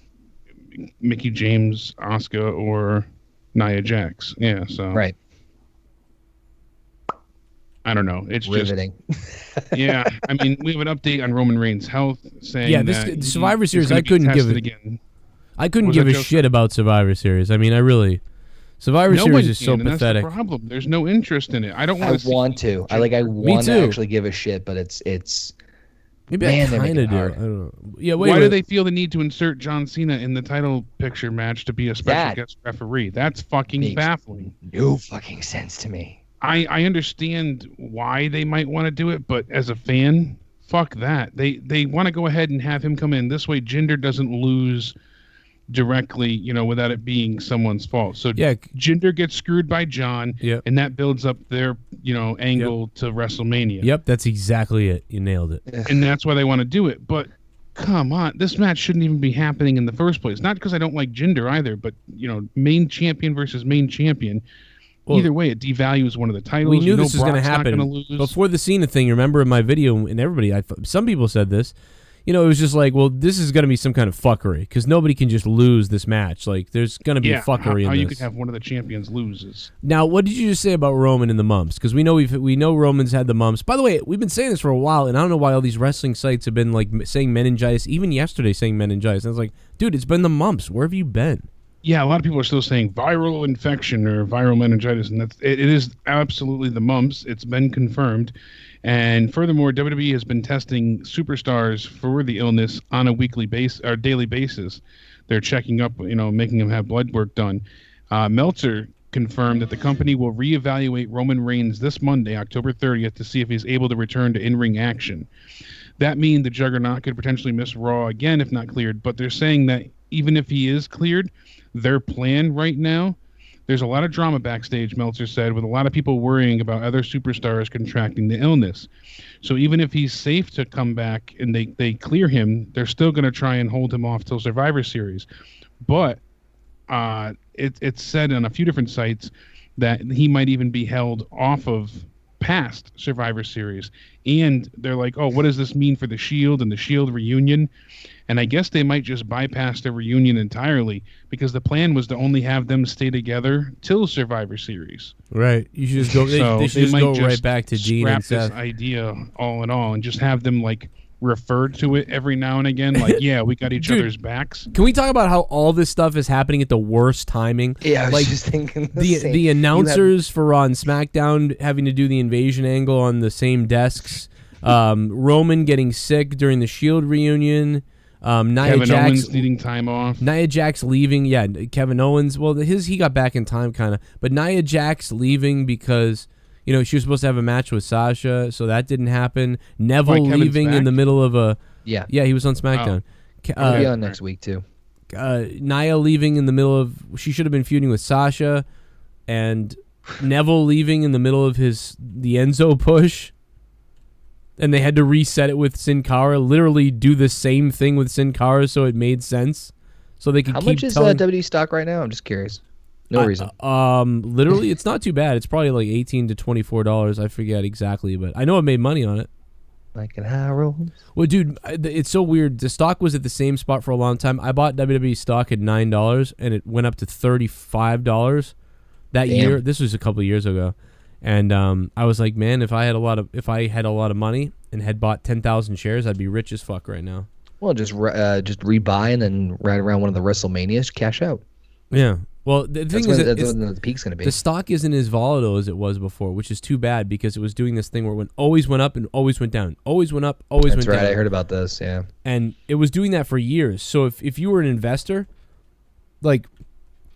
be Mickie James, Asuka, or Nia Jax. Yeah, so Right. I don't know. It's Riveting. just yeah. I mean, we have an update on Roman Reigns' health saying this that Survivor he's Series, gonna I be couldn't give tested it. again. I couldn't Was give that a Joe shit about Survivor Series. I mean, I really. Survivor No Series one is so can, and pathetic. That's the problem. There's no interest in it. I don't I want to. want to. I want too. to actually give a shit, but it's Maybe Man, I they're kind making of it do. I hard. don't know. Yeah, wait. Why do they feel the need to insert John Cena in the title picture match to be a special That guest referee? That's fucking makes baffling. no fucking sense to me. I understand why they might want to do it, but as a fan, fuck that. They want to go ahead and have him come in. This way Jinder doesn't lose directly, without it being someone's fault. So Yeah. Jinder gets screwed by John, Yep. and that builds up their, angle to WrestleMania. Yep, that's exactly it. You nailed it. And that's why they want to do it. But come on, this match shouldn't even be happening in the first place. Not because I don't like Jinder either, but main champion versus main champion. Well, Either way, it devalues one of the titles. We knew You know this was going to Brock's not happen gonna lose. before the Cena thing. Remember in my video, and everybody, some people said this. It was just like, well, this is going to be some kind of fuckery because nobody can just lose this match. Like, there's going to be fuckery how in you this. could have one of the champions loses. Now, what did you just say about Roman and the mumps? Because we know Roman's had the mumps. By the way, we've been saying this for a while, and I don't know why all these wrestling sites have been like saying meningitis. Even yesterday, saying meningitis. And I was like, dude, it's been the mumps. Where have you been? Yeah, a lot of people are still saying viral infection or viral meningitis, and it is absolutely the mumps. It's been confirmed. And furthermore, WWE has been testing superstars for the illness on a weekly basis or daily basis. They're checking up, making them have blood work done. Meltzer confirmed that the company will reevaluate Roman Reigns this Monday, October 30th, to see if he's able to return to in-ring action. That means the Juggernaut could potentially miss Raw again if not cleared, but they're saying that even if he is cleared, their plan right now, there's a lot of drama backstage, Meltzer said, with a lot of people worrying about other superstars contracting the illness. So even if he's safe to come back and they clear him, they're still going to try and hold him off till Survivor Series. But it's said on a few different sites that he might even be held off of past Survivor Series. And they're like, oh, what does this mean for the Shield and the Shield reunion? And I guess they might just bypass the reunion entirely because the plan was to only have them stay together till Survivor Series. Right. You should just go. They should just go right back to Dean and scrap Seth. this idea all in all and just have them like referred to it every now and again. Like, yeah, we got each Dude, other's backs. Can we talk about how all this stuff is happening at the worst timing? Yeah, I was like just thinking the announcers for on SmackDown having to do the invasion angle on the same desks. Roman getting sick during the Shield reunion. Nia Kevin Jax Owens needing time off. Nia Jax leaving. Yeah, Kevin Owens. Well, he got back in time kind of, but Nia Jax leaving because she was supposed to have a match with Sasha, so that didn't happen. Neville leaving in the middle of a he was on SmackDown. He'll be on next week too. Nia leaving in the middle of she should have been feuding with Sasha, and Neville leaving in the middle of the Enzo push. And they had to reset it with Sin Cara, literally do the same thing with Sin Cara so it made sense. So they could How keep much is WWE stock right now? I'm just curious. No reason. Literally, it's not too bad. It's probably like $18 to $24. I forget exactly, but I know it made money on it. Like an arrow. Well, dude, it's so weird. The stock was at the same spot for a long time. I bought WWE stock at $9, and it went up to $35 that year. This was a couple of years ago. And I was like, man, if I had a lot of money and had bought 10,000 shares, I'd be rich as fuck right now. Well, just rebuy and then right around one of the WrestleManias, cash out. Yeah, Well, the thing is, that's when the peak's going to be. The stock isn't as volatile as it was before, which is too bad because it was doing this thing where it always went up and always went down. Always went up, always went down. That's right. I heard about this, yeah. And it was doing that for years. So if you were an investor, like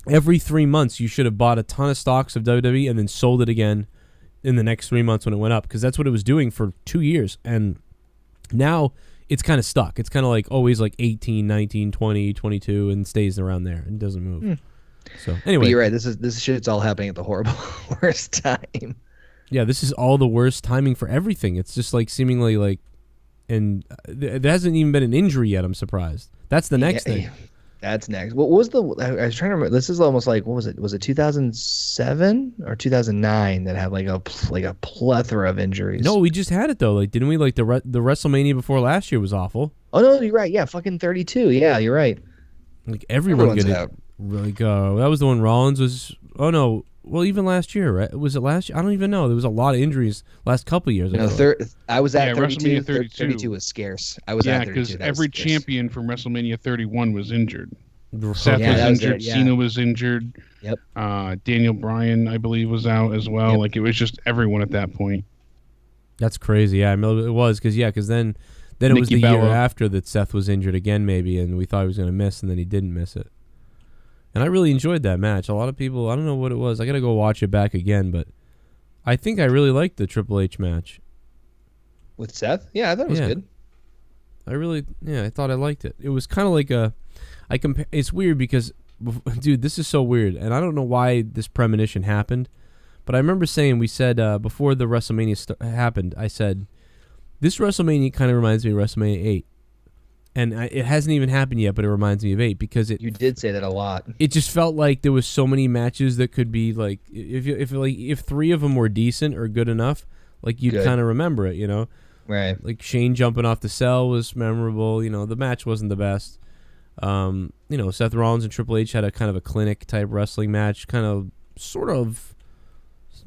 every 3 months you should have bought a ton of stocks of WWE and then sold it again in the next 3 months when it went up, because that's what it was doing for 2 years. And now it's kind of stuck. It's kind of like always like 18, 19, 20, 22 and stays around there and doesn't move. So anyway, but you're right. This shit's all happening at the horrible worst time. Yeah, this is all the worst timing for everything. It's just like seemingly like, and there hasn't even been an injury yet. I'm surprised. That's the next thing. That's next. What was I was trying to remember. This is almost like, what was it? Was it 2007 or 2009 that had like a plethora of injuries? No, we just had it though. Like, didn't we? Like the WrestleMania before last year was awful. Oh no, you're right. Yeah, fucking 32. Yeah, you're right. Like everyone Everyone's get out. it. Like that was the one Rollins was. Oh no, well even last year, right? Was it last year? I don't even know. There was a lot of injuries last couple of years. No, I was at 32. WrestleMania 32. 32 was scarce. I was at 32. Because every champion from WrestleMania 31 was injured. Seth was that was injured. it, yeah. Cena was injured. Yep. Daniel Bryan, I believe, was out as well. Yep. Like it was just everyone at that point. That's crazy. Yeah, I mean, it was because then it was the year after that Seth was injured again, maybe, and we thought he was going to miss, and then he didn't miss it. And I really enjoyed that match. A lot of people, I don't know what it was. I got to go watch it back again, but I think I really liked the Triple H match. With Seth? Yeah, I thought it was good. I thought I liked it. It was kind of like it's weird because, dude, this is so weird. And I don't know why this premonition happened, but I remember we said before the WrestleMania happened, I said, this WrestleMania kind of reminds me of WrestleMania 8. And it hasn't even happened yet, but it reminds me of 8 because you did say that a lot. It just felt like there was so many matches that could be like if 3 of them were decent or good enough, like you'd kind of remember it, you know? Right. Like Shane jumping off the cell was memorable. You know, the match wasn't the best. You know, Seth Rollins and Triple H had a kind of a clinic type wrestling match, kind of sort of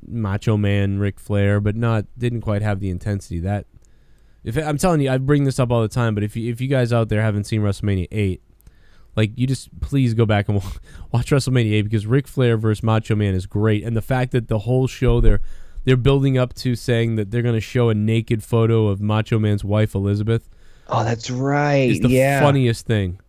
Macho Man, Ric Flair, but didn't quite have the intensity that. I'm telling you, I bring this up all the time, but if you guys out there haven't seen WrestleMania 8, like you just please go back and watch WrestleMania 8 because Ric Flair versus Macho Man is great, and the fact that the whole show they're building up to saying that they're going to show a naked photo of Macho Man's wife Elizabeth. Oh, that's right. It's the funniest thing.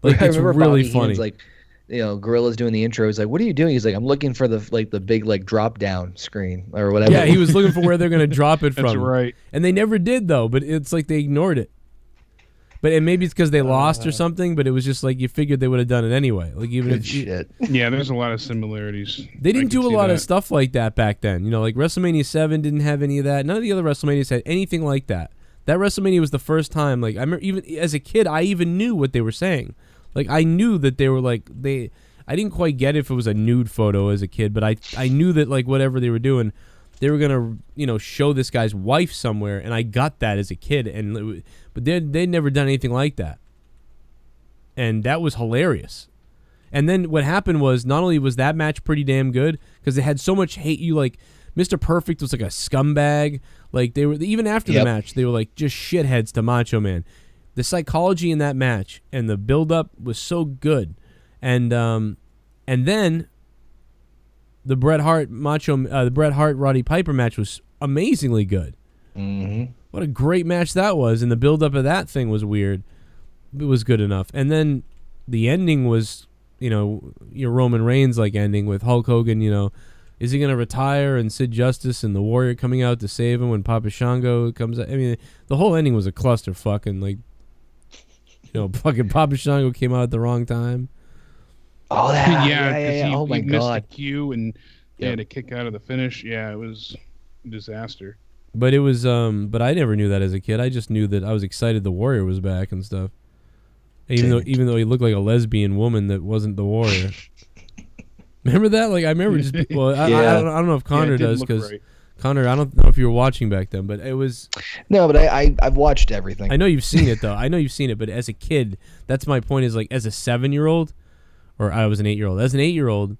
Like it's really Bobby funny. Heenan's like, you know, Gorilla's doing the intro. He's like, "What are you doing?" He's like, "I'm looking for the big drop down screen or whatever." Yeah, he was looking for where they're going to drop it from. That's right. And they never did though. But it's like they ignored it. And maybe it's because they lost or something. But it was just like you figured they would have done it anyway. Like even if shit. Yeah, there's a lot of similarities. They didn't do a lot of stuff like that back then. You know, like WrestleMania 7 didn't have any of that. None of the other WrestleManias had anything like that. That WrestleMania was the first time. Like I remember, even as a kid, I even knew what they were saying. Like I knew that they were like I didn't quite get if it was a nude photo as a kid, but I knew that like whatever they were doing, they were gonna show this guy's wife somewhere, and I got that as a kid, but they'd never done anything like that, and that was hilarious. And then what happened was not only was that match pretty damn good because they had so much hate. Like Mr. Perfect was like a scumbag. Like they were even after the match, they were like just shitheads to Macho Man. The psychology in that match and the build up was so good. And then the Bret Hart Roddy Piper match was amazingly good. Mm-hmm. What a great match that was, and the build up of that thing was weird. It was good enough. And then the ending was, your Roman Reigns like ending with Hulk Hogan. Is he gonna retire and Sid Justice and the Warrior coming out to save him when Papa Shango comes out? I mean, the whole ending was a clusterfuck, and like, fucking Papa Shango came out at the wrong time. Oh, that. Yeah. Oh my he God. missed the cue and he had to kick out of the finish. Yeah, it was a disaster. But it was, but I never knew that as a kid. I just knew that I was excited the Warrior was back and stuff. Even though he looked like a lesbian woman that wasn't the Warrior. Remember that? Like I remember just. Well, I don't know if Connor does because Connor, I don't know if you were watching back then, but it was. No, but I've watched everything. I know you've seen it though. I know you've seen it, but as a kid, that's my point. Is like as a 7-year-old, or I was an 8-year-old. As an 8-year-old,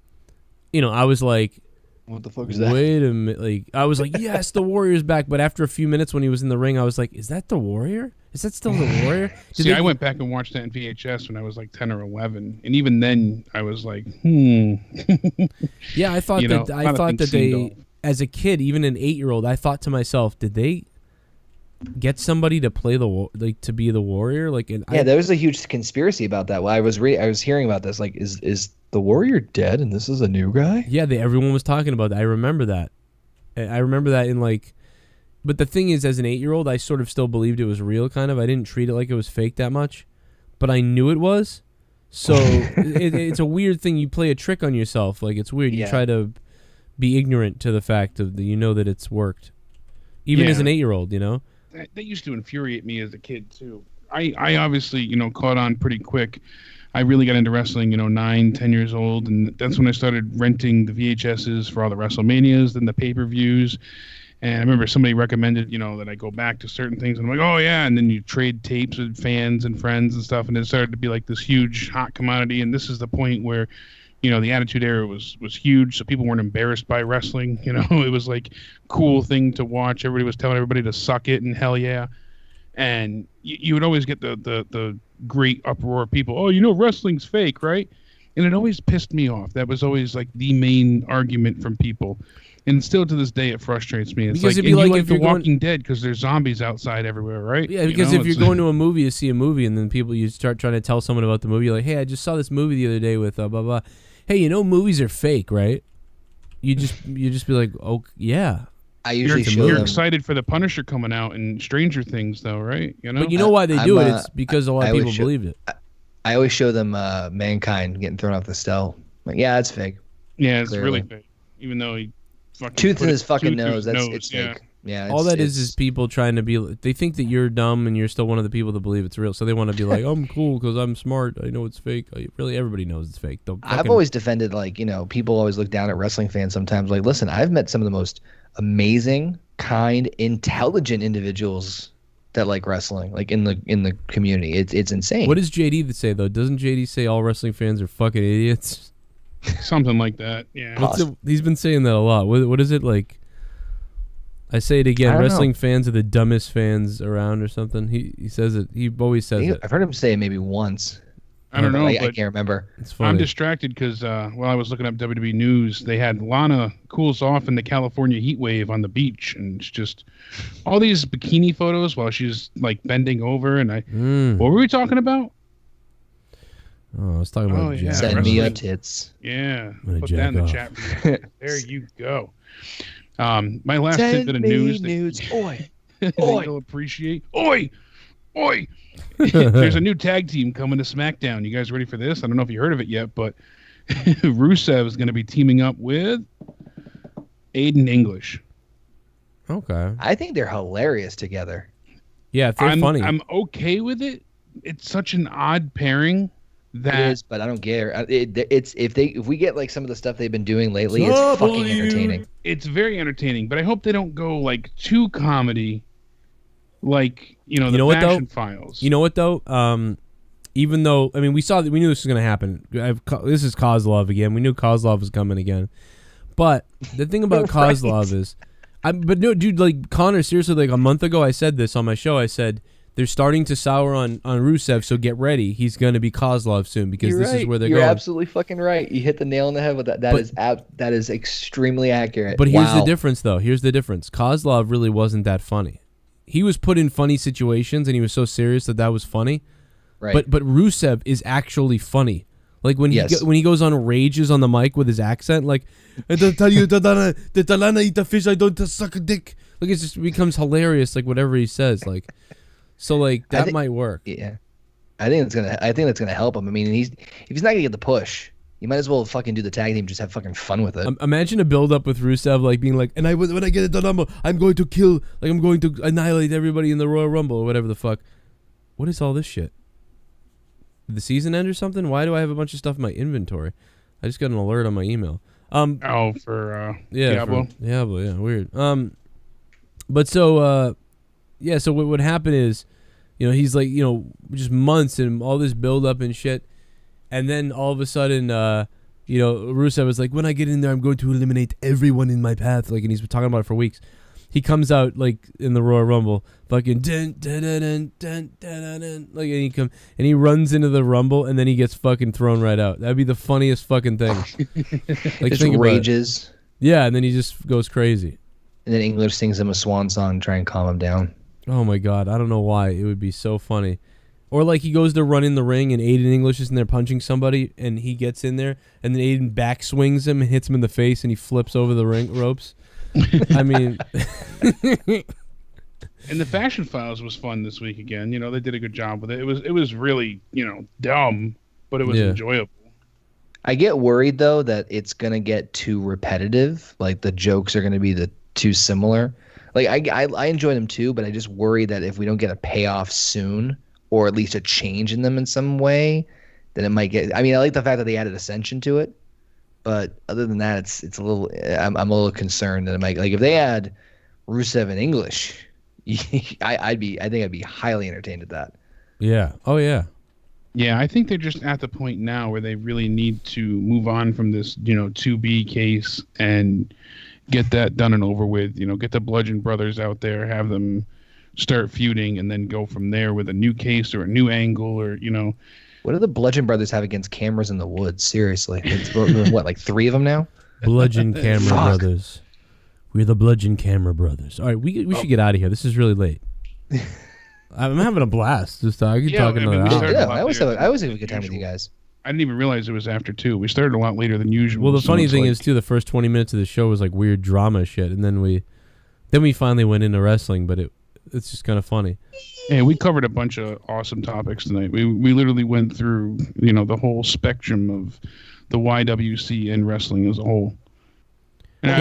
I was like, what the fuck is that? Wait a minute. Like I was like, yes, the Warrior's back. But after a few minutes when he was in the ring, I was like, is that the Warrior? Is that still the Warrior? See, I went back and watched that in VHS when I was like 10 or 11, and even then I was like, Yeah, I thought that they, as a kid, even an 8-year-old, I thought to myself, did they get somebody to play to be the Warrior? There was a huge conspiracy about that. Well, I was hearing about this. Like, is the Warrior dead and this is a new guy? Yeah, everyone was talking about that. I remember that. But the thing is, as an 8-year-old, I sort of still believed it was real, kind of. I didn't treat it like it was fake that much, but I knew it was. So it's a weird thing. You play a trick on yourself. Like, it's weird. You try to be ignorant to the fact that that it's worked, even as an 8-year-old. That used to infuriate me as a kid too. I obviously caught on pretty quick. I really got into wrestling 9, 10 years old, and that's when I started renting the VHSs for all the WrestleManias, then the pay-per-views. And I remember somebody recommended, that I go back to certain things. And I'm like, oh, yeah. And then you trade tapes with fans and friends and stuff. And it started to be like this huge hot commodity. And this is the point where, the Attitude Era was huge. So people weren't embarrassed by wrestling. It was like cool thing to watch. Everybody was telling everybody to suck it and hell yeah. And you would always get the great uproar of people. Oh, wrestling's fake, right? And it always pissed me off. That was always like the main argument from people. And still to this day, it frustrates me. It's because like, it'd be like you if The you're Walking Dead because there's zombies outside everywhere, right? Yeah, because if you're going to a movie, you see a movie, and then you start trying to tell someone about the movie. You're like, hey, I just saw this movie the other day with blah blah. Hey, movies are fake, right? You just be like, oh yeah. I usually show You're them. excited for the Punisher coming out and Stranger Things, though, right? But you know why they do it? It's because a lot of people believed it. I always show them Mankind getting thrown off the stele. Like, yeah, it's fake. Yeah, it's really fake. Even though he fucking tooth in his fucking nose. It's fake. Yeah. All that is people trying to be. They think that you're dumb and you're still one of the people that believe it's real. So they want to be like, I'm cool because I'm smart. I know it's fake. Really, everybody knows it's fake. I've always defended, people always look down at wrestling fans sometimes. Like, listen, I've met some of the most amazing, kind, intelligent individuals that like wrestling, like in the community. It's insane. What does JD say though? Doesn't JD say all wrestling fans are fucking idiots? Something like that. Yeah. He's been saying that a lot. What is it like? I say it again. Wrestling fans are the dumbest fans around, or something. He says it. He always says it. I've heard him say it maybe once. I don't know. I can't remember. It's funny. I'm distracted because while I was looking up WWE news, they had Lana cools off in the California heat wave on the beach, and it's just all these bikini photos while she's like bending over. And what were we talking about? Oh, I was talking about Send me your tits. Yeah, put that in the chat. There you go. My last tidbit of news. Nudes. Oi. Oi. You'll appreciate. Oi. Oi. There's a new tag team coming to SmackDown. You guys ready for this? I don't know if you heard of it yet, but Rusev is going to be teaming up with Aiden English. Okay. I think they're hilarious together. Yeah, they're funny. I'm okay with it. It's such an odd pairing. That it is, but I don't care. It's if we get like some of the stuff they've been doing lately, it's fucking entertaining. It's very entertaining, but I hope they don't go like too comedy, like the Fashion Files. You know what though? Even though we knew this was gonna happen. This is Kozlov again. We knew Kozlov was coming again, but the thing about Kozlov is, but no, dude, like Connor, seriously, like a month ago, I said this on my show. I said, they're starting to sour on Rusev, so get ready. He's going to be Kozlov soon because is where they're going. You're absolutely fucking right. You hit the nail on the head with that. That is extremely accurate. But here's the difference, though. Here's the difference. Kozlov really wasn't that funny. He was put in funny situations, and he was so serious that was funny. Right. But Rusev is actually funny. Like when he goes on rages on the mic with his accent, like, I don't tell you that Alana eat the fish, I don't suck a dick. Like it just becomes hilarious, like whatever he says, like. So like that might work. Yeah, I think that's gonna help him. I mean, if he's not gonna get the push, you might as well fucking do the tag team, just have fucking fun with it. Imagine a build up with Rusev like being like, and when I get it done, I'm going to kill, like I'm going to annihilate everybody in the Royal Rumble or whatever the fuck. What is all this shit? Did the season end or something? Why do I have a bunch of stuff in my inventory? I just got an alert on my email. For Diablo. Diablo, yeah, weird. But so so what would happen is, he's like, just months and all this build up and shit. And then all of a sudden, Rusev was like, when I get in there, I'm going to eliminate everyone in my path. Like, and he's been talking about it for weeks. he comes out like in the Royal Rumble, fucking dun, dun, dun, dun, dun, dun, dun, like, and he runs into the Rumble, and then he gets fucking thrown right out. That'd be the funniest fucking thing. Like, just rages. Yeah, and then he just goes crazy. And then English sings him a swan song to try and calm him down. Oh my god, I don't know why. It would be so funny. Or like he goes to run in the ring and Aiden English is in there punching somebody and he gets in there and then Aiden back swings him and hits him in the face and he flips over the ring ropes. I mean... And the Fashion Files was fun this week again. You know, they did a good job with it. It was really, you know, dumb, but it was enjoyable. I get worried though that it's gonna get too repetitive. Like the jokes are gonna be too similar. Like I enjoy them too, but I just worry that if we don't get a payoff soon, or at least a change in them in some way, then it might get. I mean, I like the fact that they added Ascension to it, but other than that, it's a little. I'm a little concerned that it might, like, if they add Rusev in English, I think I'd be highly entertained at that. Yeah. Oh yeah. Yeah, I think they're just at the point now where they really need to move on from this, you know, 2B case and get that done and over with. You know, get the Bludgeon Brothers out there, have them start feuding, and then go from there with a new case or a new angle, or, you know. What do the Bludgeon Brothers have against Cameras in the Woods? Seriously, it's what, like 3 of them now? Bludgeon Camera Brothers. We're the Bludgeon Camera Brothers. All right, we should get out of here. This is really late. I'm having a blast. Just talking another hour. Yeah, I always have a good time with you guys. I didn't even realize it was after 2. We started a lot later than usual. Well, the funny thing is too, the first 20 minutes of the show was like weird drama shit, and then we finally went into wrestling, but it's just kind of funny. Yeah, we covered a bunch of awesome topics tonight. We literally went through, you know, the whole spectrum of the YWC and wrestling as a whole. And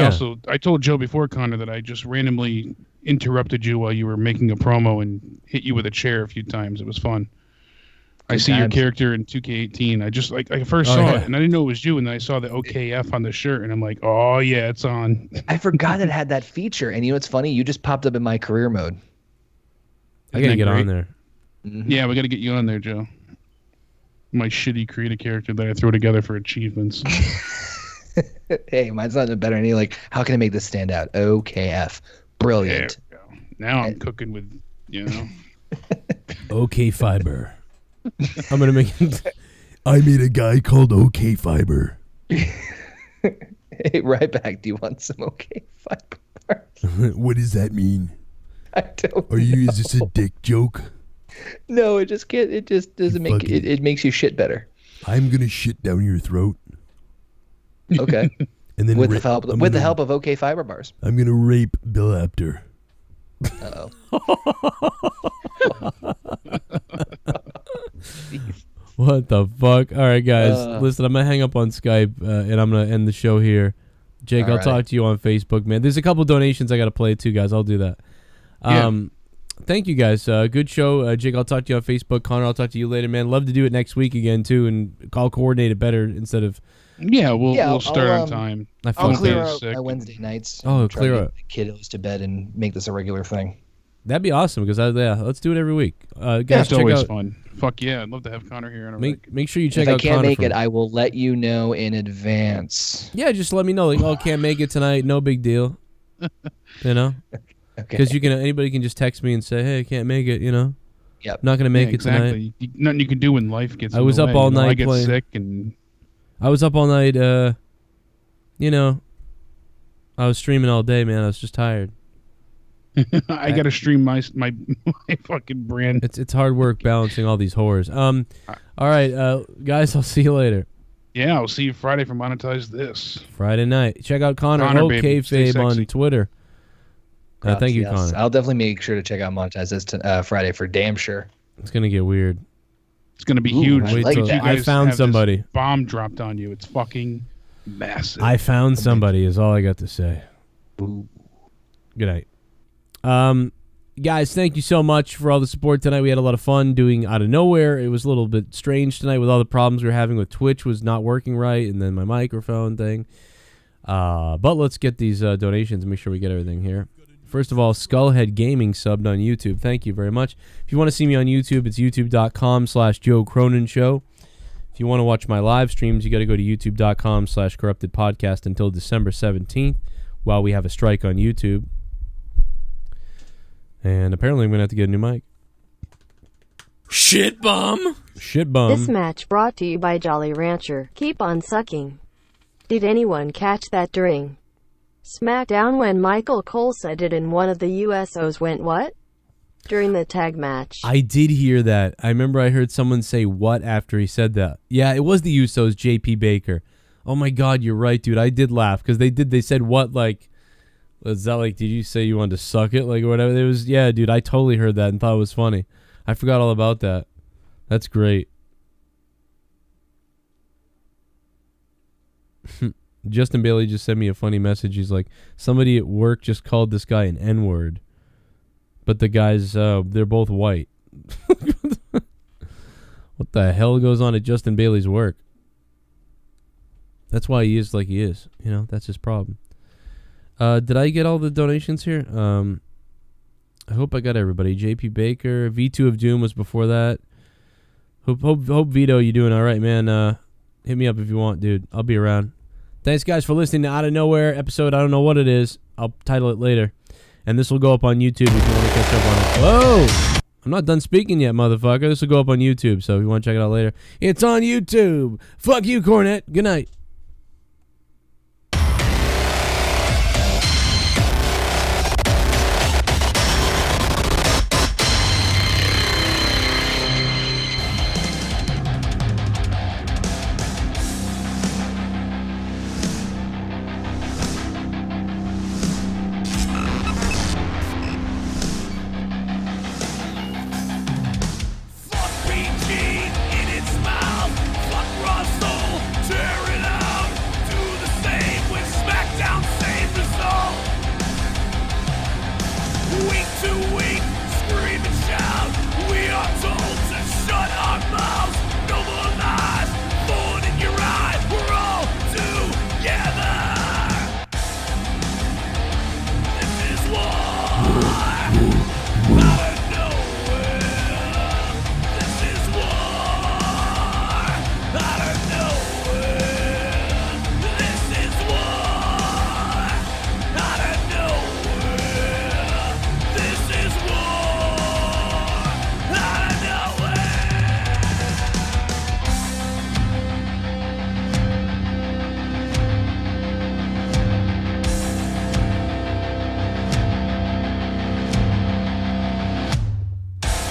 I told Joe before, Connor, that I just randomly interrupted you while you were making a promo and hit you with a chair a few times. It was fun. I see your character in 2K18. I just I first saw it and I didn't know it was you, and then I saw the OKF on the shirt and I'm like, oh yeah, it's on. I forgot it had that feature, and you know what's funny? You just popped up in my career mode. I gotta get on there. Mm-hmm. Yeah, we gotta get you on there, Joe. My shitty creative character that I throw together for achievements. Hey, mine's not better than you. Like, how can I make this stand out? OKF. Brilliant. There we go. Now I'm cooking with, you know. OK Fiber. I'm gonna make it. I made a guy called OK Fiber. Hey, Ryback, do you want some OK Fiber? What does that mean? I don't know. Is this a dick joke? No, it just can't. It just doesn't make it. It makes you shit better. I'm gonna shit down your throat. Okay. And then with the help of OK Fiber bars. I'm gonna rape Bill Apter. Uh-oh. What the fuck? All right, guys. Listen, I'm going to hang up on Skype, and I'm going to end the show here. Jake, I'll talk to you on Facebook, man. There's a couple donations I got to play, too, guys. I'll do that. Thank you, guys. Good show. Jake, I'll talk to you on Facebook. Connor, I'll talk to you later, man. Love to do it next week again, too, and I'll coordinate it better instead of... Yeah, we'll start on time. I'll clear out my Wednesday nights. Oh, clear out. The kiddos to bed and make this a regular thing. That'd be awesome, because let's do it every week. Guys, it's always fun. Fuck yeah, I'd love to have Connor here. Make sure you check out Connor. If I can't make it, I will let you know in advance. Yeah, just let me know. Like, can't make it tonight. No big deal. You know? Because anybody can just text me and say, hey, I can't make it, you know? Yep. Not going to make it tonight. Nothing you can do when life gets I was up all night I get playing. sick and... I was up all night, you know, I was streaming all day, man. I was just tired. I got to stream my fucking brand. It's hard work balancing all these whores. All right, guys, I'll see you later. Yeah, I'll see you Friday for Monetize This. Friday night. Check out Connor Fabe on Twitter. Thank you, Connor. I'll definitely make sure to check out Monetize This Friday for damn sure. It's going to get weird. It's going to be huge. I found somebody. Bomb dropped on you. It's fucking massive. I found somebody is all I got to say. Ooh. Good night. Guys, thank you so much for all the support tonight. We had a lot of fun doing Out of Nowhere. It was a little bit strange tonight with all the problems we were having with Twitch was not working right, and then my microphone thing. But let's get these donations and make sure we get everything here. First of all, Skullhead Gaming subbed on YouTube. Thank you very much. If you want to see me on YouTube, it's youtube.com/Joe Cronin Show. If you want to watch my live streams, you got to go to youtube.com/Corrupted Podcast until December 17th while we have a strike on YouTube. And apparently I'm going to have to get a new mic. Shit bum. Shit bum. This match brought to you by Jolly Rancher. Keep on sucking. Did anyone catch that during SmackDown when Michael Cole said it and one of the USOs went what? During the tag match. I did hear that. I remember I heard someone say what after he said that. Yeah, it was the Usos, JP Baker. Oh my God, you're right, dude. I did laugh because they said what, like, was that like, did you say you wanted to suck it? Like, or whatever. It was, yeah, dude, I totally heard that and thought it was funny. I forgot all about that. That's great. Justin Bailey just sent me a funny message. He's like, somebody at work just called this guy an N-word. But the guys, they're both white. What the hell goes on at Justin Bailey's work? That's why he is like he is. You know, that's his problem. Did I get all the donations here? I hope I got everybody. JP Baker, V2 of Doom was before that. Hope Vito, you doing all right, man? Hit me up if you want, dude. I'll be around. Thanks, guys, for listening to Out of Nowhere episode. I don't know what it is. I'll title it later. And this will go up on YouTube if you want to catch up on it. Whoa! I'm not done speaking yet, motherfucker. This will go up on YouTube, so if you want to check it out later. It's on YouTube. Fuck you, Cornette. Good night.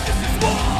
This is war.